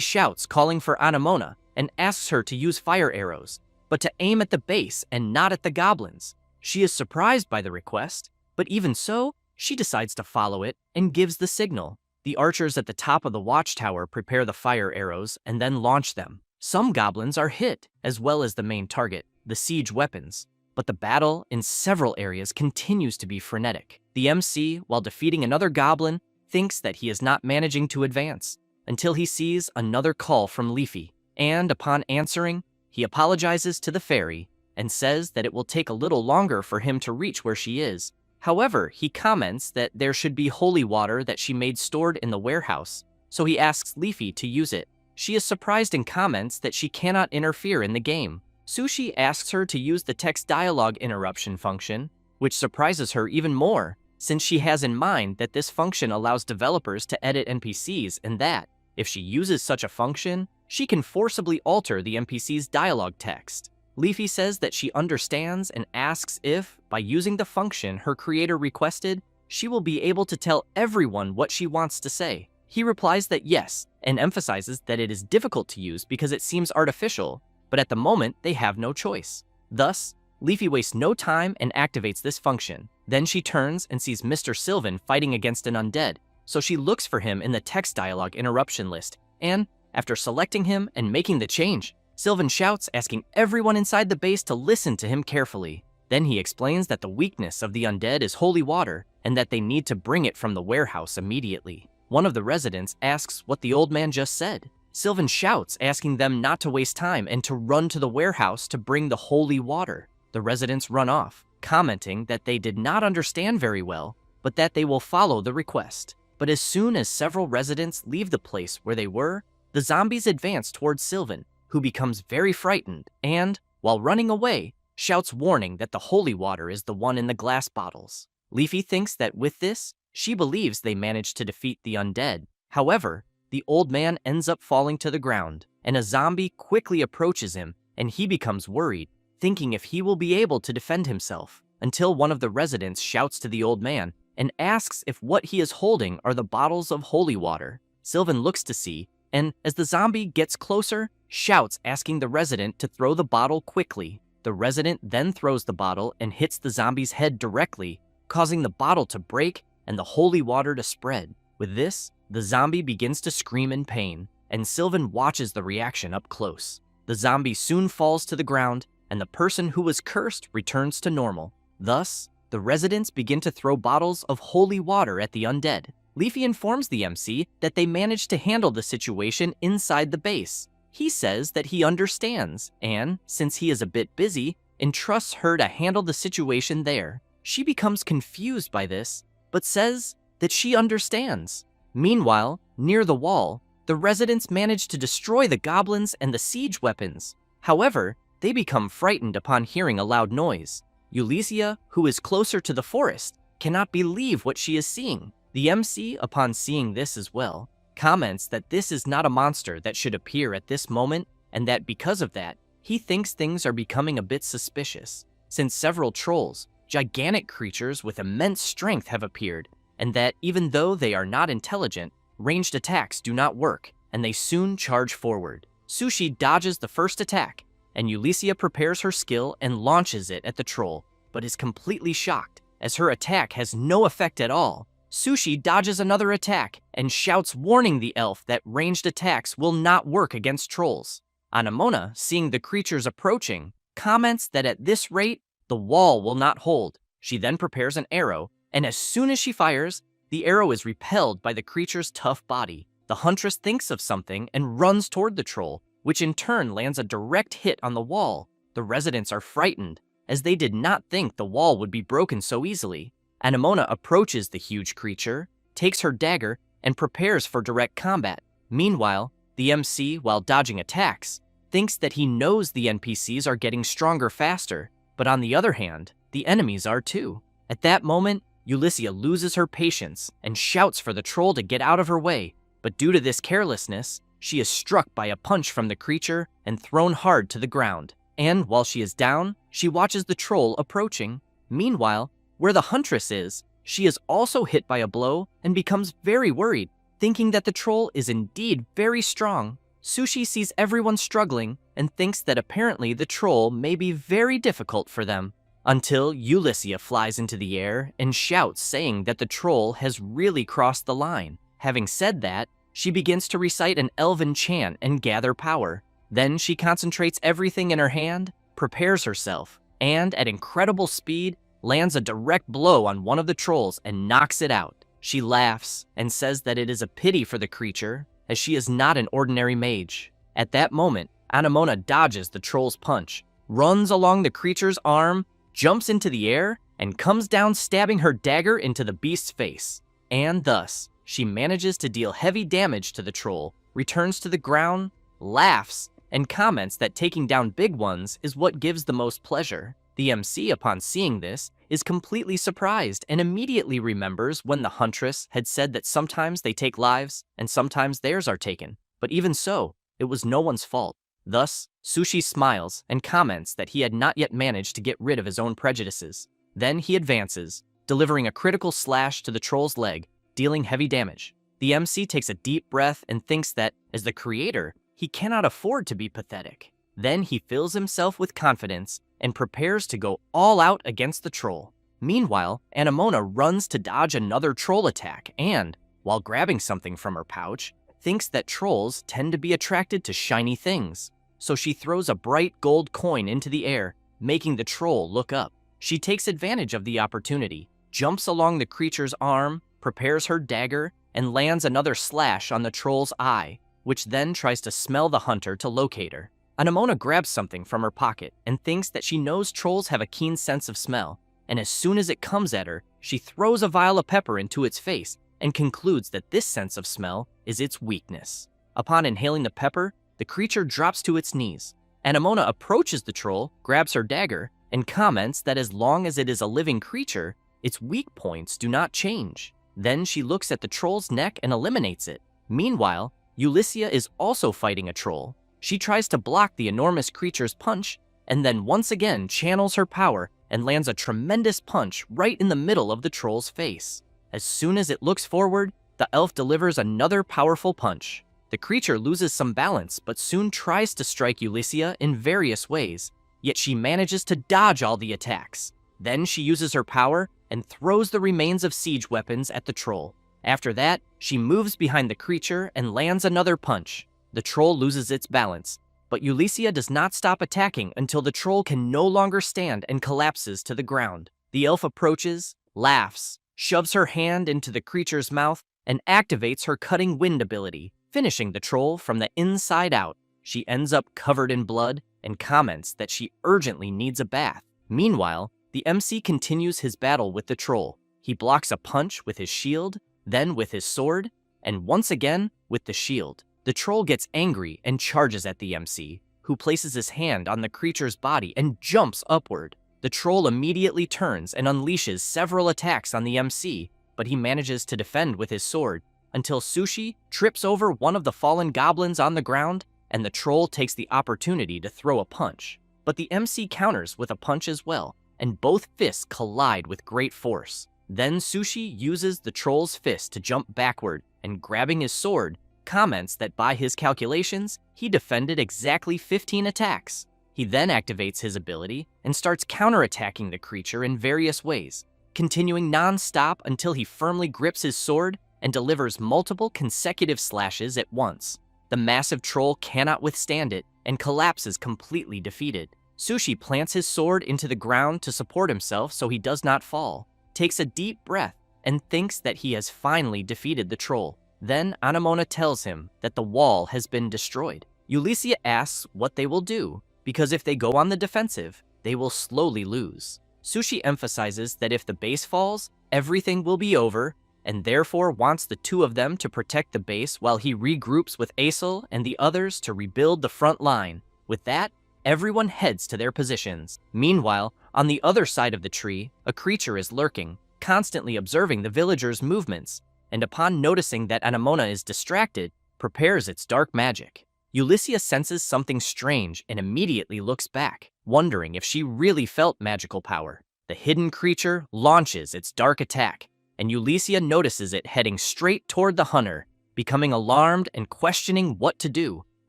shouts, calling for Anamona, and asks her to use fire arrows, but to aim at the base and not at the goblins. She is surprised by the request, but even so, she decides to follow it and gives the signal. The archers at the top of the watchtower prepare the fire arrows and then launch them. Some goblins are hit, as well as the main target, the siege weapons, but the battle in several areas continues to be frenetic. The MC, while defeating another goblin, thinks that he is not managing to advance, until he sees another call from Leafy, and upon answering, he apologizes to the fairy and says that it will take a little longer for him to reach where she is. However, he comments that there should be holy water that she made stored in the warehouse, so he asks Leafy to use it. She is surprised and comments that she cannot interfere in the game. Sushi asks her to use the text dialogue interruption function, which surprises her even more, since she has in mind that this function allows developers to edit NPCs and that, if she uses such a function, she can forcibly alter the NPC's dialogue text. Leafy says that she understands and asks if, by using the function her creator requested, she will be able to tell everyone what she wants to say. He replies that yes, and emphasizes that it is difficult to use because it seems artificial, but at the moment they have no choice. Thus, Leafy wastes no time and activates this function. Then she turns and sees Mr. Sylvan fighting against an undead, so she looks for him in the text dialogue interruption list, and, after selecting him and making the change, Sylvan shouts, asking everyone inside the base to listen to him carefully. Then he explains that the weakness of the undead is holy water, and that they need to bring it from the warehouse immediately. One of the residents asks what the old man just said. Sylvan shouts, asking them not to waste time and to run to the warehouse to bring the holy water. The residents run off, commenting that they did not understand very well, but that they will follow the request. But as soon as several residents leave the place where they were, the zombies advance towards Sylvan, who becomes very frightened and, while running away, shouts warning that the holy water is the one in the glass bottles. Leafy thinks that with this, she believes they managed to defeat the undead. However, the old man ends up falling to the ground, and a zombie quickly approaches him, and he becomes worried, thinking if he will be able to defend himself, until one of the residents shouts to the old man and asks if what he is holding are the bottles of holy water. Sylvan looks to see, and as the zombie gets closer, shouts asking the resident to throw the bottle quickly. The resident then throws the bottle and hits the zombie's head directly, causing the bottle to break and the holy water to spread. With this, the zombie begins to scream in pain, and Sylvan watches the reaction up close. The zombie soon falls to the ground, and the person who was cursed returns to normal. Thus, the residents begin to throw bottles of holy water at the undead. Leafy informs the MC that they managed to handle the situation inside the base. He says that he understands, and, since he is a bit busy, entrusts her to handle the situation there. She becomes confused by this, but says that she understands. Meanwhile, near the wall, the residents manage to destroy the goblins and the siege weapons. However, they become frightened upon hearing a loud noise. Ulyssia, who is closer to the forest, cannot believe what she is seeing. The MC, upon seeing this as well, comments that this is not a monster that should appear at this moment, and that because of that, he thinks things are becoming a bit suspicious, since several trolls, gigantic creatures with immense strength, have appeared, and that even though they are not intelligent, ranged attacks do not work, and they soon charge forward. Sushi dodges the first attack, and Ulyssia prepares her skill and launches it at the troll, but is completely shocked, as her attack has no effect at all. Sushi dodges another attack and shouts warning the elf that ranged attacks will not work against trolls. Anamona, seeing the creatures approaching, comments that at this rate, the wall will not hold. She then prepares an arrow, and as soon as she fires, the arrow is repelled by the creature's tough body. The huntress thinks of something and runs toward the troll, which in turn lands a direct hit on the wall. The residents are frightened, as they did not think the wall would be broken so easily. Anamona approaches the huge creature, takes her dagger, and prepares for direct combat. Meanwhile, the MC, while dodging attacks, thinks that he knows the NPCs are getting stronger faster, but on the other hand, the enemies are too. At that moment, Ulyssia loses her patience and shouts for the troll to get out of her way, but due to this carelessness, she is struck by a punch from the creature and thrown hard to the ground. And while she is down, she watches the troll approaching. Meanwhile, where the huntress is, she is also hit by a blow and becomes very worried, thinking that the troll is indeed very strong. Sushi sees everyone struggling and thinks that apparently the troll may be very difficult for them, until Ulyssia flies into the air and shouts, saying that the troll has really crossed the line. Having said that, she begins to recite an elven chant and gather power. Then she concentrates everything in her hand, prepares herself, and at incredible speed, lands a direct blow on one of the trolls and knocks it out. She laughs and says that it is a pity for the creature, as she is not an ordinary mage. At that moment, Anamona dodges the troll's punch, runs along the creature's arm, jumps into the air, and comes down stabbing her dagger into the beast's face. And thus, she manages to deal heavy damage to the troll, returns to the ground, laughs, and comments that taking down big ones is what gives the most pleasure. The MC, upon seeing this, is completely surprised and immediately remembers when the huntress had said that sometimes they take lives and sometimes theirs are taken. But even so, it was no one's fault. Thus, Sushi smiles and comments that he had not yet managed to get rid of his own prejudices. Then he advances, delivering a critical slash to the troll's leg, dealing heavy damage. The MC takes a deep breath and thinks that, as the creator, he cannot afford to be pathetic. Then he fills himself with confidence and prepares to go all out against the troll. Meanwhile, Anamona runs to dodge another troll attack and, while grabbing something from her pouch, thinks that trolls tend to be attracted to shiny things. So she throws a bright gold coin into the air, making the troll look up. She takes advantage of the opportunity, jumps along the creature's arm, prepares her dagger, and lands another slash on the troll's eye, which then tries to smell the hunter to locate her. Anamona grabs something from her pocket and thinks that she knows trolls have a keen sense of smell, and as soon as it comes at her, she throws a vial of pepper into its face and concludes that this sense of smell is its weakness. Upon inhaling the pepper, the creature drops to its knees. Anamona approaches the troll, grabs her dagger, and comments that as long as it is a living creature, its weak points do not change. Then she looks at the troll's neck and eliminates it. Meanwhile, Ulyssia is also fighting a troll. She tries to block the enormous creature's punch, and then once again channels her power and lands a tremendous punch right in the middle of the troll's face. As soon as it looks forward, the elf delivers another powerful punch. The creature loses some balance, but soon tries to strike Ulyssia in various ways, yet she manages to dodge all the attacks. Then she uses her power and throws the remains of siege weapons at the troll. After that, she moves behind the creature and lands another punch. The troll loses its balance, but Ulyssia does not stop attacking until the troll can no longer stand and collapses to the ground. The elf approaches, laughs, shoves her hand into the creature's mouth, and activates her cutting wind ability, finishing the troll from the inside out. She ends up covered in blood and comments that she urgently needs a bath. Meanwhile, the MC continues his battle with the troll. He blocks a punch with his shield, then with his sword, and once again with the shield. The troll gets angry and charges at the MC, who places his hand on the creature's body and jumps upward. The troll immediately turns and unleashes several attacks on the MC, but he manages to defend with his sword, until Sushi trips over one of the fallen goblins on the ground, and the troll takes the opportunity to throw a punch. But the MC counters with a punch as well, and both fists collide with great force. Then Sushi uses the troll's fist to jump backward, and grabbing his sword, comments that by his calculations, he defended exactly 15 attacks. He then activates his ability and starts counterattacking the creature in various ways, continuing non-stop until he firmly grips his sword and delivers multiple consecutive slashes at once. The massive troll cannot withstand it and collapses completely defeated. Sushi plants his sword into the ground to support himself so he does not fall, takes a deep breath, and thinks that he has finally defeated the troll. Then Anamona tells him that the wall has been destroyed. Ulysses asks what they will do, because if they go on the defensive, they will slowly lose. Sushi emphasizes that if the base falls, everything will be over, and therefore wants the two of them to protect the base while he regroups with Aesel and the others to rebuild the front line. With that, everyone heads to their positions. Meanwhile, on the other side of the tree, a creature is lurking, constantly observing the villagers' movements, and upon noticing that Anamona is distracted, prepares its dark magic. Ulysses senses something strange and immediately looks back, wondering if she really felt magical power. The hidden creature launches its dark attack, and Ulysses notices it heading straight toward the hunter, becoming alarmed and questioning what to do,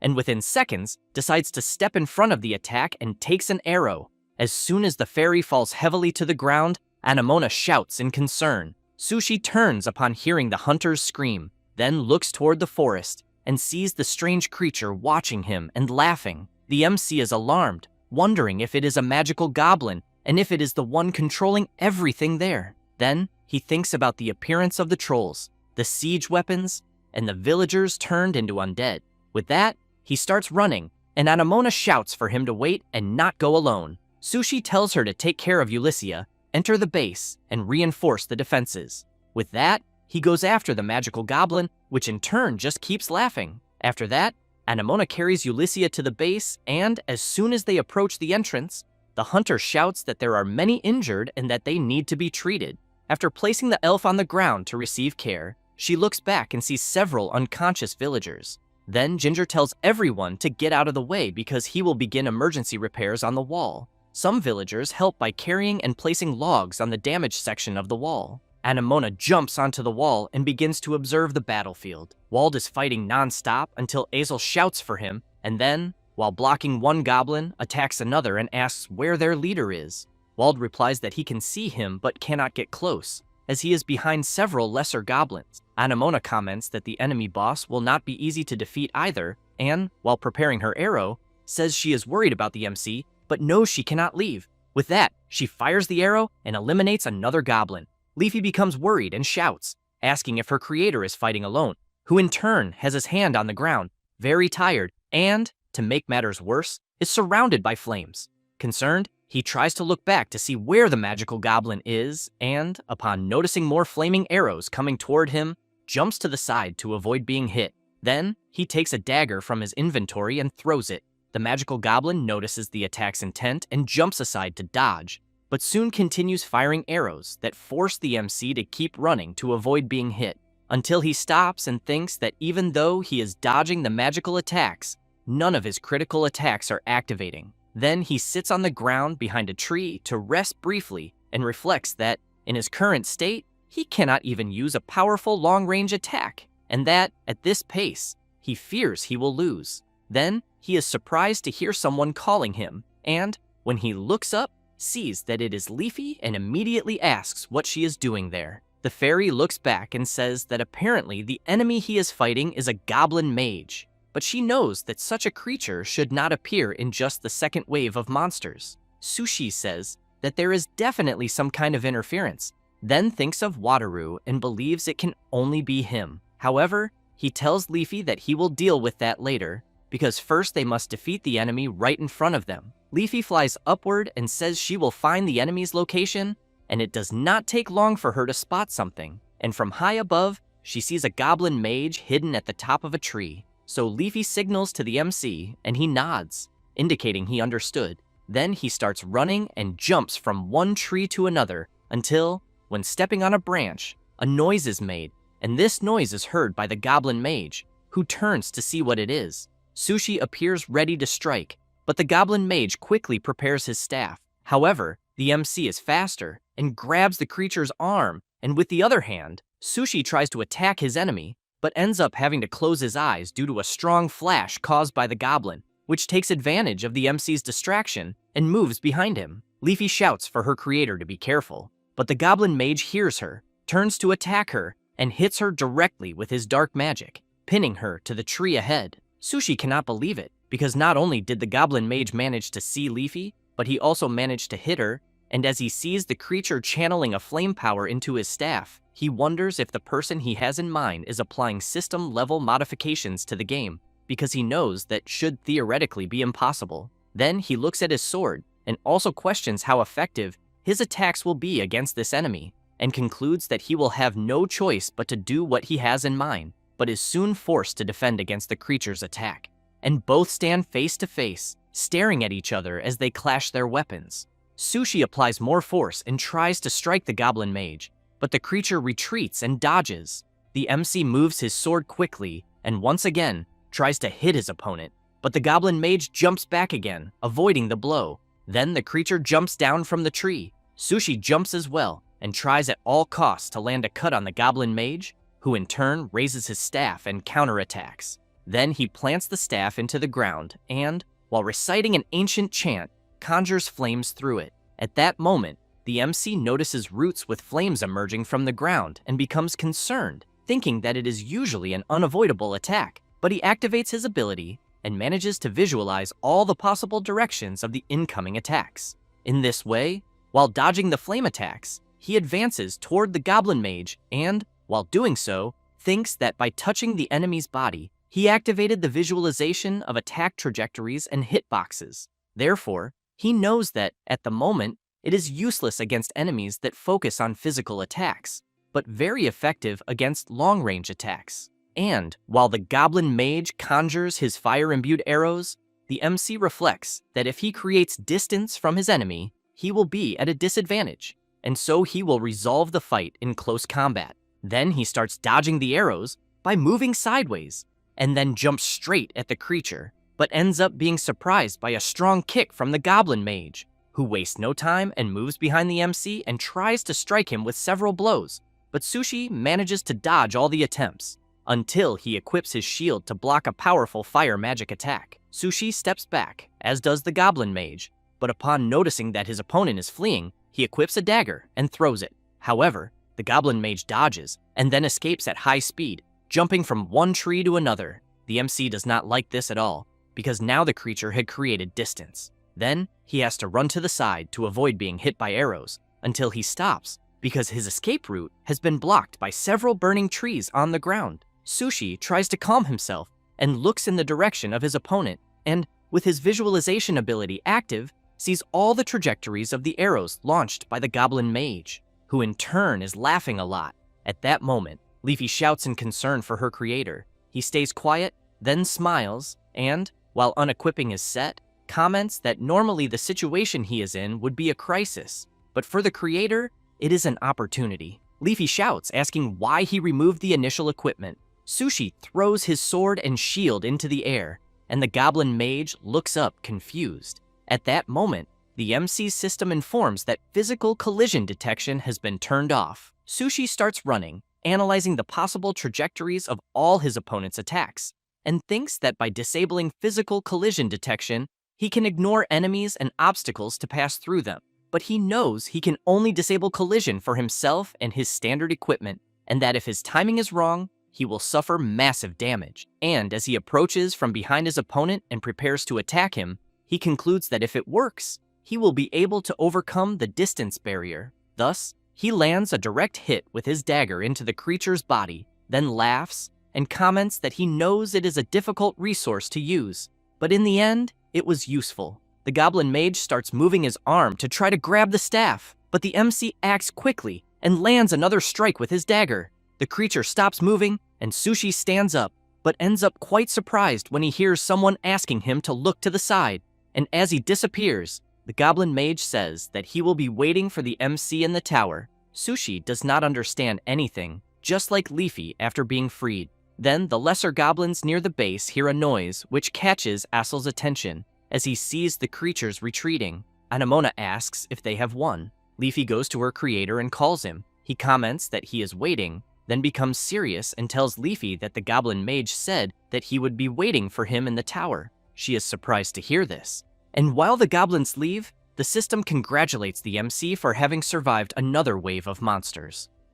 and within seconds decides to step in front of the attack and takes an arrow. As soon as the fairy falls heavily to the ground, Anamona shouts in concern. Sushi turns upon hearing the hunter's scream, then looks toward the forest and sees the strange creature watching him and laughing. The MC is alarmed, wondering if it is a magical goblin and if it is the one controlling everything there. Then he thinks about the appearance of the trolls, the siege weapons, and the villagers turned into undead. With that, he starts running, and Anamona shouts for him to wait and not go alone. Sushi tells her to take care of Ulysses, enter the base, and reinforce the defenses. With that, he goes after the magical goblin, which in turn just keeps laughing. After that, Anamona carries Ulysses to the base, and as soon as they approach the entrance, the hunter shouts that there are many injured and that they need to be treated. After placing the elf on the ground to receive care, she looks back and sees several unconscious villagers. Then Ginger tells everyone to get out of the way because he will begin emergency repairs on the wall. Some villagers help by carrying and placing logs on the damaged section of the wall. Anamona jumps onto the wall and begins to observe the battlefield. Wald is fighting non-stop until Aesel shouts for him, and then, while blocking one goblin, attacks another and asks where their leader is. Wald replies that he can see him but cannot get close, as he is behind several lesser goblins. Anamona comments that the enemy boss will not be easy to defeat either, and, while preparing her arrow, says she is worried about the MC, but knows she cannot leave. With that, she fires the arrow and eliminates another goblin. Leafy becomes worried and shouts, asking if her creator is fighting alone, who in turn has his hand on the ground, very tired, and, to make matters worse, is surrounded by flames. Concerned, he tries to look back to see where the magical goblin is, and, upon noticing more flaming arrows coming toward him, jumps to the side to avoid being hit. Then, he takes a dagger from his inventory and throws it. The magical goblin notices the attack's intent and jumps aside to dodge, but soon continues firing arrows that force the MC to keep running to avoid being hit, until he stops and thinks that even though he is dodging the magical attacks, none of his critical attacks are activating. Then he sits on the ground behind a tree to rest briefly and reflects that, in his current state, he cannot even use a powerful long-range attack, and that, at this pace, he fears he will lose. Then, he is surprised to hear someone calling him, and, when he looks up, sees that it is Leafy and immediately asks what she is doing there. The fairy looks back and says that apparently the enemy he is fighting is a goblin mage, but she knows that such a creature should not appear in just the second wave of monsters. Sushi says that there is definitely some kind of interference, then thinks of Wataru and believes it can only be him. However, he tells Leafy that he will deal with that later, because first they must defeat the enemy right in front of them. Leafy flies upward and says she will find the enemy's location, and it does not take long for her to spot something. And from high above, she sees a goblin mage hidden at the top of a tree. So Leafy signals to the MC, and he nods, indicating he understood. Then he starts running and jumps from one tree to another until, when stepping on a branch, a noise is made, and this noise is heard by the goblin mage, who turns to see what it is. Sushi appears ready to strike, but the goblin mage quickly prepares his staff. However, the MC is faster and grabs the creature's arm, and with the other hand, Sushi tries to attack his enemy, but ends up having to close his eyes due to a strong flash caused by the goblin, which takes advantage of the MC's distraction and moves behind him. Leafy shouts for her creator to be careful, but the goblin mage hears her, turns to attack her, and hits her directly with his dark magic, pinning her to the tree ahead. Sushi cannot believe it, because not only did the goblin mage manage to see Leafy, but he also managed to hit her, and as he sees the creature channeling a flame power into his staff, he wonders if the person he has in mind is applying system-level modifications to the game, because he knows that should theoretically be impossible. Then he looks at his sword and also questions how effective his attacks will be against this enemy, and concludes that he will have no choice but to do what he has in mind, but is soon forced to defend against the creature's attack. And both stand face to face, staring at each other as they clash their weapons. Sushi applies more force and tries to strike the goblin mage, but the creature retreats and dodges. The MC moves his sword quickly and once again tries to hit his opponent, but the goblin mage jumps back again, avoiding the blow. Then the creature jumps down from the tree. Sushi jumps as well and tries at all costs to land a cut on the goblin mage, who in turn raises his staff and counterattacks. Then he plants the staff into the ground and, while reciting an ancient chant, conjures flames through it. At that moment, the MC notices roots with flames emerging from the ground and becomes concerned, thinking that it is usually an unavoidable attack. But he activates his ability and manages to visualize all the possible directions of the incoming attacks. In this way, while dodging the flame attacks, he advances toward the goblin mage and, while doing so, thinks that by touching the enemy's body, he activated the visualization of attack trajectories and hitboxes. Therefore, he knows that, at the moment, it is useless against enemies that focus on physical attacks, but very effective against long-range attacks. And, while the goblin mage conjures his fire-imbued arrows, the MC reflects that if he creates distance from his enemy, he will be at a disadvantage, and so he will resolve the fight in close combat. Then he starts dodging the arrows by moving sideways, and then jumps straight at the creature, but ends up being surprised by a strong kick from the goblin mage, who wastes no time and moves behind the MC and tries to strike him with several blows. But Sushi manages to dodge all the attempts, until he equips his shield to block a powerful fire magic attack. Sushi steps back, as does the goblin mage, but upon noticing that his opponent is fleeing, he equips a dagger and throws it. However, the goblin mage dodges and then escapes at high speed, jumping from one tree to another. The MC does not like this at all, because now the creature had created distance. Then, he has to run to the side to avoid being hit by arrows, until he stops, because his escape route has been blocked by several burning trees on the ground. Sushi tries to calm himself and looks in the direction of his opponent, and, with his visualization ability active, sees all the trajectories of the arrows launched by the goblin mage, who in turn is laughing a lot. At that moment, Leafy shouts in concern for her creator. He stays quiet, then smiles, and, while unequipping his set, comments that normally the situation he is in would be a crisis, but for the creator, it is an opportunity. Leafy shouts, asking why he removed the initial equipment. Sushi throws his sword and shield into the air, and the goblin mage looks up confused. At that moment, the MC's system informs that physical collision detection has been turned off. Sushi starts running, analyzing the possible trajectories of all his opponent's attacks, and thinks that by disabling physical collision detection, he can ignore enemies and obstacles to pass through them. But he knows he can only disable collision for himself and his standard equipment, and that if his timing is wrong, he will suffer massive damage. And as he approaches from behind his opponent and prepares to attack him, he concludes that if it works, he will be able to overcome the distance barrier. Thus, he lands a direct hit with his dagger into the creature's body, then laughs and comments that he knows it is a difficult resource to use, but in the end, it was useful. The goblin mage starts moving his arm to try to grab the staff, but the MC acts quickly and lands another strike with his dagger. The creature stops moving, and Sushi stands up, but ends up quite surprised when he hears someone asking him to look to the side, and as he disappears, the goblin mage says that he will be waiting for the MC in the tower. Sushi does not understand anything, just like Leafy after being freed. Then the lesser goblins near the base hear a noise which catches Asel's attention as he sees the creatures retreating. Anamona asks if they have won. Leafy goes to her creator and calls him. He comments that he is waiting, then becomes serious and tells Leafy that the goblin mage said that he would be waiting for him in the tower. She is surprised to hear this. And while the goblins leave, the system congratulates the MC for having survived another wave of monsters.